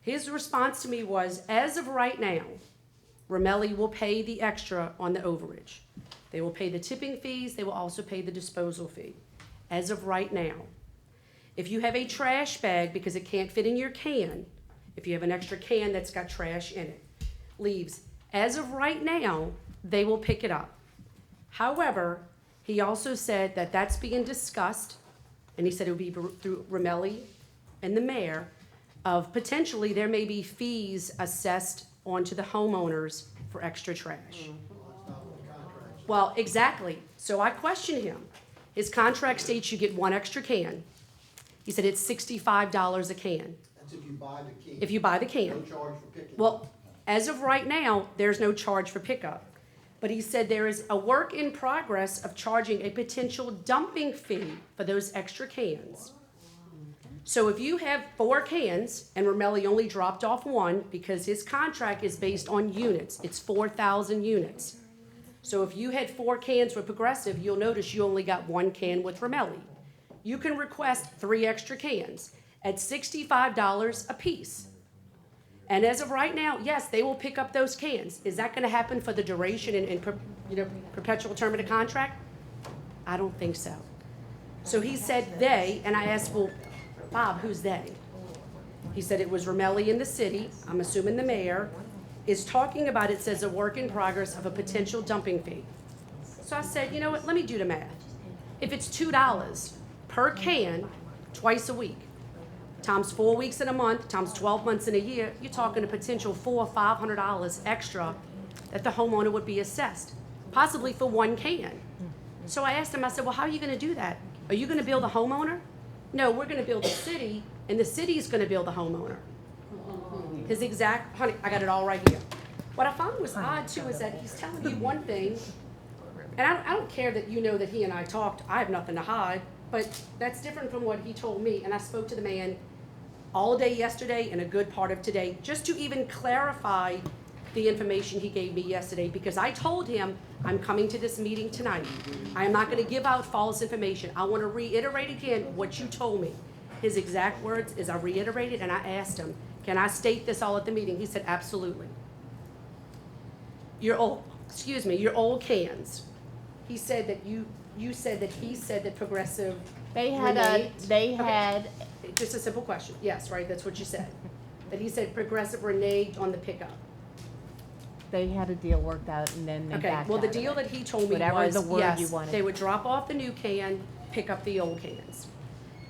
His response to me was, as of right now, Ramelli will pay the extra on the overage. They will pay the tipping fees, they will also pay the disposal fee, as of right now. If you have a trash bag because it can't fit in your can, if you have an extra can that's got trash in it, leaves, as of right now, they will pick it up. However, he also said that that's being discussed, and he said it would be through Ramelli and the mayor, of potentially there may be fees assessed onto the homeowners for extra trash. Well, exactly. So I questioned him. His contract states you get 1 extra can. He said it's $65 a can. That's if you buy the can. If you buy the can. No charge for picking. Well, as of right now, there's no charge for pickup. But he said there is a work in progress of charging a potential dumping fee for those extra cans. So if you have 4 cans, and Ramelli only dropped off 1 because his contract is based on units, it's 4,000 units. So if you had 4 cans with Progressive, you'll notice you only got 1 can with Ramelli. You can request 3 extra cans at $65 a piece. And as of right now, yes, they will pick up those cans. Is that gonna happen for the duration and perpetual term of the contract? I don't think so. So he said they, and I asked, well, Bob, who's they? He said it was Ramelli in the city, I'm assuming the mayor, is talking about, it says a work in progress of a potential dumping fee. So I said, you know what, let me do the math. If it's $2 per can twice a week, times 4 weeks in a month, times 12 months in a year, you're talking a potential $400 or $500 extra that the homeowner would be assessed, possibly for one can. So I asked him, I said, well, how are you gonna do that? Are you gonna bill the homeowner? No, we're gonna bill the city, and the city's gonna bill the homeowner. His exact, honey, I got it all right here. What I found was odd too is that he's telling you one thing, and I don't care that you know that he and I talked, I have nothing to hide, but that's different from what he told me, and I spoke to the man all day yesterday and a good part of today, just to even clarify the information he gave me yesterday, because I told him, I'm coming to this meeting tonight. I am not gonna give out false information. I wanna reiterate again what you told me. His exact words is, I reiterated and I asked him, can I state this all at the meeting? He said, absolutely. Your old cans. He said that you said that he said that Progressive. They had Okay. Just a simple question. Yes, right, that's what you said. That he said Progressive reneged on the pickup. They had a deal worked out and then they Okay, backed well, the out of deal it. that he told me Whatever was, the word you yes, wanted. they would drop off the new can, pick up the old cans.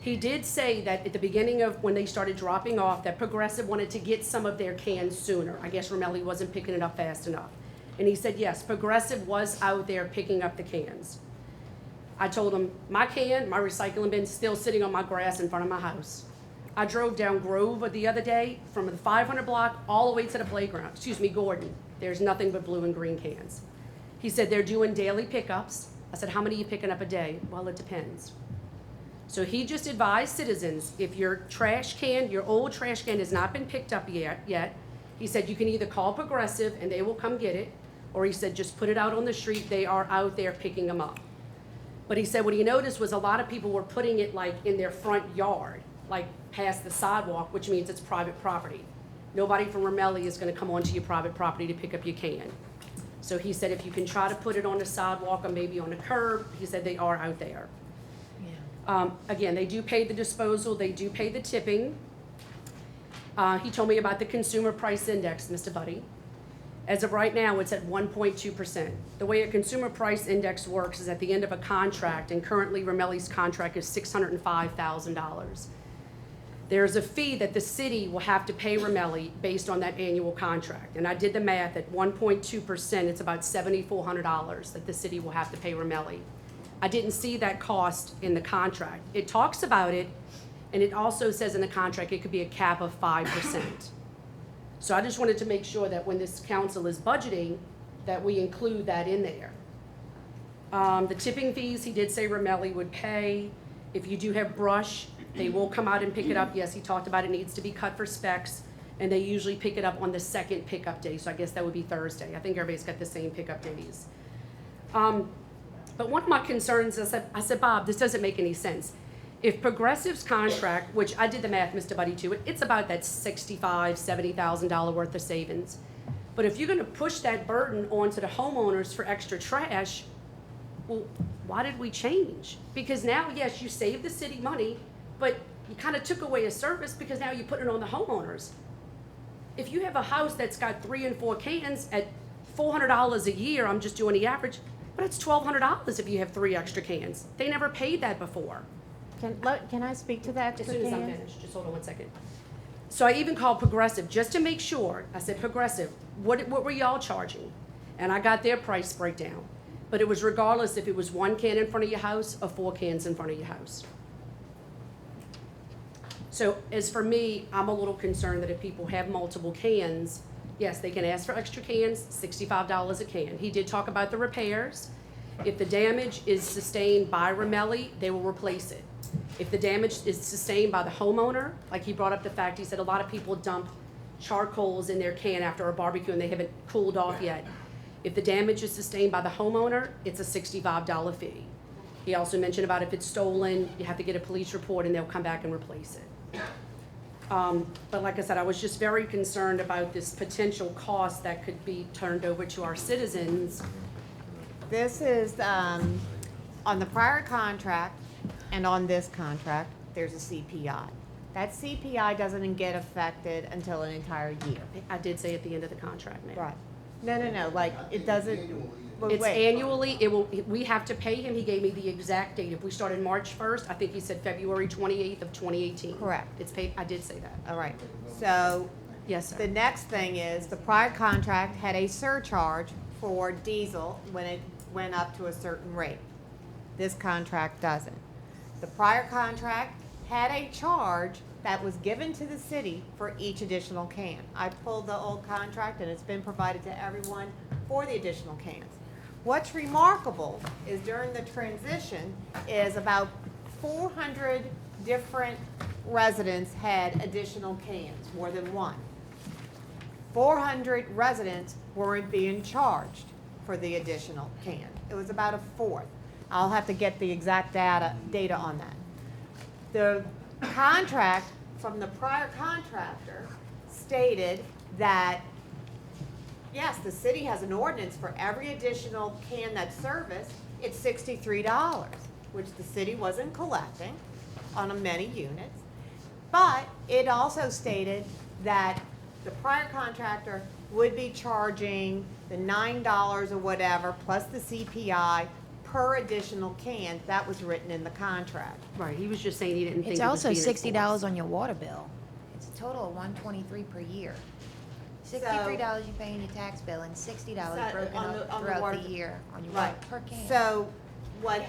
He did say that at the beginning of when they started dropping off, that Progressive wanted to get some of their cans sooner. I guess Romelli wasn't picking it up fast enough. And he said, yes, Progressive was out there picking up the cans. I told him, my recycling bin's still sitting on my grass in front of my house. I drove down Grove the other day from the 500 block all the way to the playground, Gordon. There's nothing but blue and green cans. He said they're doing daily pickups. I said, how many are you picking up a day? Well, it depends. So he just advised citizens, if your old trash can has not been picked up yet, he said you can either call Progressive and they will come get it, or he said just put it out on the street, they are out there picking them up. But he said what he noticed was a lot of people were putting it like in their front yard, like past the sidewalk, which means it's private property. Nobody from Romelli is gonna come onto your private property to pick up your can. So he said if you can try to put it on the sidewalk or maybe on a curb, he said they are out there. Again, they do pay the disposal, they do pay the tipping. He told me about the consumer price index, Mr. Buddy. As of right now, it's at 1.2%. The way a consumer price index works is at the end of a contract, and currently Romelli's contract is $605,000. There's a fee that the city will have to pay Romelli based on that annual contract. And I did the math, at 1.2%, it's about $7,400 that the city will have to pay Romelli. I didn't see that cost in the contract. It talks about it, and it also says in the contract it could be a cap of 5%. So I just wanted to make sure that when this council is budgeting, that we include that in there. The tipping fees, he did say Romelli would pay. If you do have brush, they will come out and pick it up. Yes, he talked about it needs to be cut for specs, and they usually pick it up on the second pickup day, so I guess that would be Thursday. I think everybody's got the same pickup days. But one of my concerns, I said, Bob, this doesn't make any sense. If Progressive's contract, which I did the math, Mr. Buddy, too, it's about that $65,000, $70,000 worth of savings. But if you're gonna push that burden onto the homeowners for extra trash, well, why did we change? Because now, yes, you save the city money, but you kind of took away a service because now you're putting it on the homeowners. If you have a house that's got 3 and 4 cans at $400 a year, I'm just doing the average, but it's $1,200 if you have 3 extra cans. They never paid that before. Can I speak to that? As soon as I'm finished, just hold on one second. So I even called Progressive just to make sure. I said, Progressive, what were y'all charging? And I got their price breakdown. But it was regardless if it was 1 can in front of your house or 4 cans in front of your house. So as for me, I'm a little concerned that if people have multiple cans, yes, they can ask for extra cans, $65 a can. He did talk about the repairs. If the damage is sustained by Romelli, they will replace it. If the damage is sustained by the homeowner, like he brought up the fact, he said a lot of people dump charcoals in their can after a barbecue and they haven't cooled off yet. If the damage is sustained by the homeowner, it's a $65 fee. He also mentioned about if it's stolen, you have to get a police report and they'll come back and replace it. But like I said, I was just very concerned about this potential cost that could be turned over to our citizens. This is, on the prior contract and on this contract, there's a CPI. That CPI doesn't get affected until an entire year. I did say at the end of the contract, ma'am. Right. No, like, it doesn't, but It's wait. annually, we have to pay him, he gave me the exact date. If we started March 1st, I think he said February 28th of 2018. Correct. It's paid, I did say that. All right, so. Yes, sir. The next thing is, the prior contract had a surcharge for diesel when it went up to a certain rate. This contract doesn't. The prior contract had a charge that was given to the city for each additional can. I pulled the old contract and it's been provided to everyone for the additional cans. What's remarkable is during the transition is about 400 different residents had additional cans, more than one. 400 residents weren't being charged for the additional can. It was about a fourth. I'll have to get the exact data on that. The contract from the prior contractor stated that, yes, the city has an ordinance for every additional can that's serviced, it's $63, which the city wasn't collecting on many units. But it also stated that the prior contractor would be charging the $9 or whatever, plus the CPI per additional can. That was written in the contract. Right, he was just saying he didn't think It's it was also being $60 enforced. on your water bill. It's a total of $123 per year. $63 you pay in your tax bill and $60 broken on up the throughout water- the year on your Right. water per can. So what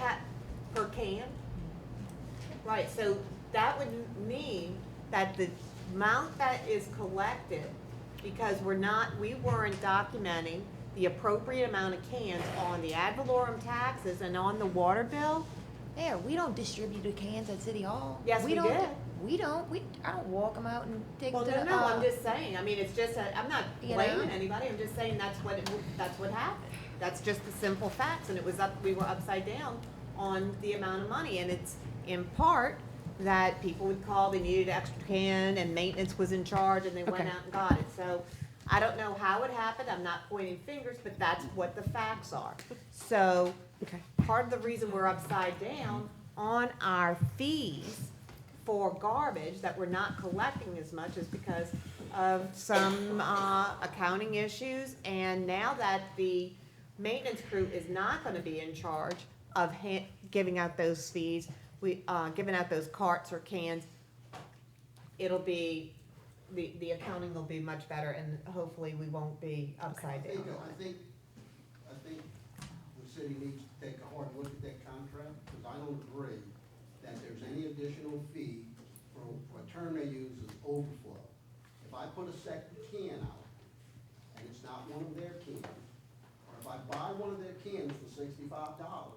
per can? Right, so that would mean that the amount that is collected, because we weren't documenting the appropriate amount of cans on the ad valorem taxes and on the water bill. There, we don't distribute the cans at City Hall. Yes, we don't. did. We don't. I don't walk them out and take Well, them to no, I'm just saying, I mean, it's just, I'm not You blaming know? anybody, I'm just saying that's what happened. That's just the simple facts, and we were upside down on the amount of money, and it's in part that people would call, they needed an extra can, and maintenance was in charge, and they went Okay. out and got it, so I don't know how it happened, I'm not pointing fingers, but that's what the facts are. So, part of the reason we're upside down on our fees for garbage that we're not collecting as much is because of some accounting issues, and now that the maintenance crew is not gonna be in charge of giving out those fees, giving out those carts or cans, it'll be, the accounting will be much better, and hopefully we won't be upside down. I think the city needs to take a hard look at that contract, because I don't agree that there's any additional fee for a term they use as overflow. If I put a second can out, and it's not one of their cans, or if I buy one of their cans for $65,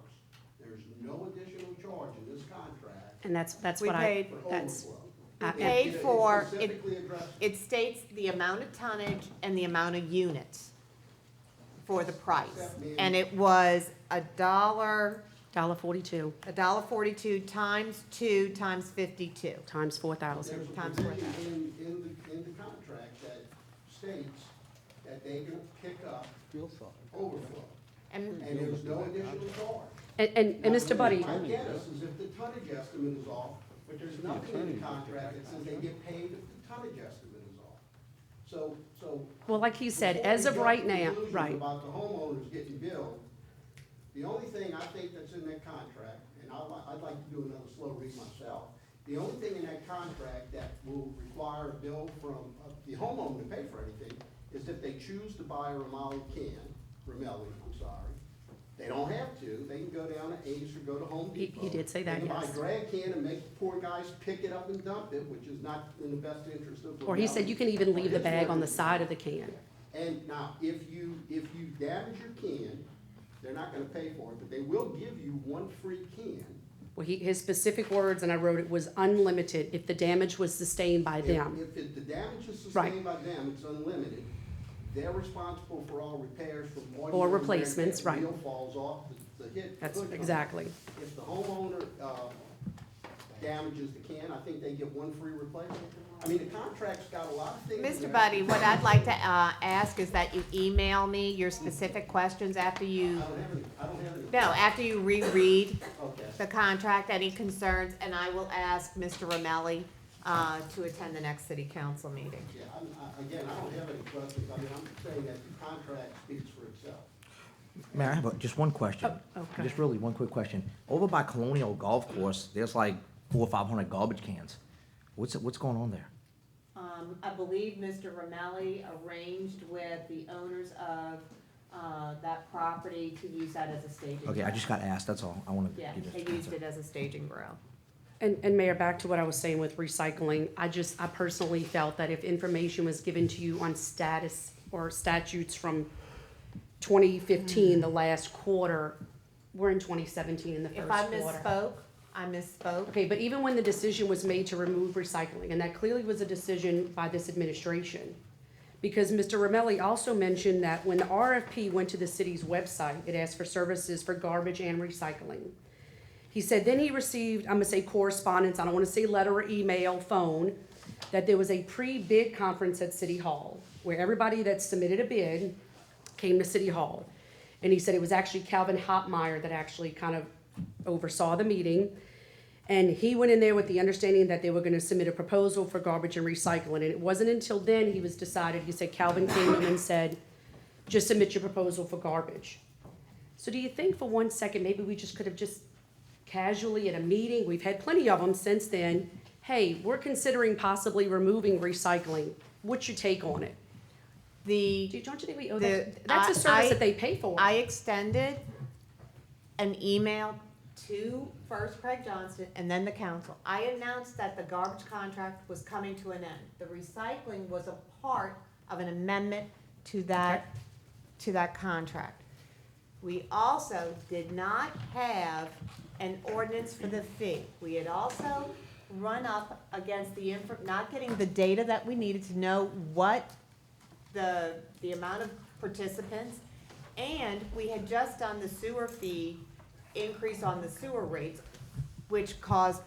there's no additional charge in this contract. And that's We what paid- for that's, overflow. Paid for, It specifically addresses it states the amount of tonnage and the amount of units for the price. And it was $1.42 $1.42 times 2 times 52. times 4,000. There's a Times provision in the contract that states that they can pick up overflow, And and there's no additional charge. And Mr. Buddy, My guess is if the tonnage estimate is off, but there's nothing in the contract that says they get paid if the tonnage estimate is off. So. well, like he said, before as we of jump right to now, conclusions right. About the homeowners getting billed, the only thing I think that's in that contract, and I'd like to do another slow read myself, the only thing in that contract that will require a bill from the homeowner to pay for anything is if they choose to buy a Ramelli can, I'm sorry. They don't have to, they can go down to Ace or go to Home Depot. He did say that, They can buy yes. a drag can and make the poor guys pick it up and dump it, which is not in the best interest of. Or he said you can even leave the bag on the side of the can. And now, if you damage your can, they're not gonna pay for it, but they will give you one free can. Well, his specific words, and I wrote it, was unlimited if the damage was sustained by them. If the damage is Right. sustained by them, it's unlimited. They're responsible for all repairs from audio. Or and replacements, if the right. wheel falls off, the hit. That's could come. exactly. If the homeowner, damages the can, I think they get one free replacement. I mean, the contract's got a lot of things. in Mr. there. Buddy, what I'd like to ask is that you email me your specific questions after you, I don't have any. no, after you reread Okay. the contract, any concerns, and I will ask Mr. Ramelli to attend the next city council meeting. Yeah, again, I don't have any questions. I mean, I'm saying that the contract speaks for itself. Mayor, I have just one question. okay. Just really one quick question. Over by Colonial Golf Course, there's like 400 or 500 garbage cans. What's going on there? I believe Mr. Romelli arranged with the owners of that property to use that as a staging. Okay, I ground. just got asked, that's all. I want to Yeah, get this. they used it as a staging ground. And Mayor, back to what I was saying with recycling, I personally felt that if information was given to you on status or statutes from 2015, the last quarter, we're in 2017 in the first If quarter. I misspoke. Okay, but even when the decision was made to remove recycling, and that clearly was a decision by this administration, because Mr. Romelli also mentioned that when the RFP went to the city's website, it asked for services for garbage and recycling. He said then he received, I'm gonna say correspondence, I don't wanna say letter or email, phone, that there was a pre-bid conference at City Hall, where everybody that submitted a bid came to City Hall. And he said it was actually Calvin Hopmeyer that actually kind of oversaw the meeting. And he went in there with the understanding that they were gonna submit a proposal for garbage and recycling. And it wasn't until then he was decided, he said Calvin came in and said, just submit your proposal for garbage. So do you think for one second, maybe we just could have just casually at a meeting, we've had plenty of them since then, hey, we're considering possibly removing recycling. What's your take on it? Don't you think we owe that? That's a service that they pay for. I extended an email to first Craig Johnston and then the council. I announced that the garbage contract was coming to an end. The recycling was a part of an amendment to that contract. We also did not have an ordinance for the fee. We had also run up against not getting the data that we needed to know what the amount of participants, and we had just done the sewer fee increase on the sewer rates, which caused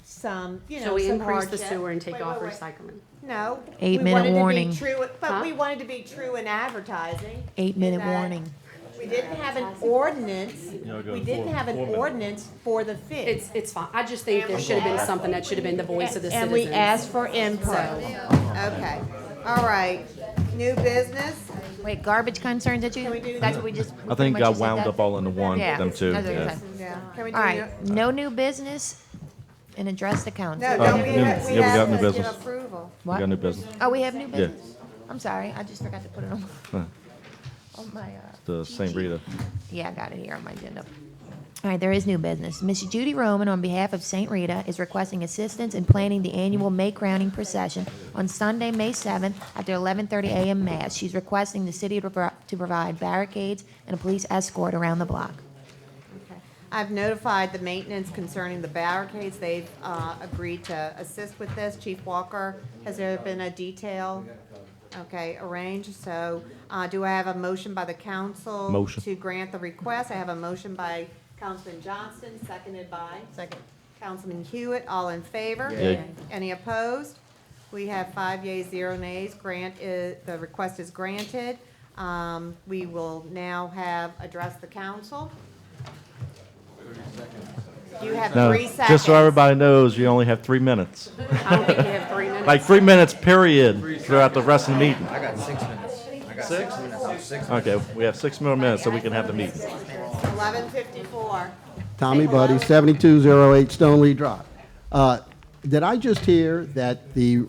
some, So we some increased the hardship. sewer and take Wait, off wait, wait. recycling. No. 8-minute we wanted warning. To be true, but Huh? we wanted to be true in advertising. 8-minute in that warning. We didn't have an ordinance, know, go we didn't have an 4 minutes. ordinance for the fee. It's fine. I just think there should have been something that should have been the voice of the And citizens. we asked for input. Okay, all right. New business? Wait, garbage concerns that Can we do that's that? what we just. I think got wound up all into one, Yeah, them two. that's what Yeah. I said. Yeah. Can we do All right, no new business and address the council. No, don't we new- have, we yeah, we got have new to give business. approval. We What? got new business. Oh, we have new Yeah. business? I'm sorry, I just forgot to put it on, Huh. on my, The St. Rita. yeah, I got it here on my agenda. All right, there is new business. Miss Judy Roman, on behalf of St. Rita, is requesting assistance in planning the annual May crowning procession on Sunday, May 7th, after 11:30 a.m. Mass. She's requesting the city to provide barricades and a police escort around the block. Okay. I've notified the maintenance concerning the barricades. They've agreed to assist with this. Chief Walker, has there been a detail? Okay, arranged. So do I have a motion by the council? Motion. To grant the request? I have a motion by Councilman Johnston, seconded by? Second. Councilman Hewitt, all in favor? Yay. Any opposed? We have 5 yeas, 0 nays. The request is granted. We will now address the council. You have No, 3 seconds. just so everybody knows, you only have 3 minutes. I don't think you have 3 minutes. Like 3 minutes, period, throughout the rest of the meeting. I got 6 minutes. I got 6 minutes. 6 Okay, we have 6 more minutes so we can have the meeting. 11:54. Tommy Buddy, 7208 Stoneleigh Drive. Did I just hear that the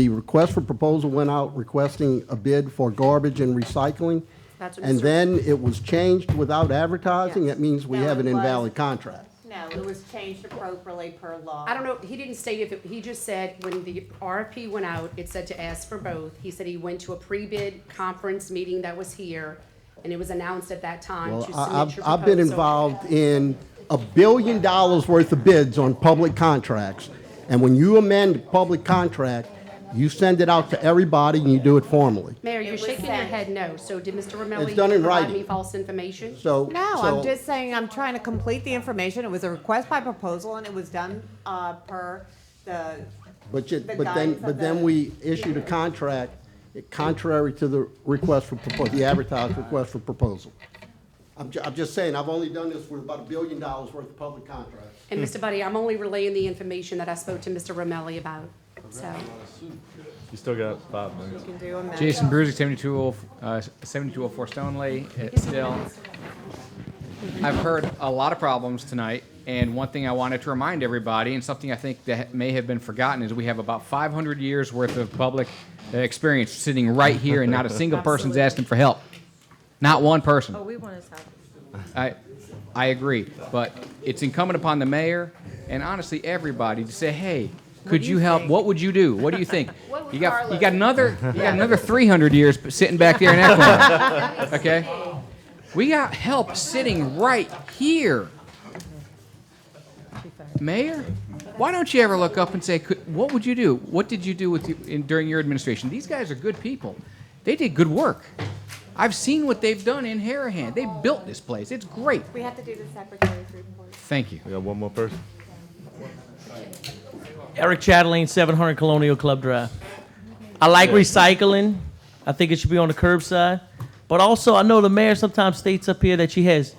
request for proposal went out requesting a bid for garbage and recycling? That's what And Mr. then it was changed without advertising? Yes. That means we No, have an it was- invalid contract. No, it was changed appropriately per law. I don't know, he didn't state if, he just said when the RFP went out, it said to ask for both. He said he went to a pre-bid conference meeting that was here, and it was announced at that time Well, to submit your proposal. I've been involved in $1 billion worth of bids on public contracts. And when you amend a public contract, you send it out to everybody and you do it formally. Mayor, you're was shaking your sent. head no, so did Mr. Romelli It's done in provide writing. me false information? So. No, so- I'm just saying, I'm trying to complete the information. It was a request by proposal, and it was done per the, But the guidance of then the- we issued a contract contrary to the request for proposal, the advertised request for proposal. I'm just saying, I've only done this with about $1 billion worth of public contracts. And Mr. Buddy, I'm only relaying the information that I spoke to Mr. Romelli about, so. You still got 5 minutes. You can do them. Jason Bruzy, 7204 Stoneley, still. I've heard a lot of problems tonight, and one thing I wanted to remind everybody, and something I think that may have been forgotten, is we have about 500 years worth of public experience sitting right here, and not a single person's asking for help. Not one person. Oh, we want his help. I agree, but it's incumbent upon the mayor and honestly everybody to say, hey, could you help? What would you do? What do you think? You got another 300 years sitting back there in that corner. Okay, we got help sitting right here. Mayor, why don't you ever look up and say, what would you do? What did you do during your administration? These guys are good people. They did good work. I've seen what they've done in Harahan. They built this place. It's great. We have to do the secretary's report. Thank you. We got one more person. Eric Chatelain, 700 Colonial Club Drive. I like recycling. I think it should be on the curbside. But also, I know the mayor sometimes states up here that she has,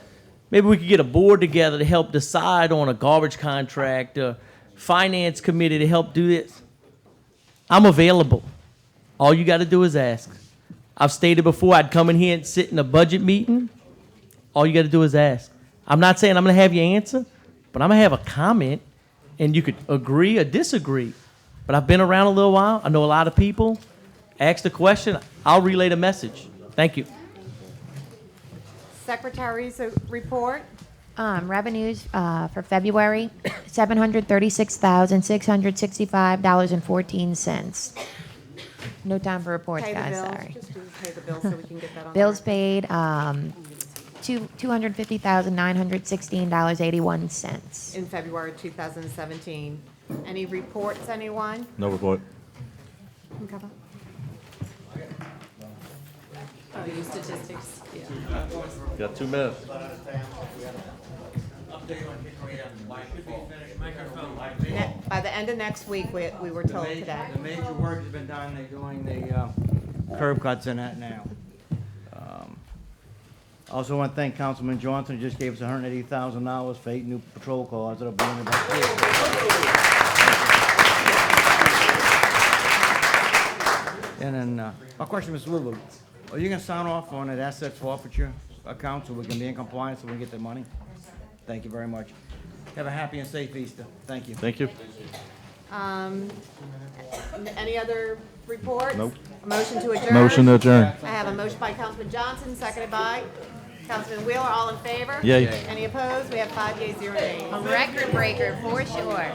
maybe we could get a board together to help decide on a garbage contract, or finance committee to help do this. I'm available. All you got to do is ask. I've stated before I'd come in here and sit in a budget meeting. All you got to do is ask. I'm not saying I'm going to have your answer, but I'm going to have a comment, and you could agree or disagree. But I've been around a little while. I know a lot of people. Ask the question. I'll relay the message. Thank you. Secretary's report. Revenues for February, $736,665.14. No time for reports, Pay the guys, bills. sorry. Just pay the bills so we can get that on. Bills paid, $250,916.81. In February 2017. Any reports, anyone? No report. Oh, your statistics, yeah. Got 2 minutes. By the end of next week, we were told today. The major work has been done, they're doing the curb cuts in that now. Also want to thank Councilman Johnson, who just gave us $180,000 for 8 new patrol cars that'll be in the back. And then, my question, Mr. Lulu, are you gonna sign off on that asset forfeiture account so we can be in compliance so we can get the money? Thank you very much. Have a happy and safe Easter. Thank you. Thank you. Any other reports? Nope. Motion to adjourn? Motion to adjourn. I have a motion by Councilman Johnson, seconded by Councilman Wheeler. All in favor? Yay. Any opposed? We have 5 yeas, 0 nays. A record breaker, for sure.